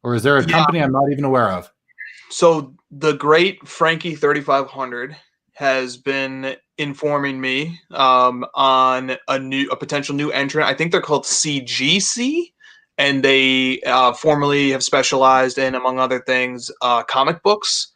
Or is there a company I'm not even aware of? So the great Frankie 3500 has been informing me on a potential new entrant. I think they're called CGC. And they formerly have specialized in, among other things, comic books.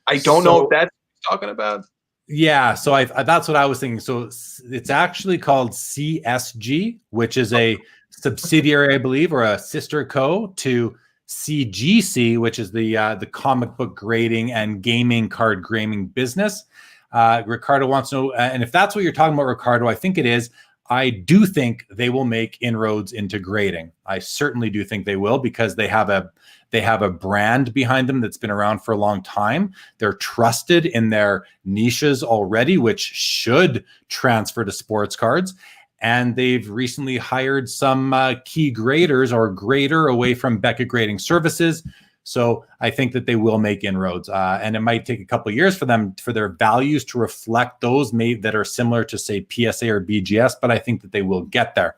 I don't know if that's what you're talking about. Yeah, so that's what I was thinking. So it's actually called CSG, which is a subsidiary, I believe, or a sister co to CGC, which is the comic book grading and gaming card grading business. Ricardo wants to know, and if that's what you're talking about, Ricardo, I think it is. I do think they will make inroads into grading. I certainly do think they will, because they have a brand behind them that's been around for a long time. They're trusted in their niches already, which should transfer to sports cards. And they've recently hired some key graders or grader away from Beckett Grading Services. So I think that they will make inroads, and it might take a couple of years for their values to reflect those that are similar to, say, PSA or BGS, but I think that they will get there.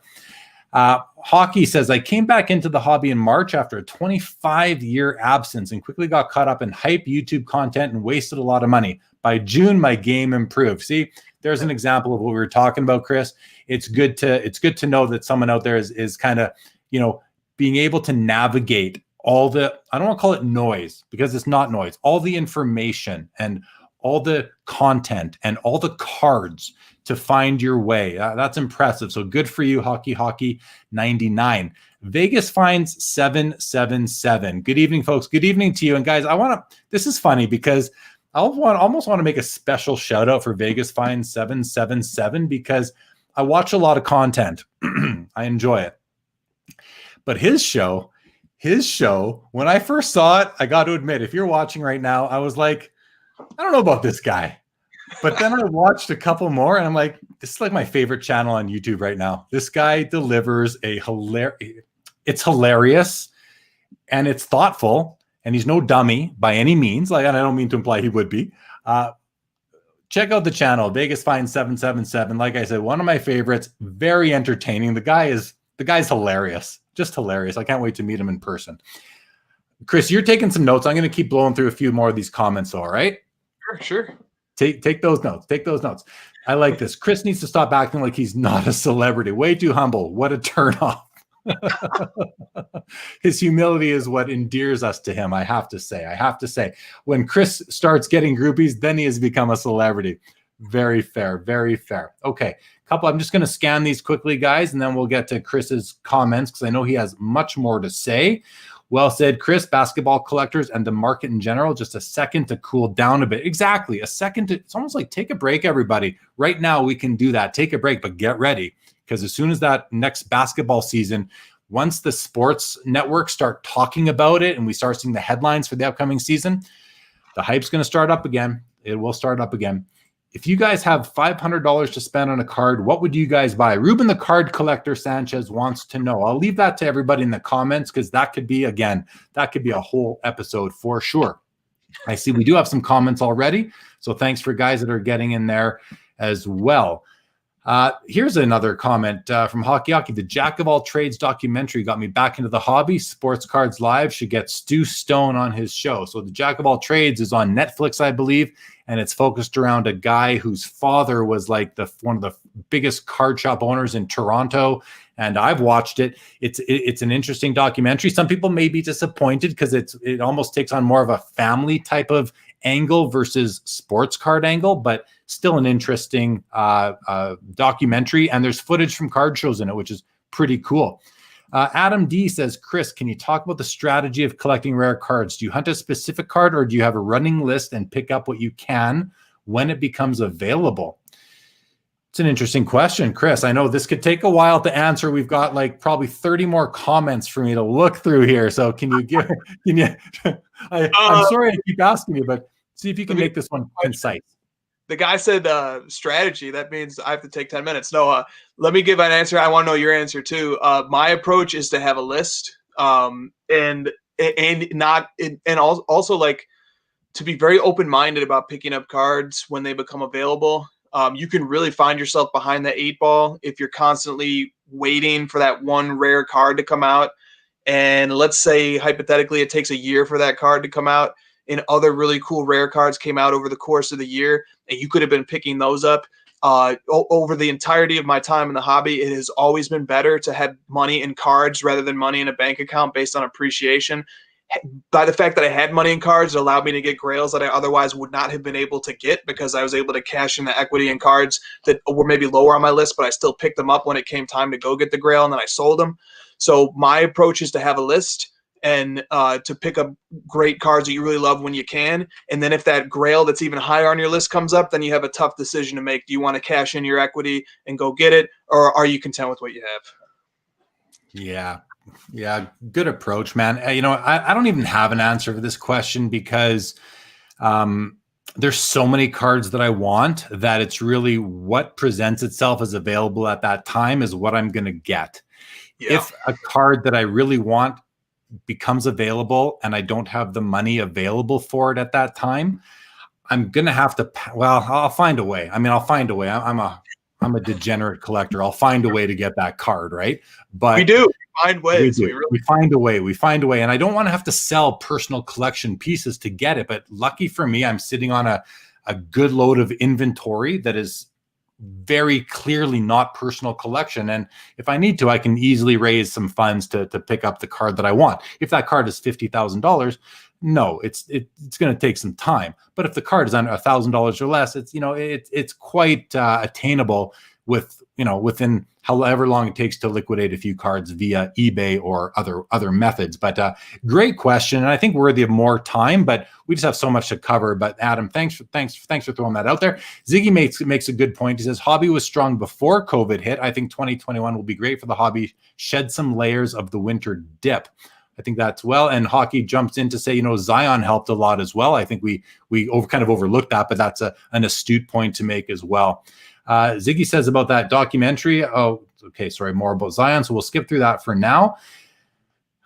Hockey says, I came back into the hobby in March after a 25-year absence and quickly got caught up in hype YouTube content and wasted a lot of money. By June, my game improved. See, there's an example of what we were talking about, Chris. It's good to know that someone out there is kind of, being able to navigate all the, I don't want to call it noise, because it's not noise, all the information and all the content and all the cards to find your way. That's impressive. So good for you, Hockey 99. Vegas Finds 777. Good evening, folks. Good evening to you. And guys, this is funny because I almost want to make a special shout out for Vegas Finds 777 because I watch a lot of content. I enjoy it. But his show, when I first saw it, I got to admit, if you're watching right now, I was like, I don't know about this guy. But then I watched a couple more and I'm like, this is like my favorite channel on YouTube right now. This guy delivers it's hilarious and it's thoughtful, and he's no dummy by any means. And I don't mean to imply he would be. Check out the channel, Vegas Finds 777. Like I said, one of my favorites, very entertaining. The guy's hilarious. Just hilarious. I can't wait to meet him in person. Chris, you're taking some notes. I'm going to keep blowing through a few more of these comments, all right? Sure. Take those notes. Take those notes. I like this. Chris needs to stop acting like he's not a celebrity. Way too humble. What a turnoff. His humility is what endears us to him, I have to say. When Chris starts getting groupies, then he has become a celebrity. Very fair. Very fair. Okay. I'm just going to scan these quickly, guys, and then we'll get to Chris's comments because I know he has much more to say. Well said, Chris. Basketball collectors and the market in general, just a second to cool down a bit. Exactly. A second it's almost like take a break, everybody. Right now we can do that. Take a break, but get ready, because as soon as that next basketball season, once the sports networks start talking about it and we start seeing the headlines for the upcoming season, the hype's going to start up again. It will start up again. If you guys have $500 to spend on a card, what would you guys buy? Ruben the Card Collector Sanchez wants to know. I'll leave that to everybody in the comments because that could be a whole episode for sure. I see we do have some comments already, so thanks for guys that are getting in there as well. Here's another comment from Hockey. The Jack of All Trades documentary got me back into the hobby. Sports Cards Live should get Stu Stone on his show. So the Jack of All Trades is on Netflix, I believe, and it's focused around a guy whose father was like one of the biggest card shop owners in Toronto. And I've watched it. It's an interesting documentary. Some people may be disappointed because it almost takes on more of a family type of angle versus sports card angle, but still an interesting documentary. And there's footage from card shows in it, which is pretty cool. Adam D says, Chris, can you talk about the strategy of collecting rare cards? Do you hunt a specific card, or do you have a running list and pick up what you can when it becomes available? It's an interesting question, Chris. I know this could take a while to answer. We've got like probably 30 more comments for me to look through here. So can you I'm sorry I keep asking you, but see if you can make this one concise. The guy said strategy. That means I have to take 10 minutes. No, let me give an answer. I want to know your answer too. My approach is to have a list, and also like to be very open-minded about picking up cards when they become available. You can really find yourself behind the 8 ball if you're constantly waiting for that one rare card to come out. And let's say hypothetically it takes a year for that card to come out, and other really cool rare cards came out over the course of the year, and you could have been picking those up. Over the entirety of my time in the hobby, it has always been better to have money in cards rather than money in a bank account based on appreciation. By the fact that I had money in cards, it allowed me to get grails that I otherwise would not have been able to get, because I was able to cash in the equity in cards that were maybe lower on my list, but I still picked them up when it came time to go get the grail, and then I sold them. So my approach is to have a list and to pick up great cards that you really love when you can. And then if that grail that's even higher on your list comes up, then you have a tough decision to make. Do you want to cash in your equity and go get it, or are you content with what you have? Yeah. Good approach, man. I don't even have an answer for this question because there's so many cards that I want that it's really what presents itself as available at that time is what I'm going to get. Yeah. If a card that I really want becomes available and I don't have the money available for it at that time, I'm going to have to, I'll find a way. I'll find a way. I'm a degenerate collector. I'll find a way to get that card, right? But we do find ways. We find a way. We find a way. And I don't want to have to sell personal collection pieces to get it. But lucky for me, I'm sitting on a good load of inventory that is very clearly not personal collection. And if I need to, I can easily raise some funds to pick up the card that I want. If that card is $50,000, no, it's going to take some time. But if the card is under $1,000 or less, it's quite attainable within however long it takes to liquidate a few cards via eBay or other methods. But great question, and I think worthy of more time. But we just have so much to cover. But Adam, thanks for throwing that out there. Ziggy makes a good point. He says hobby was strong before COVID hit. I think 2021 will be great for the hobby. Shed some layers of the winter dip. I think that's well. And Hockey jumps in to say, Zion helped a lot as well. I think we kind of overlooked that, but that's an astute point to make as well. Ziggy says about that documentary. Oh, okay. Sorry, more about Zion. So we'll skip through that for now.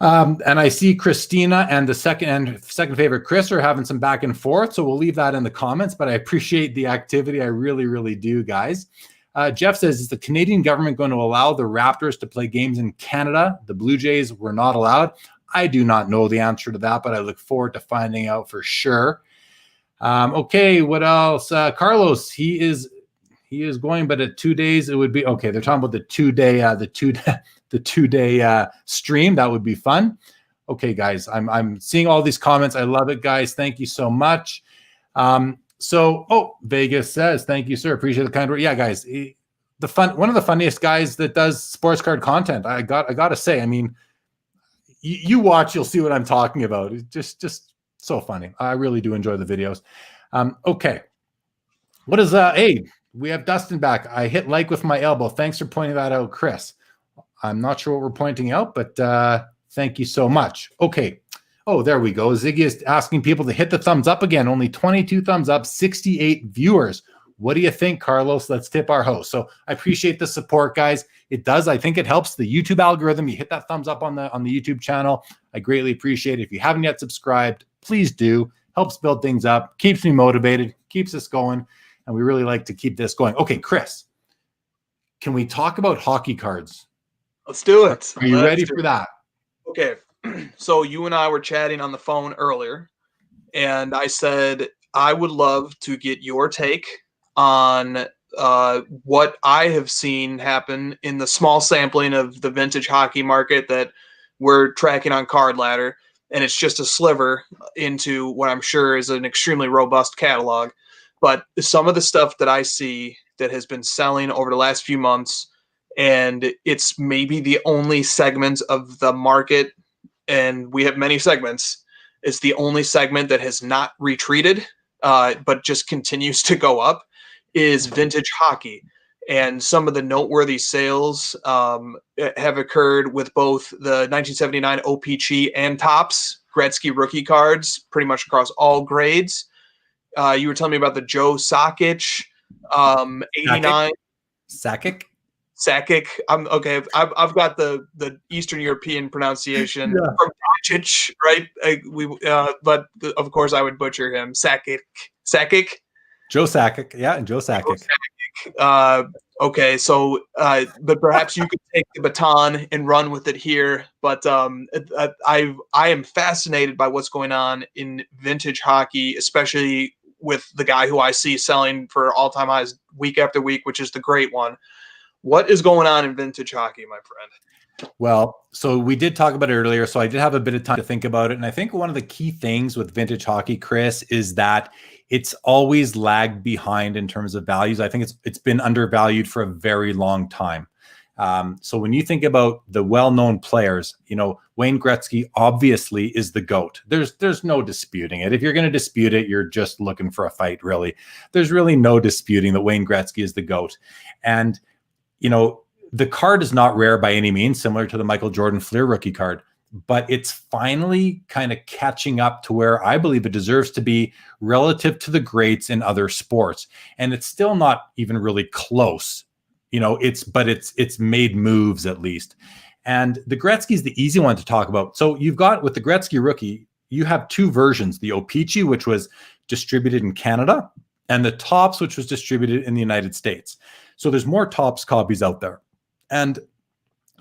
And I see Christina and the second favorite Chris are having some back and forth. So we'll leave that in the comments, but I appreciate the activity. I really, really do, guys. Jeff says, is the Canadian government going to allow the Raptors to play games in Canada? The Blue Jays were not allowed. I do not know the answer to that, but I look forward to finding out for sure. Okay, what else? Carlos, he is going, but at 2 days it would be okay. They're talking about the 2 day, the 2 day stream. That would be fun. Okay, guys, I'm seeing all these comments. I love it, guys. Thank you so much. Vegas says, thank you, sir. Appreciate the kind word. Yeah, guys, one of the funniest guys that does sports card content. I got to say, you watch, you'll see what I'm talking about. It's just so funny. I really do enjoy the videos. Okay. What is hey, we have Dustin back. I hit like with my elbow. Thanks for pointing that out, Chris. I'm not sure what we're pointing out, but thank you so much. Okay. Oh, there we go. Ziggy is asking people to hit the thumbs up again. Only 22 thumbs up, 68 viewers. What do you think, Carlos? Let's tip our host. So I appreciate the support, guys. It does. I think it helps the YouTube algorithm. You hit that thumbs up on the YouTube channel. I greatly appreciate it. If you haven't yet subscribed, please do. Helps build things up, keeps me motivated, keeps us going, and we really like to keep this going. Okay, Chris, can we talk about hockey cards? Let's do it. Are you ready for that? Okay. So you and I were chatting on the phone earlier, and I said I would love to get your take on what I have seen happen in the small sampling of the vintage hockey market that we're tracking on Card Ladder. And it's just a sliver into what I'm sure is an extremely robust catalog. But some of the stuff that I see that has been selling over the last few months, and it's maybe the only segment of the market, and we have many segments, it's the only segment that has not retreated, but just continues to go up, is vintage hockey. And some of the noteworthy sales have occurred with both the 1979 OPC and Topps Gretzky rookie cards, pretty much across all grades. You were telling me about the Joe Sakic 89. Sakic. Sakic. Okay. I've got the Eastern European pronunciation from Doncic, right? But of course I would butcher him. Sakic. Joe Sakic. Yeah, Joe Sakic. Okay, so but perhaps you could take the baton and run with it here. But I am fascinated by what's going on in vintage hockey, especially with the guy who I see selling for all-time highs week after week, which is the great one. What is going on in vintage hockey, my friend? Well, so we did talk about it earlier, so I did have a bit of time to think about it. And I think one of the key things with vintage hockey, Chris, is that it's always lagged behind in terms of values. I think it's been undervalued for a very long time. So when you think about the well-known players, Wayne Gretzky obviously is the GOAT. There's no disputing it. If you're going to dispute it, you're just looking for a fight, really. There's really no disputing that Wayne Gretzky is the GOAT. And, the card is not rare by any means, similar to the Michael Jordan Fleer rookie card, but it's finally kind of catching up to where I believe it deserves to be relative to the greats in other sports. And it's still not even really close. It's made moves at least. And the Gretzky is the easy one to talk about. So you've got with the Gretzky rookie, you have two versions, the OPC, which was distributed in Canada, and the Topps, which was distributed in the United States. So there's more Topps copies out there. And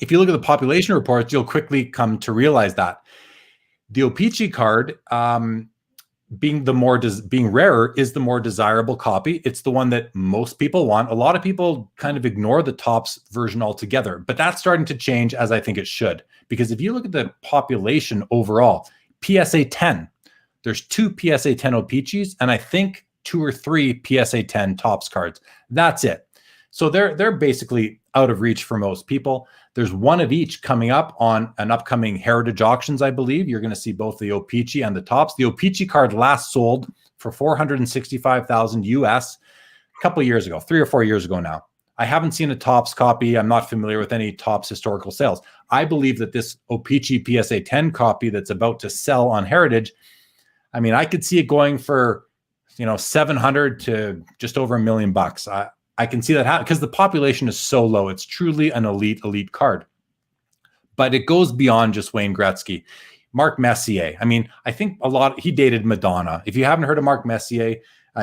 if you look at the population reports, you'll quickly come to realize that the OPC card, being rarer, is the more desirable copy. It's the one that most people want. A lot of people kind of ignore the Topps version altogether, but that's starting to change, as I think it should. Because if you look at the population overall, PSA 10, there's 2 PSA 10 OPCs, and I think 2 or 3 PSA 10 Topps cards. That's it. So they're basically out of reach for most people. There's one of each coming up on an upcoming Heritage Auctions, I believe. You're going to see both the OPC and the Topps. The OPC card last sold for $465,000 US a couple of years ago, 3 or 4 years ago now. I haven't seen a Topps copy. I'm not familiar with any Topps historical sales. I believe that this OPC PSA 10 copy that's about to sell on Heritage, I could see it going for, $700,000 to just over $1 million. I can see that happen because the population is so low. It's truly an elite card. But it goes beyond just Wayne Gretzky. Mark Messier. I think he dated Madonna. If you haven't heard of Mark Messier,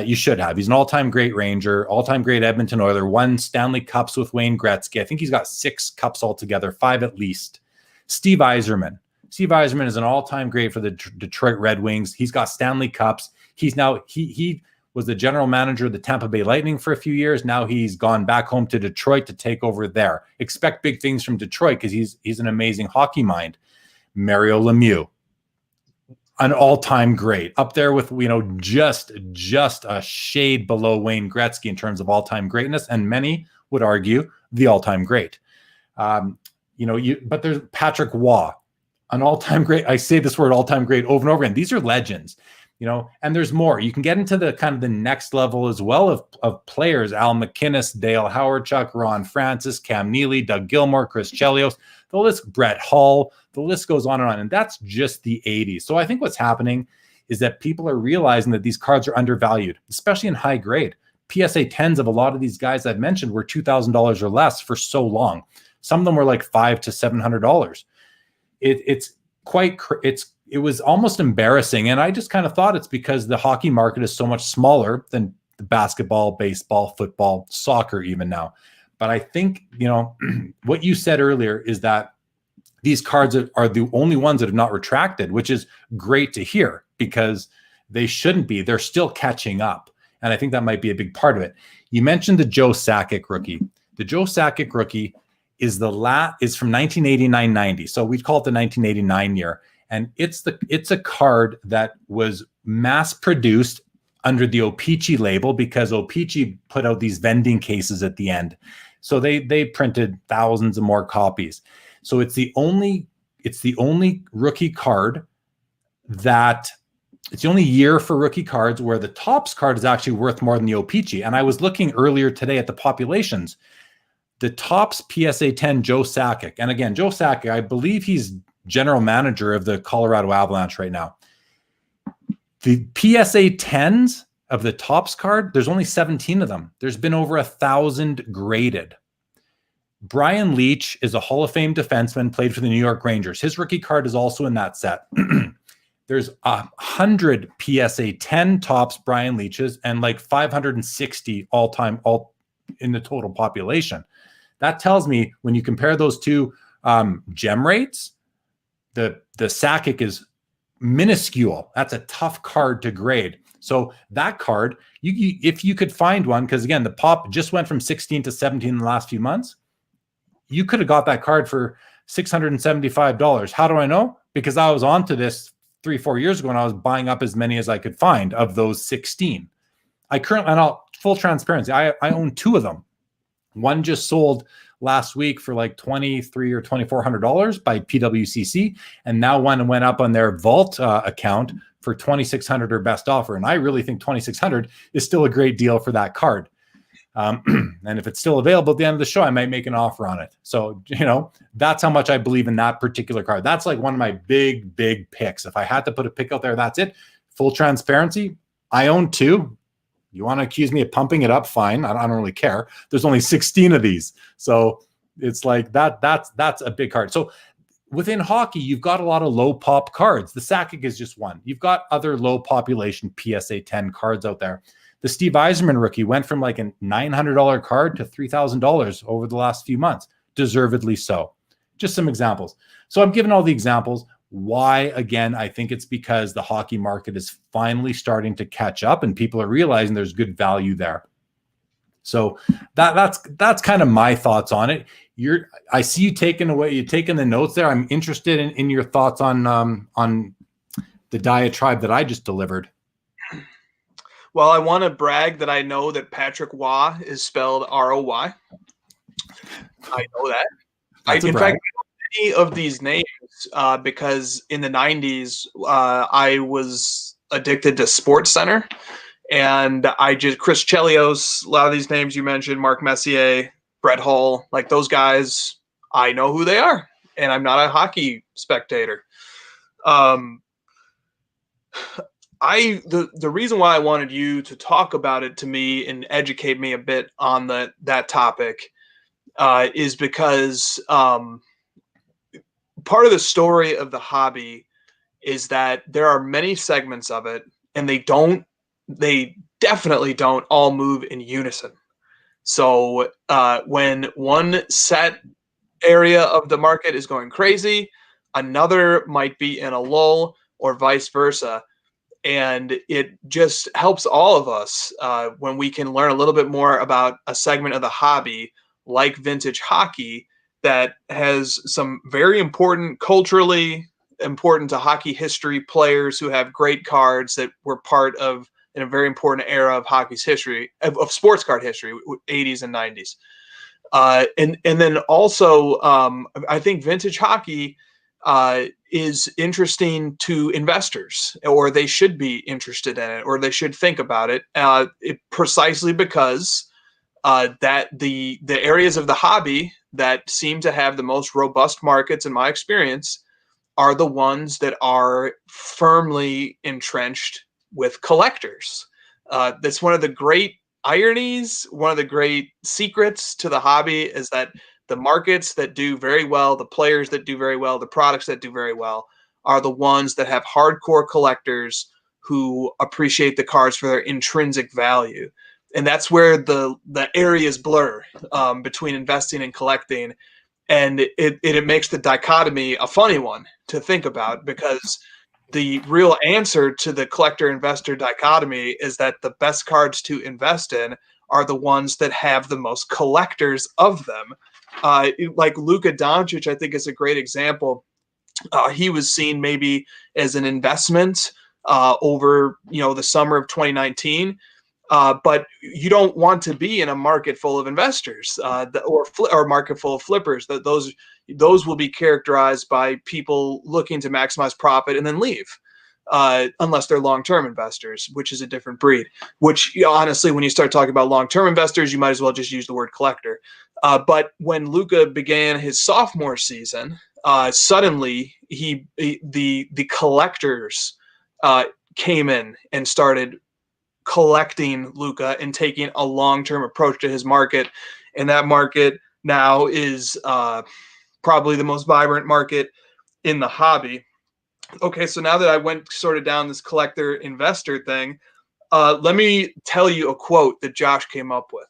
you should have. He's an all-time great Ranger, all-time great Edmonton Oiler, won Stanley Cups with Wayne Gretzky. I think he's got 6 cups altogether, 5 at least. Steve Yzerman. Steve Yzerman is an all-time great for the Detroit Red Wings. He's got Stanley Cups. He's now, he was the general manager of the Tampa Bay Lightning for a few years. Now he's gone back home to Detroit to take over there. Expect big things from Detroit because he's an amazing hockey mind. Mario Lemieux, an all-time great, up there with just a shade below Wayne Gretzky in terms of all-time greatness, and many would argue the all-time great. But there's Patrick Waugh, an all-time great. I say this word all-time great over and over again. These are legends. And there's more. You can get into the kind of the next level as well of players: Al McInnes, Dale Howardchuk, Ron Francis, Cam Neely, Doug Gilmour, Chris Chelios, the list, Brett Hull, the list goes on. And that's just the 80s. So I think what's happening is that people are realizing that these cards are undervalued, especially in high grade. PSA 10s of a lot of these guys I've mentioned were $2,000 or less for so long. Some of them were like $500 to $700. It was almost embarrassing. And I just kind of thought it's because the hockey market is so much smaller than the basketball, baseball, football, soccer even now. But I think, what you said earlier is that these cards are the only ones that have not retracted, which is great to hear because they shouldn't be. They're still catching up. And I think that might be a big part of it. You mentioned the Joe Sakic rookie. The Joe Sakic rookie is from 1989-90. So we'd call it the 1989 year. And it's a card that was mass produced under the O-Pee-Chee label because O-Pee-Chee put out these vending cases at the end. So they printed thousands of more copies. So it's the only rookie card it's the only year for rookie cards where the Topps card is actually worth more than the O-Pee-Chee. And I was looking earlier today at the populations. The Topps PSA 10 Joe Sakic. And again, Joe Sakic, I believe he's general manager of the Colorado Avalanche right now. The PSA 10s of the Topps card, there's only 17 of them. There's been over 1,000 graded. Brian Leetch is a Hall of Fame defenseman, played for the New York Rangers. His rookie card is also in that set. There's 100 PSA 10 Topps Brian Leetches and like 560 all in the total population. That tells me when you compare those two gem rates, the Sakic is minuscule. That's a tough card to grade. So that card, if you could find one, because again, the pop just went from 16 to 17 in the last few months, you could have got that card for $675. How do I know? Because I was onto this 3-4 years ago and I was buying up as many as I could find of those 16. I currently, and full transparency, I own 2 of them. One just sold last week for like $2,300 or $2,400 by PWCC, and now one went up on their Vault account for $2,600 or best offer. And I really think $2,600 is still a great deal for that card. And if it's still available at the end of the show, I might make an offer on it. So, that's how much I believe in that particular card. That's like one of my big picks. If I had to put a pick out there, that's it. Full transparency. I own 2. You want to accuse me of pumping it up? Fine. I don't really care. There's only 16 of these. So it's like that's a big card. So within hockey, you've got a lot of low pop cards. The Sakic is just one. You've got other low population PSA 10 cards out there. The Steve Yzerman rookie went from like a $900 card to $3,000 over the last few months. Deservedly so. Just some examples. So I'm giving all the examples. Why? Again, I think it's because the hockey market is finally starting to catch up and people are realizing there's good value there. So that's kind of my thoughts on it. I see you taking the notes there. I'm interested in your thoughts on the diatribe that I just delivered. Well, I want to brag that I know that Patrick Waugh is spelled R-O-Y. I know that. In fact, many of these names because in the 90s, I was addicted to Sports Center. And Chris Chelios, a lot of these names you mentioned, Mark Messier, Brett Hull, like those guys, I know who they are. And I'm not a hockey spectator. The reason why I wanted you to talk about it to me and educate me a bit on that topic is because part of the story of the hobby is that there are many segments of it, and they definitely don't all move in unison. So when one set area of the market is going crazy, another might be in a lull or vice versa. And it just helps all of us when we can learn a little bit more about a segment of the hobby like vintage hockey that has some very important, culturally important to hockey history players who have great cards that were part of in a very important era of hockey's history, of sports card history, 80s and 90s. And then also, I think vintage hockey is interesting to investors, or they should be interested in it, or they should think about it, precisely because that the areas of the hobby that seem to have the most robust markets, in my experience, are the ones that are firmly entrenched with collectors. That's one of the great ironies, one of the great secrets to the hobby is that the markets that do very well, the players that do very well, the products that do very well are the ones that have hardcore collectors who appreciate the cards for their intrinsic value. And that's where the areas blur between investing and collecting. And it makes the dichotomy a funny one to think about, because the real answer to the collector investor dichotomy is that the best cards to invest in are the ones that have the most collectors of them. Like Luka Doncic, I think, is a great example. He was seen maybe as an investment over the summer of 2019. But you don't want to be in a market full of investors or market full of flippers. Those will be characterized by people looking to maximize profit and then leave, unless they're long-term investors, which is a different breed. Which, honestly, when you start talking about long-term investors, you might as well just use the word collector. But when Luka began his sophomore season, suddenly the collectors came in and started collecting Luka and taking a long-term approach to his market. And that market now is probably the most vibrant market in the hobby. Okay, so now that I went sort of down this collector investor thing, let me tell you a quote that Josh came up with.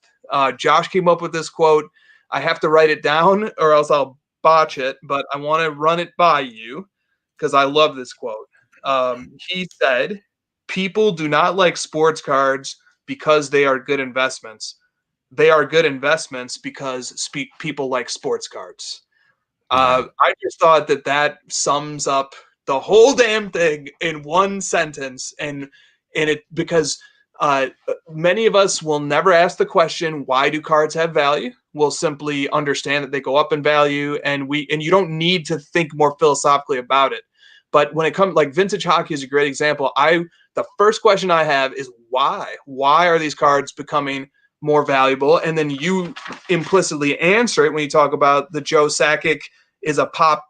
Josh came up with this quote. I have to write it down or else I'll botch it, but I want to run it by you because I love this quote. He said, "People do not like sports cards because they are good investments. They are good investments because people like sports cards." I just thought that sums up the whole damn thing in one sentence, and it because many of us will never ask the question, why do cards have value? We'll simply understand that they go up in value, and you don't need to think more philosophically about it. But when it comes, like, vintage hockey is a great example. The first question I have is why? Why are these cards becoming more valuable? And then you implicitly answer it when you talk about the Joe Sakic is a pop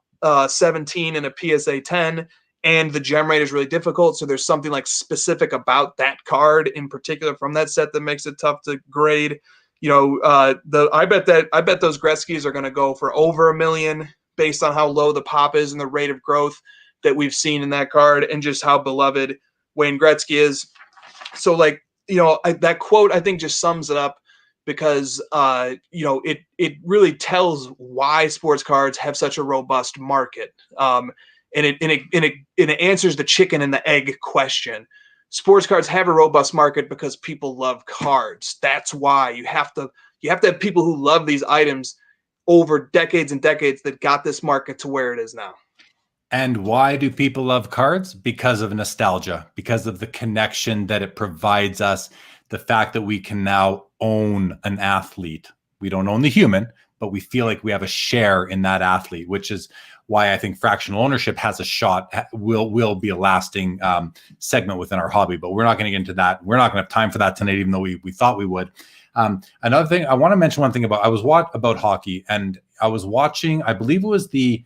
17 and a PSA 10, and the gem rate is really difficult. So there's something like specific about that card in particular from that set that makes it tough to grade. I bet those Gretzkys are going to go for over $1 million based on how low the pop is and the rate of growth that we've seen in that card and just how beloved Wayne Gretzky is. So, that quote, I think, just sums it up, because it really tells why sports cards have such a robust market, and it answers the chicken and the egg question. Sports cards have a robust market because people love cards. That's why you have to have people who love these items over decades and decades that got this market to where it is now. And why do people love cards? Because of nostalgia, because of the connection that it provides us, the fact that we can now own an athlete. We don't own the human, but we feel like we have a share in that athlete, which is why I think fractional ownership has a shot, will be a lasting segment within our hobby. But we're not going to get into that. We're not going to have time for that tonight, even though we thought we would. Another thing, I want to mention one thing about hockey, and I was watching, I believe it was the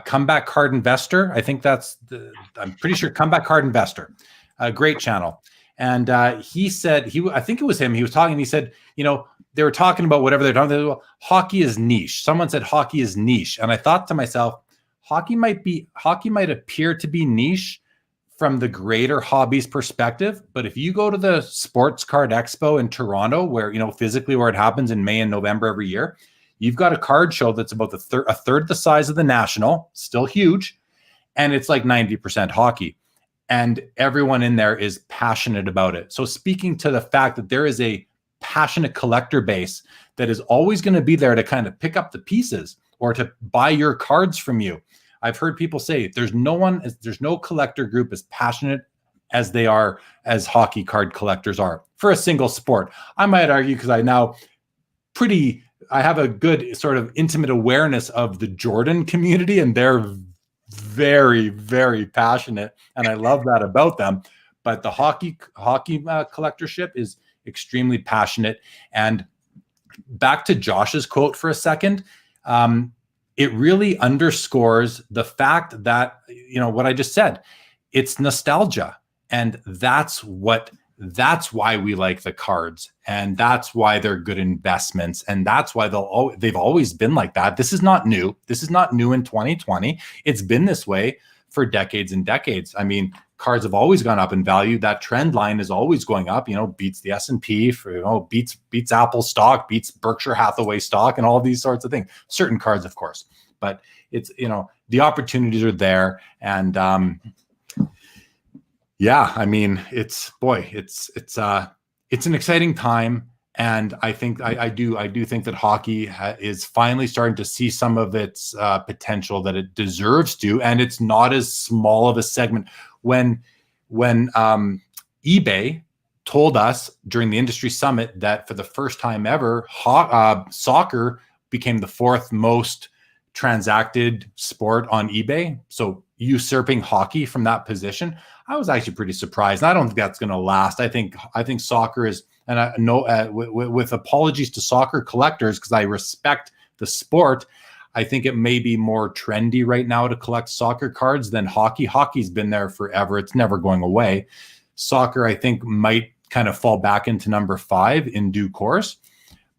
Comeback Card Investor. I think I'm pretty sure Comeback Card Investor, a great channel. And he said, I think it was him, he was talking, he said, they were talking about whatever they're talking about. Hockey is niche. Someone said hockey is niche. And I thought to myself, hockey might appear to be niche from the greater hobbies perspective. But if you go to the Sports Card Expo in Toronto, where, physically where it happens in May and November every year, you've got a card show that's about a third the size of the National, still huge, and it's like 90% hockey. And everyone in there is passionate about it. So speaking to the fact that there is a passionate collector base that is always going to be there to kind of pick up the pieces or to buy your cards from you. I've heard people say there's no collector group as passionate as they are as hockey card collectors are for a single sport. I might argue, because I have a good sort of intimate awareness of the Jordan community, and they're very, very passionate, and I love that about them. But the hockey collectorship is extremely passionate. And back to Josh's quote for a second, it really underscores the fact that, what I just said, it's nostalgia, and that's why we like the cards, and that's why they're good investments, and that's why they've always been like that. This is not new. This is not new in 2020. It's been this way for decades and decades. I mean, cards have always gone up in value. That trend line is always going up, beats the S&P, beats Apple stock, beats Berkshire Hathaway stock, and all these sorts of things. Certain cards, of course, but it's, the opportunities are there. And yeah, I mean, it's an exciting time. And I think I do think that hockey is finally starting to see some of its potential that it deserves to, and it's not as small of a segment. When eBay told us during the industry summit that for the first time ever, soccer became the fourth most transacted sport on eBay, so usurping hockey from that position, I was actually pretty surprised. And I don't think that's going to last. I think soccer is. And I know, with apologies to soccer collectors, because I respect the sport, I think it may be more trendy right now to collect soccer cards than hockey. Hockey's been there forever. It's never going away. Soccer, I think, might kind of fall back into number 5 in due course.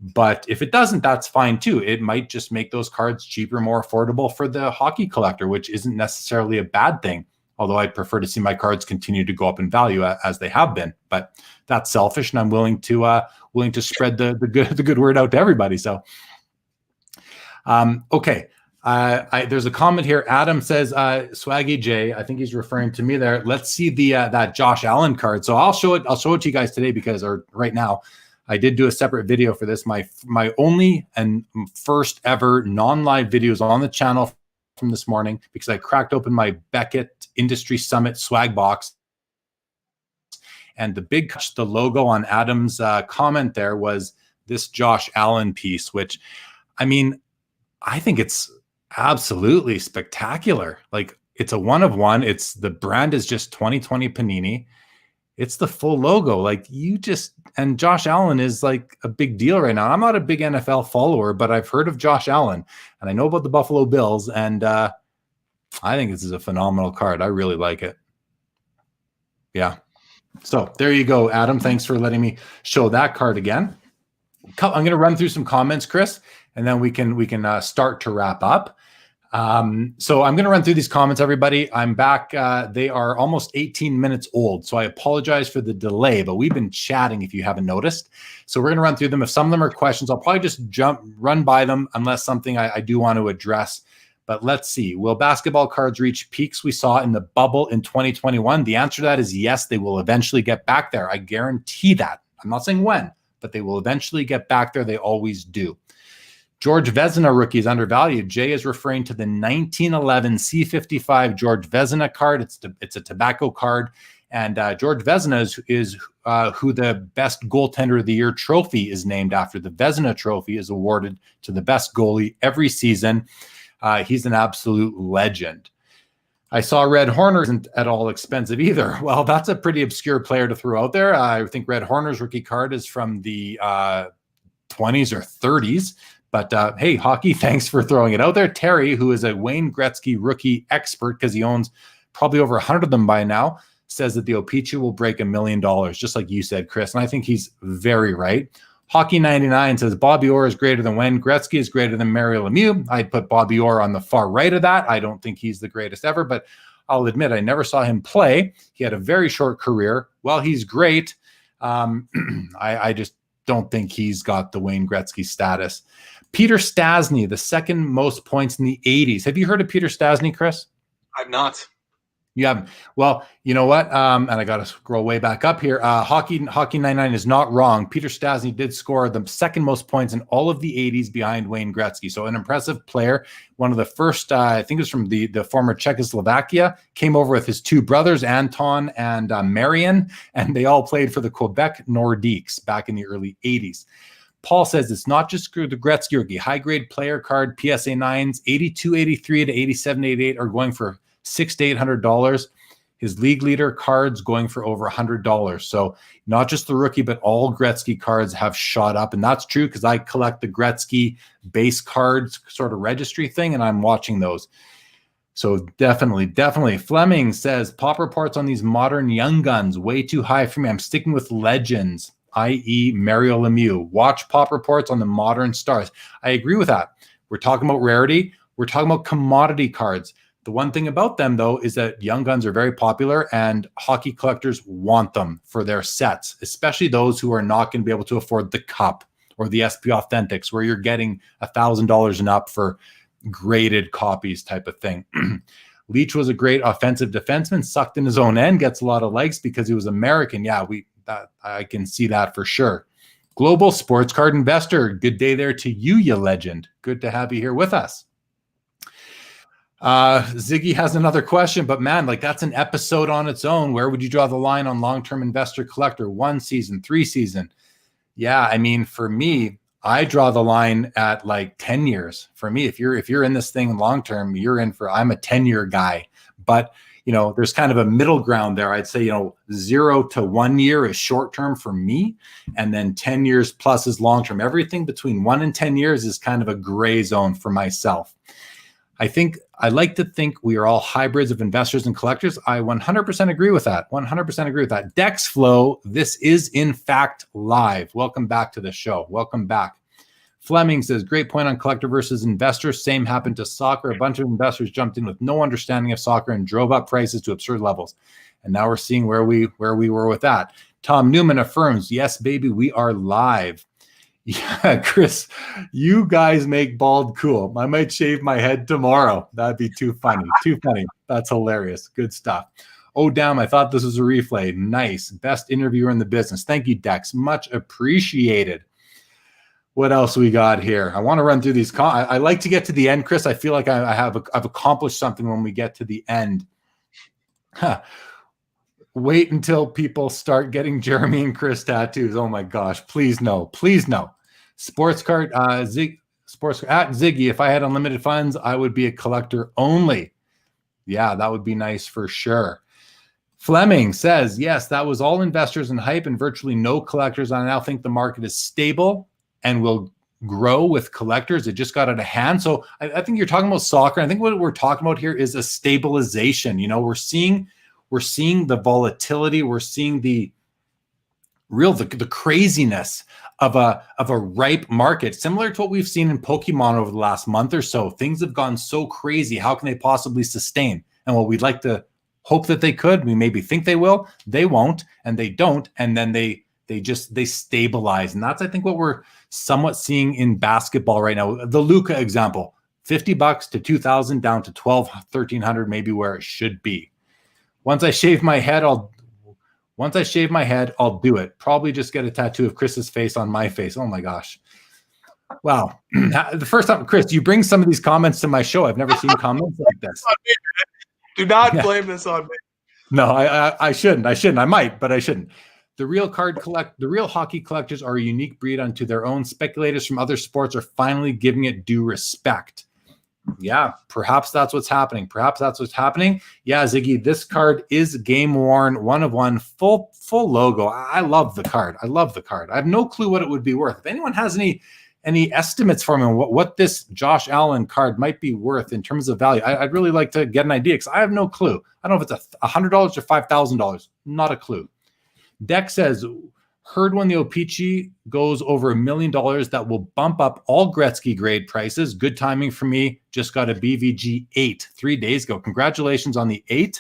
But if it doesn't, that's fine too. It might just make those cards cheaper, more affordable for the hockey collector, which isn't necessarily a bad thing. Although I'd prefer to see my cards continue to go up in value as they have been, but that's selfish, and I'm willing to spread the good word out to everybody. So, okay, there's a comment here. Adam says, "Swaggy J," I think he's referring to me there. Let's see that Josh Allen card. So I'll show it to you guys today or right now. I did do a separate video for this. My only and first ever non-live videos on the channel from this morning, because I cracked open my Beckett Industry Summit swag box, and the logo on Adam's comment there was this Josh Allen piece, which, I mean, I think it's absolutely spectacular. Like, it's a one of one. It's the brand is just 2020 Panini. It's the full logo. Like, and Josh Allen is like a big deal right now. I'm not a big NFL follower, but I've heard of Josh Allen and I know about the Buffalo Bills. And I think this is a phenomenal card. I really like it. Yeah. So there you go, Adam. Thanks for letting me show that card again. I'm going to run through some comments, Chris, and then we can start to wrap up. So I'm going to run through these comments, everybody. I'm back. They are almost 18 minutes old, so I apologize for the delay, but we've been chatting if you haven't noticed. So we're going to run through them. If some of them are questions, I'll probably just run by them unless something I do want to address. But let's see. Will basketball cards reach peaks we saw in the bubble in 2021? The answer to that is yes, they will eventually get back there. I guarantee that. I'm not saying when, but they will eventually get back there. They always do. George Vezina rookie is undervalued. Jay is referring to the 1911 C55 George Vezina card. It's a tobacco card. And George Vezina is who the best goaltender of the year trophy is named after. The Vezina trophy is awarded to the best goalie every season. He's an absolute legend. I saw Red Horner isn't at all expensive either. Well, that's a pretty obscure player to throw out there. I think Red Horner's rookie card is from the 20s or 30s. But hey, hockey, thanks for throwing it out there. Terry, who is a Wayne Gretzky rookie expert because he owns probably over 100 of them by now, says that the Opichi will break $1 million, just like you said, Chris. And I think he's very right. Hockey 99 says Bobby Orr is greater than Wayne Gretzky is greater than Mario Lemieux. I'd put Bobby Orr on the far right of that. I don't think he's the greatest ever, but I'll admit I never saw him play. He had a very short career. Well, he's great. I just don't think he's got the Wayne Gretzky status. Peter Stastny, the second most points in the 80s. Have you heard of Peter Stastny, Chris? I've not. You haven't. Well, you know what? And I got to scroll way back up here. Hockey 99 is not wrong. Peter Stastny did score the second most points in all of the 80s behind Wayne Gretzky. So an impressive player. One of the first, I think it was from the former Czechoslovakia, came over with his two brothers, Anton and Marian, and they all played for the Quebec Nordiques back in the early 80s. Paul says it's not just the Gretzky rookie. High-grade player card PSA 9s, 82, 83 to 87, 88 are going for $600 to $800. His league leader cards going for over $100. So not just the rookie, but all Gretzky cards have shot up. And that's true because I collect the Gretzky base cards sort of registry thing, and I'm watching those. So definitely. Fleming says pop reports on these modern young guns way too high for me. I'm sticking with legends, i.e. Mario Lemieux. Watch pop reports on the modern stars. I agree with that. We're talking about rarity. We're talking about commodity cards. The one thing about them, though, is that young guns are very popular and hockey collectors want them for their sets, especially those who are not going to be able to afford the Cup or the SP Authentics, where you're getting $1,000 and up for graded copies type of thing. Leach was a great offensive defenseman, sucked in his own end, gets a lot of likes because he was American. Yeah, I can see that for sure. Global Sports Card Investor, good day there to you, you legend. Good to have you here with us. Ziggy has another question, but man, like that's an episode on its own. Where would you draw the line on long-term investor collector? 1 season, 3 season? Yeah, I mean, for me, I draw the line at like 10 years. For me, if you're in this thing long-term, I'm a 10-year guy. But there's kind of a middle ground there. I'd say, 0 to 1 year is short-term for me. And then 10 years plus is long-term. Everything between 1 and 10 years is kind of a gray zone for myself. I like to think we are all hybrids of investors and collectors. I 100% agree with that. 100% agree with that. Dex Flow, this is in fact live. Welcome back to the show. Welcome back. Fleming says, great point on collector versus investor. Same happened to soccer. A bunch of investors jumped in with no understanding of soccer and drove up prices to absurd levels. And now we're seeing where we were with that. Tom Newman affirms, yes, baby, we are live. Yeah, Chris, you guys make bald cool. I might shave my head tomorrow. That'd be too funny. Too funny. That's hilarious. Good stuff. Oh, damn. I thought this was a replay. Nice. Best interviewer in the business. Thank you, Dex. Much appreciated. What else we got here? I want to run through these. I like to get to the end, Chris. I feel like I've accomplished something when we get to the end. Wait until people start getting Jeremy and Chris tattoos. Oh my gosh. Please no. Please no. Sports card, sports at Ziggy. If I had unlimited funds, I would be a collector only. Yeah, that would be nice for sure. Fleming says, yes, that was all investors and hype and virtually no collectors. I now think the market is stable and will grow with collectors. It just got out of hand. So I think you're talking about soccer. I think what we're talking about here is a stabilization. We're seeing the volatility. We're seeing the craziness of a ripe market, similar to what we've seen in Pokemon over the last month or so. Things have gone so crazy. How can they possibly sustain? And while we'd like to hope that they could, we maybe think they will, they won't, and they don't. And then they stabilize. And that's, I think, what we're somewhat seeing in basketball right now. The Luka example, $50 to $2,000 down to $1,200, $1,300, maybe where it should be. Once I shave my head, I'll do it. Probably just get a tattoo of Chris's face on my face. Oh my gosh. Wow. The first time, Chris, you bring some of these comments to my show. I've never seen comments like this. Do not blame this on me. No, I shouldn't. I might, but I shouldn't. The real hockey collectors are a unique breed unto their own. Speculators from other sports are finally giving it due respect. Yeah, perhaps that's what's happening. Yeah, Ziggy, this card is game worn, 1 of 1, full logo. I love the card. I have no clue what it would be worth. If anyone has any estimates for me on what this Josh Allen card might be worth in terms of value, I'd really like to get an idea, because I have no clue. I don't know if it's $100 or $5,000. Not a clue. Deck says, heard when the O-Pee-Chee goes over $1 million, that will bump up all Gretzky grade prices. Good timing for me. Just got a BVG 8 3 days ago. Congratulations on the 8.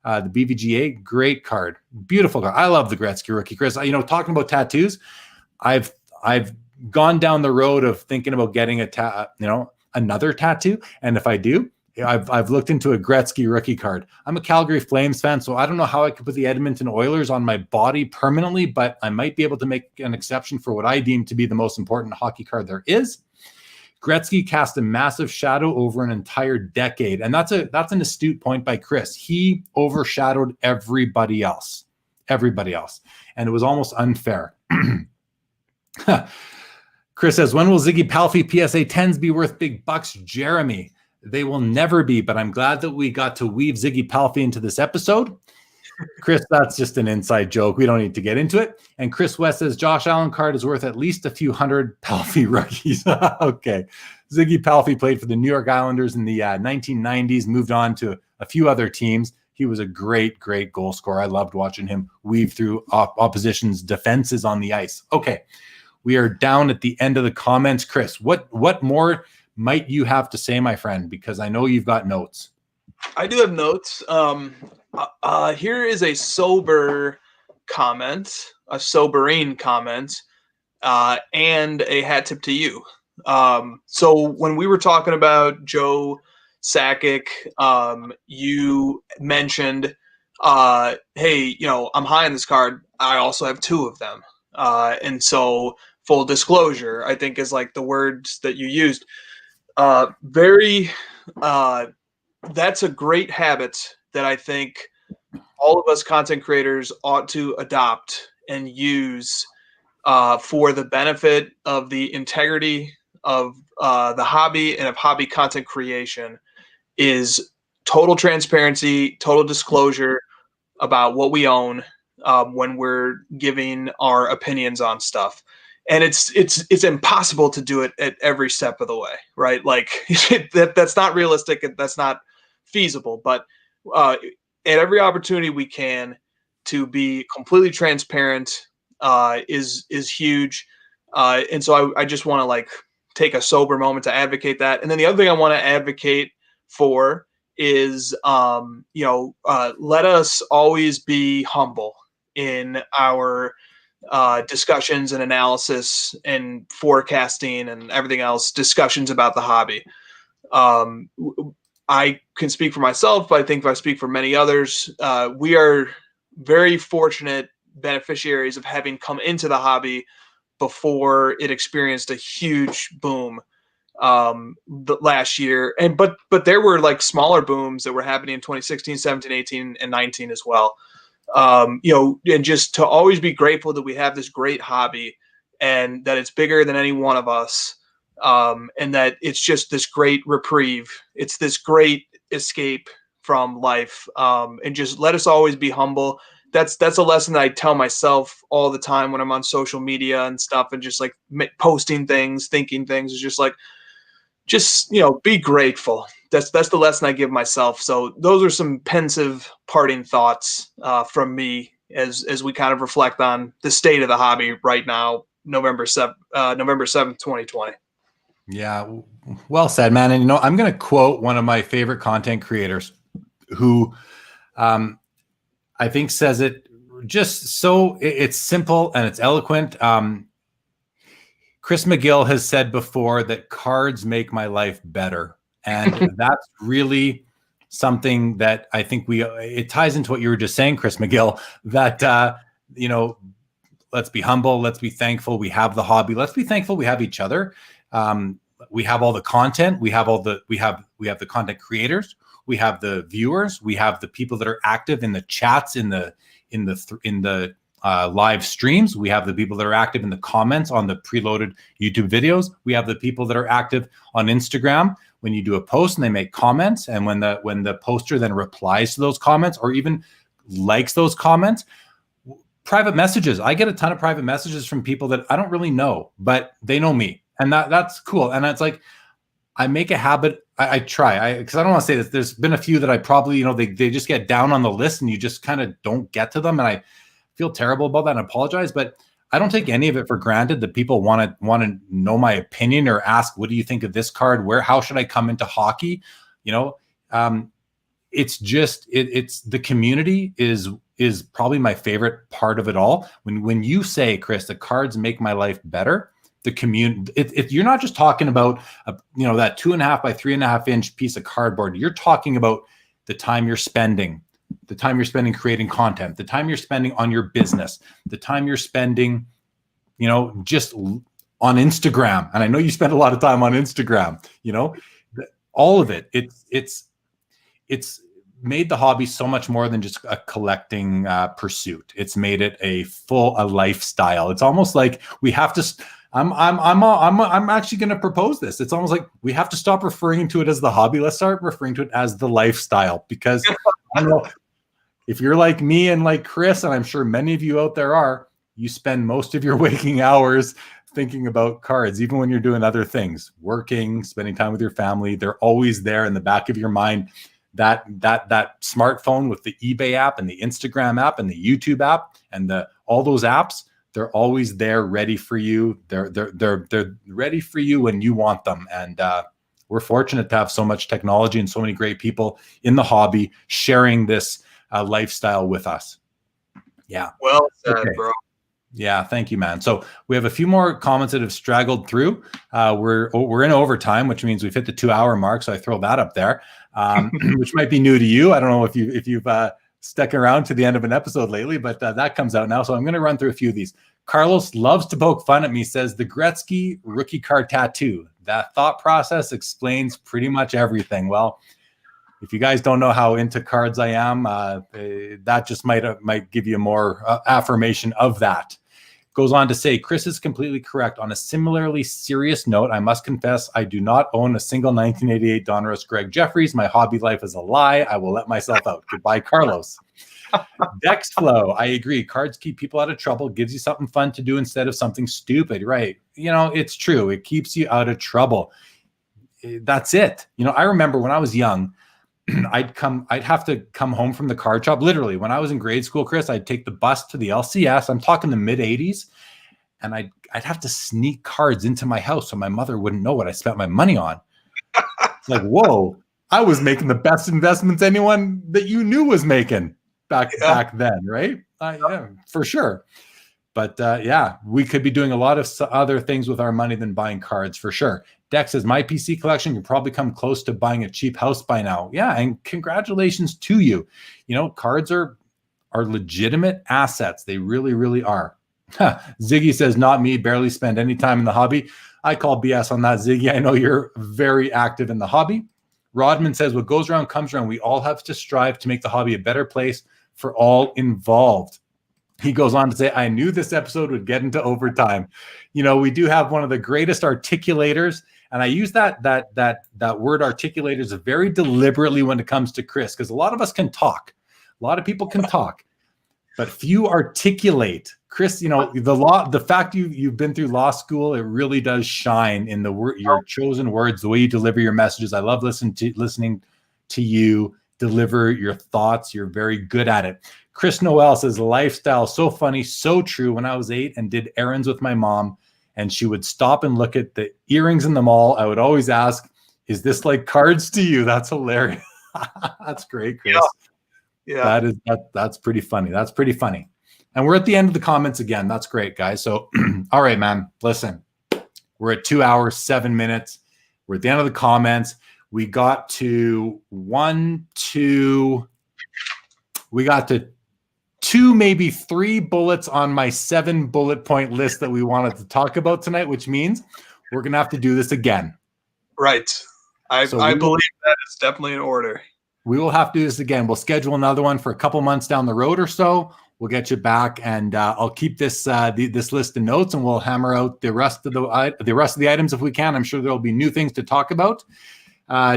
The BVG 8, great card. Beautiful card. I love the Gretzky rookie, Chris. Talking about tattoos, I've gone down the road of thinking about getting another tattoo. And if I do, I've looked into a Gretzky rookie card. I'm a Calgary Flames fan, so I don't know how I could put the Edmonton Oilers on my body permanently, but I might be able to make an exception for what I deem to be the most important hockey card there is. Gretzky cast a massive shadow over an entire decade, and that's an astute point by Chris. He overshadowed everybody else, and it was almost unfair. Chris says, when will Ziggy Palffy PSA 10s be worth big bucks? Jeremy, they will never be, but I'm glad that we got to weave Ziggy Palffy into this episode. Chris, that's just an inside joke. We don't need to get into it. And Chris West says, Josh Allen card is worth at least a few hundred Palffy rookies. Okay. Ziggy Palffy played for the New York Islanders in the 1990s, moved on to a few other teams. He was a great, great goal scorer. I loved watching him weave through opposition's defenses on the ice. Okay. We are down at the end of the comments. Chris, what more might you have to say, my friend? Because I know you've got notes. I do have notes. Here is a sobering comment, and a hat tip to you. So when we were talking about Joe Sakic, you mentioned, hey, I'm high on this card. I also have two of them. And so full disclosure, I think is like the words that you used. Very, that's a great habit that I think all of us content creators ought to adopt and use for the benefit of the integrity of the hobby and of hobby content creation, is total transparency, total disclosure about what we own when we're giving our opinions on stuff. And it's impossible to do it at every step of the way, right? Like that's not realistic. That's not feasible. But at every opportunity we can to be completely transparent is huge. And so I just want to like take a sober moment to advocate that. And then the other thing I want to advocate for is, let us always be humble in our discussions and analysis and forecasting and everything else, discussions about the hobby. I can speak for myself, but I think if I speak for many others, we are very fortunate beneficiaries of having come into the hobby before it experienced a huge boom last year. But there were like smaller booms that were happening in 2016, 17, 18, and 19 as well. And just to always be grateful that we have this great hobby and that it's bigger than any one of us. And that it's just this great reprieve. It's this great escape from life. And just let us always be humble. That's a lesson that I tell myself all the time when I'm on social media and stuff, and just like posting things, thinking things. Is just like, be grateful. That's the lesson I give myself. So those are some pensive parting thoughts from me as we kind of reflect on the state of the hobby right now, November 7th, 2020. Yeah, well said, man. And I'm going to quote one of my favorite content creators who I think says it just so it's simple and it's eloquent. Chris McGill has said before that cards make my life better. And that's really something that I think it ties into what you were just saying, Chris McGill, that, let's be humble. Let's be thankful. We have the hobby. Let's be thankful we have each other. We have all the content. We have the content creators. We have the viewers. We have the people that are active in the chats, in the live streams. We have the people that are active in the comments on the preloaded YouTube videos. We have the people that are active on Instagram when you do a post and they make comments. And when the poster then replies to those comments or even likes those comments. Private messages. I get a ton of private messages from people that I don't really know, but they know me. And that's cool. And it's like, I make a habit. I try, because I don't want to say this. There's been a few that I probably, they just get down on the list and you just kind of don't get to them. And I feel terrible about that and apologize, but I don't take any of it for granted that people want to know my opinion or ask, what do you think of this card? How should I come into hockey? It's just, it's the community is probably my favorite part of it all. When you say, Chris, the cards make my life better, the community, if you're not just talking about, that 2.5 by 3.5 inch piece of cardboard, you're talking about the time you're spending creating content, the time you're spending on your business, the time you're spending, just on Instagram. And I know you spend a lot of time on Instagram, all of it. It's made the hobby so much more than just a collecting pursuit. It's made it a lifestyle. It's almost like we have to. I'm actually going to propose this. It's almost like we have to stop referring to it as the hobby. Let's start referring to it as the lifestyle, because I don't know if you're like me and like Chris, and I'm sure many of you out there are, you spend most of your waking hours thinking about cards, even when you're doing other things, working, spending time with your family. They're always there in the back of your mind. That smartphone with the eBay app and the Instagram app and the YouTube app and all those apps, they're always there ready for you. They're ready for you when you want them. And we're fortunate to have so much technology and so many great people in the hobby sharing this lifestyle with us. Yeah. Well said, okay. bro. Yeah, thank you, man. So we have a few more comments that have straggled through. We're in overtime, which means we've hit the 2-hour mark. So I throw that up there, which might be new to you. I don't know if you've stuck around to the end of an episode lately, but that comes out now. So I'm going to run through a few of these. Carlos loves to poke fun at me. Says the Gretzky rookie card tattoo. That thought process explains pretty much everything. Well, if you guys don't know how into cards I am, that just might give you more affirmation of that. Goes on to say, Chris is completely correct. On a similarly serious note, I must confess I do not own a single 1988 Donruss Greg Jeffries. My hobby life is a lie. I will let myself out. Goodbye, Carlos. Dexflow, I agree. Cards keep people out of trouble, gives you something fun to do instead of something stupid, right? It's true. It keeps you out of trouble. That's it. I remember when I was young, I'd have to come home from the card shop. Literally, when I was in grade school, Chris, I'd take the bus to the LCS. I'm talking the mid 80s. And I'd have to sneak cards into my house so my mother wouldn't know what I spent my money on. It's like, whoa, I was making the best investments anyone that you knew was making back then, right? Yeah, for sure. But we could be doing a lot of other things with our money than buying cards, for sure. Dex says, my PC collection can probably come close to buying a cheap house by now. Yeah, and congratulations to you. Cards are legitimate assets. They really, really are. Ziggy says, not me, barely spend any time in the hobby. I call BS on that, Ziggy. I know you're very active in the hobby. Rodman says, what goes around comes around. We all have to strive to make the hobby a better place for all involved. He goes on to say, I knew this episode would get into overtime. We do have one of the greatest articulators, and I use that word articulators very deliberately when it comes to Chris, because a lot of us can talk. A lot of people can talk, but few articulate. Chris, the fact you've been through law school, it really does shine in your chosen words, the way you deliver your messages. I love listening to you deliver your thoughts. You're very good at it. Chris Noel says, lifestyle, so funny, so true. When I was 8 and did errands with my mom, and she would stop and look at the earrings in the mall, I would always ask, is this like cards to you? That's hilarious. That's great, Chris. Yeah. That's pretty funny. That's pretty funny. And we're at the end of the comments again. That's great, guys. So, all right, man, listen, we're at 2 hours, 7 minutes. We're at the end of the comments. We got to 2, maybe 3 bullets on my 7 bullet point list that we wanted to talk about tonight, which means we're going to have to do this again. Right. I believe that is definitely in order. We will have to do this again. We'll schedule another one for a couple months down the road or so. We'll get you back, and I'll keep this this list of notes, and we'll hammer out the rest of the items if we can. I'm sure there'll be new things to talk about.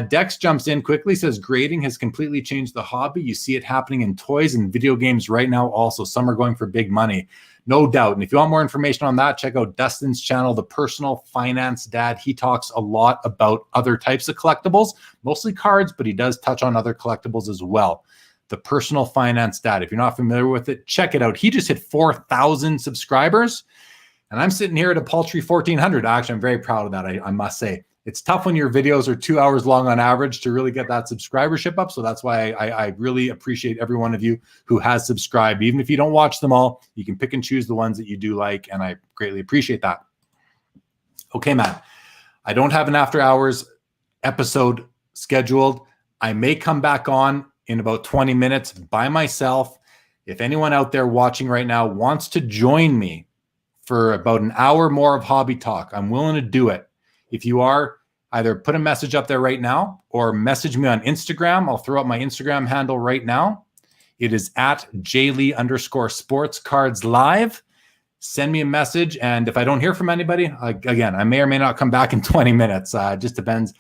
Dex jumps in quickly, says grading has completely changed the hobby. You see it happening in toys and video games right now also. Some are going for big money, no doubt. And if you want more information on that, check out Dustin's channel, The Personal Finance Dad. He talks a lot about other types of collectibles, mostly cards, but he does touch on other collectibles as well. The Personal Finance Dad. If you're not familiar with it, check it out. He just hit 4,000 subscribers, and I'm sitting here at a paltry 1,400. Actually, I'm very proud of that, I must say. It's tough when your videos are 2 hours long on average to really get that subscribership up. So that's why I really appreciate every one of you who has subscribed. Even if you don't watch them all, you can pick and choose the ones that you do like, and I greatly appreciate that. Okay, Matt, I don't have an after hours episode scheduled. I may come back on in about 20 minutes by myself. If anyone out there watching right now wants to join me for about an hour more of hobby talk, I'm willing to do it. If you are, either put a message up there right now or message me on Instagram. I'll throw up my Instagram handle right now. It is at jlee_sportscardslive. Send me a message. And if I don't hear from anybody, again, I may or may not come back in 20 minutes. It just depends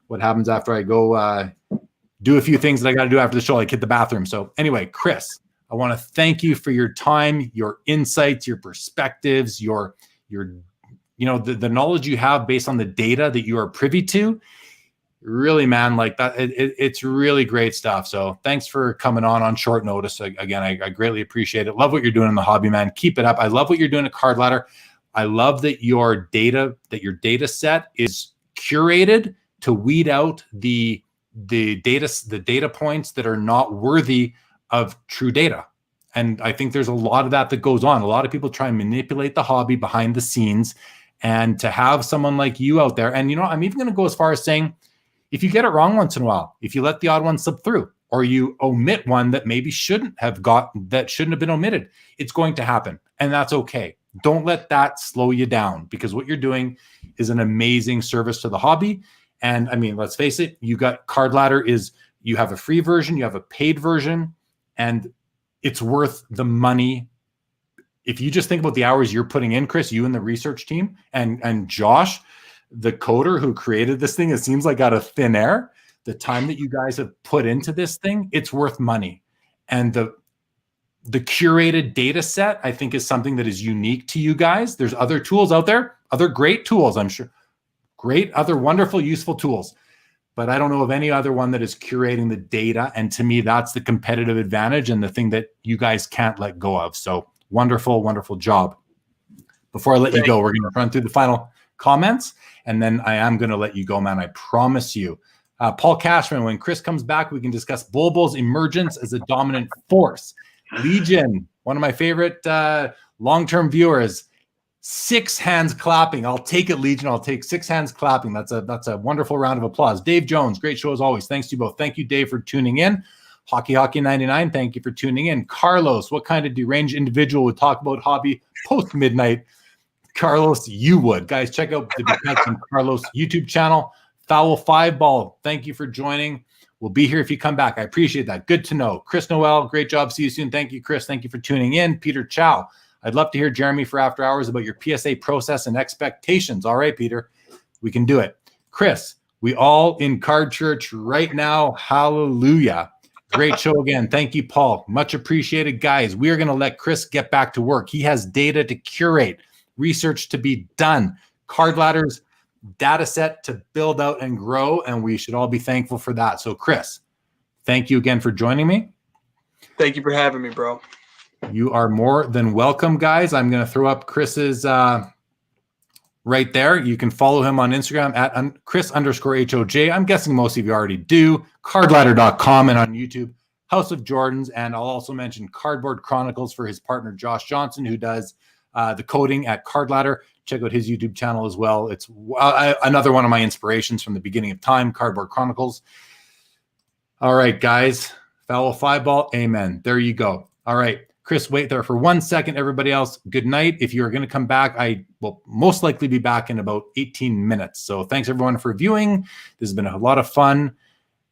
what happens after I go do a few things that I got to do after the show, like hit the bathroom. So anyway, Chris, I want to thank you for your time, your insights, your perspectives, your the knowledge you have based on the data that you are privy to. Really, man, like that, it's really great stuff. So thanks for coming on short notice. Again, I greatly appreciate it. Love what you're doing in the hobby, man. Keep it up. I love what you're doing at Card Ladder. I love that your data set is curated to weed out the data points that are not worthy of true data. And I think there's a lot of that goes on. A lot of people try and manipulate the hobby behind the scenes, and to have someone like you out there. And, I'm even going to go as far as saying, if you get it wrong once in a while, if you let the odd one slip through, or you omit one that maybe shouldn't have been omitted, it's going to happen. And that's okay. Don't let that slow you down, because what you're doing is an amazing service to the hobby. And I mean, let's face it, you got Card Ladder you have a free version, you have a paid version, and it's worth the money. If you just think about the hours you're putting in, Chris, you and the research team, and Josh, the coder who created this thing, it seems like out of thin air, the time that you guys have put into this thing, it's worth money. And the curated data set, I think, is something that is unique to you guys. There's other tools out there, other great tools, I'm sure. Great, other wonderful, useful tools. But I don't know of any other one that is curating the data. And to me, that's the competitive advantage and the thing that you guys can't let go of. So wonderful, wonderful job. Before I let you go, we're going to run through the final comments, and then I am going to let you go, man. I promise you. Paul Cashman, when Chris comes back, we can discuss Bulbo's emergence as a dominant force. Legion, one of my favorite long-term viewers, 6 hands clapping. I'll take it, Legion. I'll take 6 hands clapping. That's a wonderful round of applause. Dave Jones, great show as always. Thanks to you both. Thank you, Dave, for tuning in. Hockey 99, thank you for tuning in. Carlos, what kind of deranged individual would talk about hobby post-midnight? Carlos, you would. Guys, check out the Detective Carlos YouTube channel. Foul 5 Ball, thank you for joining. We'll be here if you come back. I appreciate that. Good to know. Chris Noel, great job. See you soon. Thank you, Chris. Thank you for tuning in. Peter Chow, I'd love to hear Jeremy for after hours about your PSA process and expectations. All right, Peter, we can do it. Chris, we all in Card Church right now. Hallelujah. Great show again. Thank you, Paul. Much appreciated, guys. We are going to let Chris get back to work. He has data to curate, research to be done, Card Ladder's data set to build out and grow, and we should all be thankful for that. So, Chris, thank you again for joining me. Thank you for having me, bro. You are more than welcome, guys. I'm going to throw up Chris's right there. You can follow him on Instagram at Chris_HOJ. I'm guessing most of you already do. Cardladder.com, and on YouTube, House of Jordans. And I'll also mention Cardboard Chronicles for his partner, Josh Johnson, who does the coding at Card Ladder. Check out his YouTube channel as well. It's another one of my inspirations from the beginning of time, Cardboard Chronicles. All right, guys. Foul 5 Ball. Amen. There you go. All right. Chris, wait there for 1 second. Everybody else, good night. If you're going to come back, I will most likely be back in about 18 minutes. So thanks, everyone, for viewing. This has been a lot of fun.